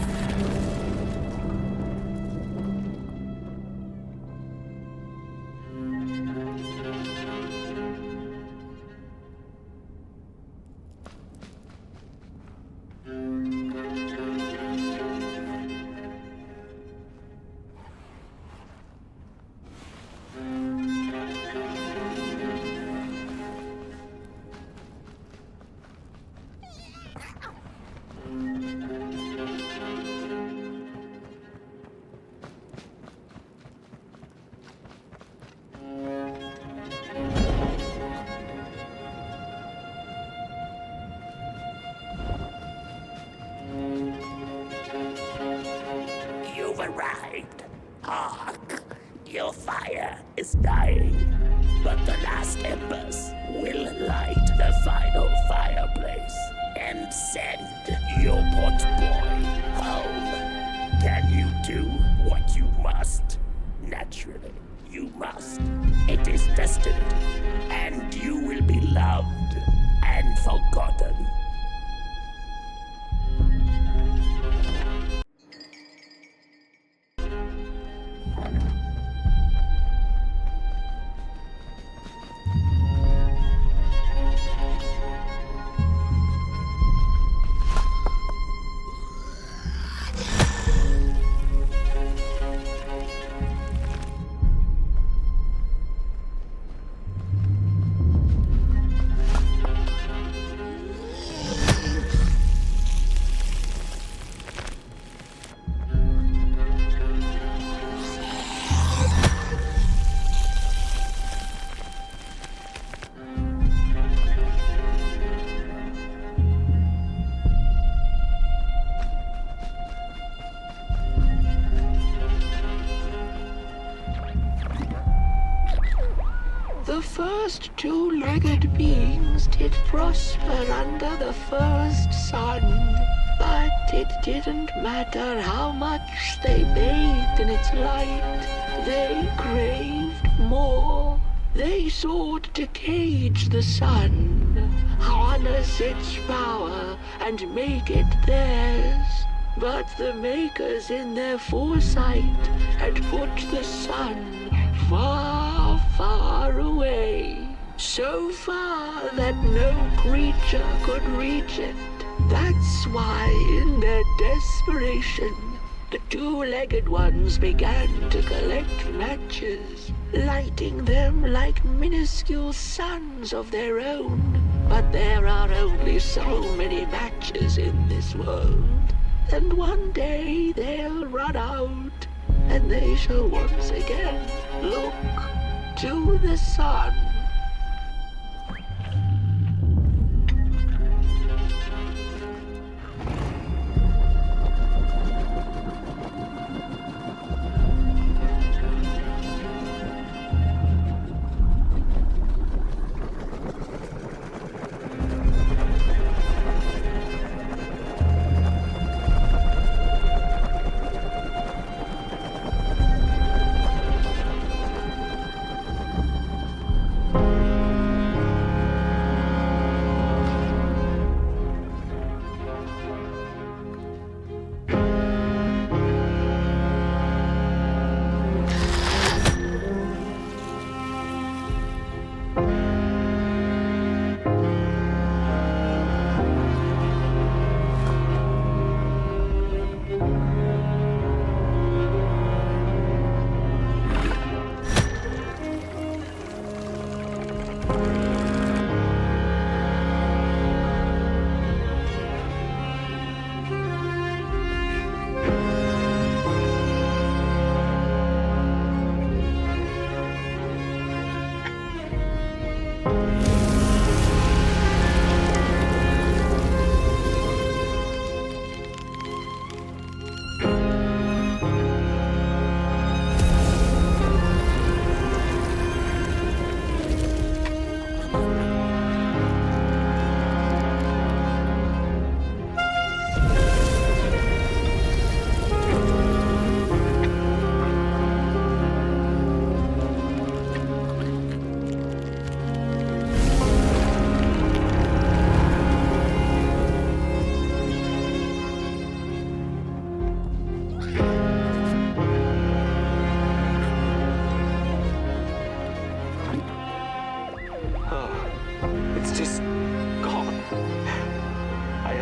You've arrived. Hark! Your fire is dying, but the last embers will light the final fireplace and send your potboy home. Can you do what you must? Naturally, you must. It is destined, and you will be loved and forgotten. The first two-legged beings did prosper under the first sun, but it didn't matter how much they bathed in its light. They craved more. They sought to cage the sun, harness its power, and make it theirs. But the makers in their foresight had put the sun far, far away. So far that no creature could reach it. That's why, in their desperation, the two-legged ones began to collect matches, lighting them like minuscule suns of their own. But there are only so many matches in this world, and one day they'll run out, and they shall once again look to the sun.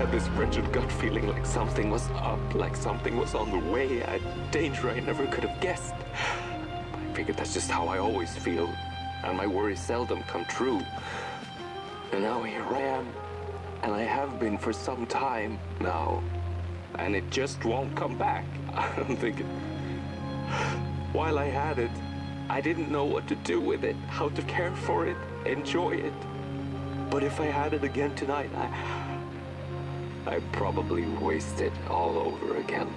had this wretched gut feeling like something was up, like something was on the way, a danger I never could have guessed. I figured that's just how I always feel, and my worries seldom come true. And now here I am, and I have been for some time now, and it just won't come back. I'm thinking, while I had it, I didn't know what to do with it, how to care for it, enjoy it. But if I had it again tonight, I'd probably waste it all over again.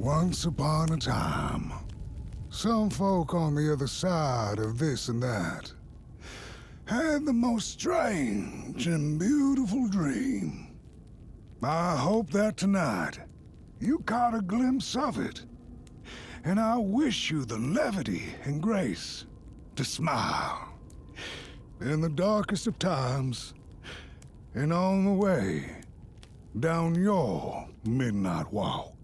Once upon a time, some folk on the other side of this and that had the most strange and beautiful dream. I hope that tonight you caught a glimpse of it, and I wish you the levity and grace to smile in the darkest of times and on the way down your midnight walk.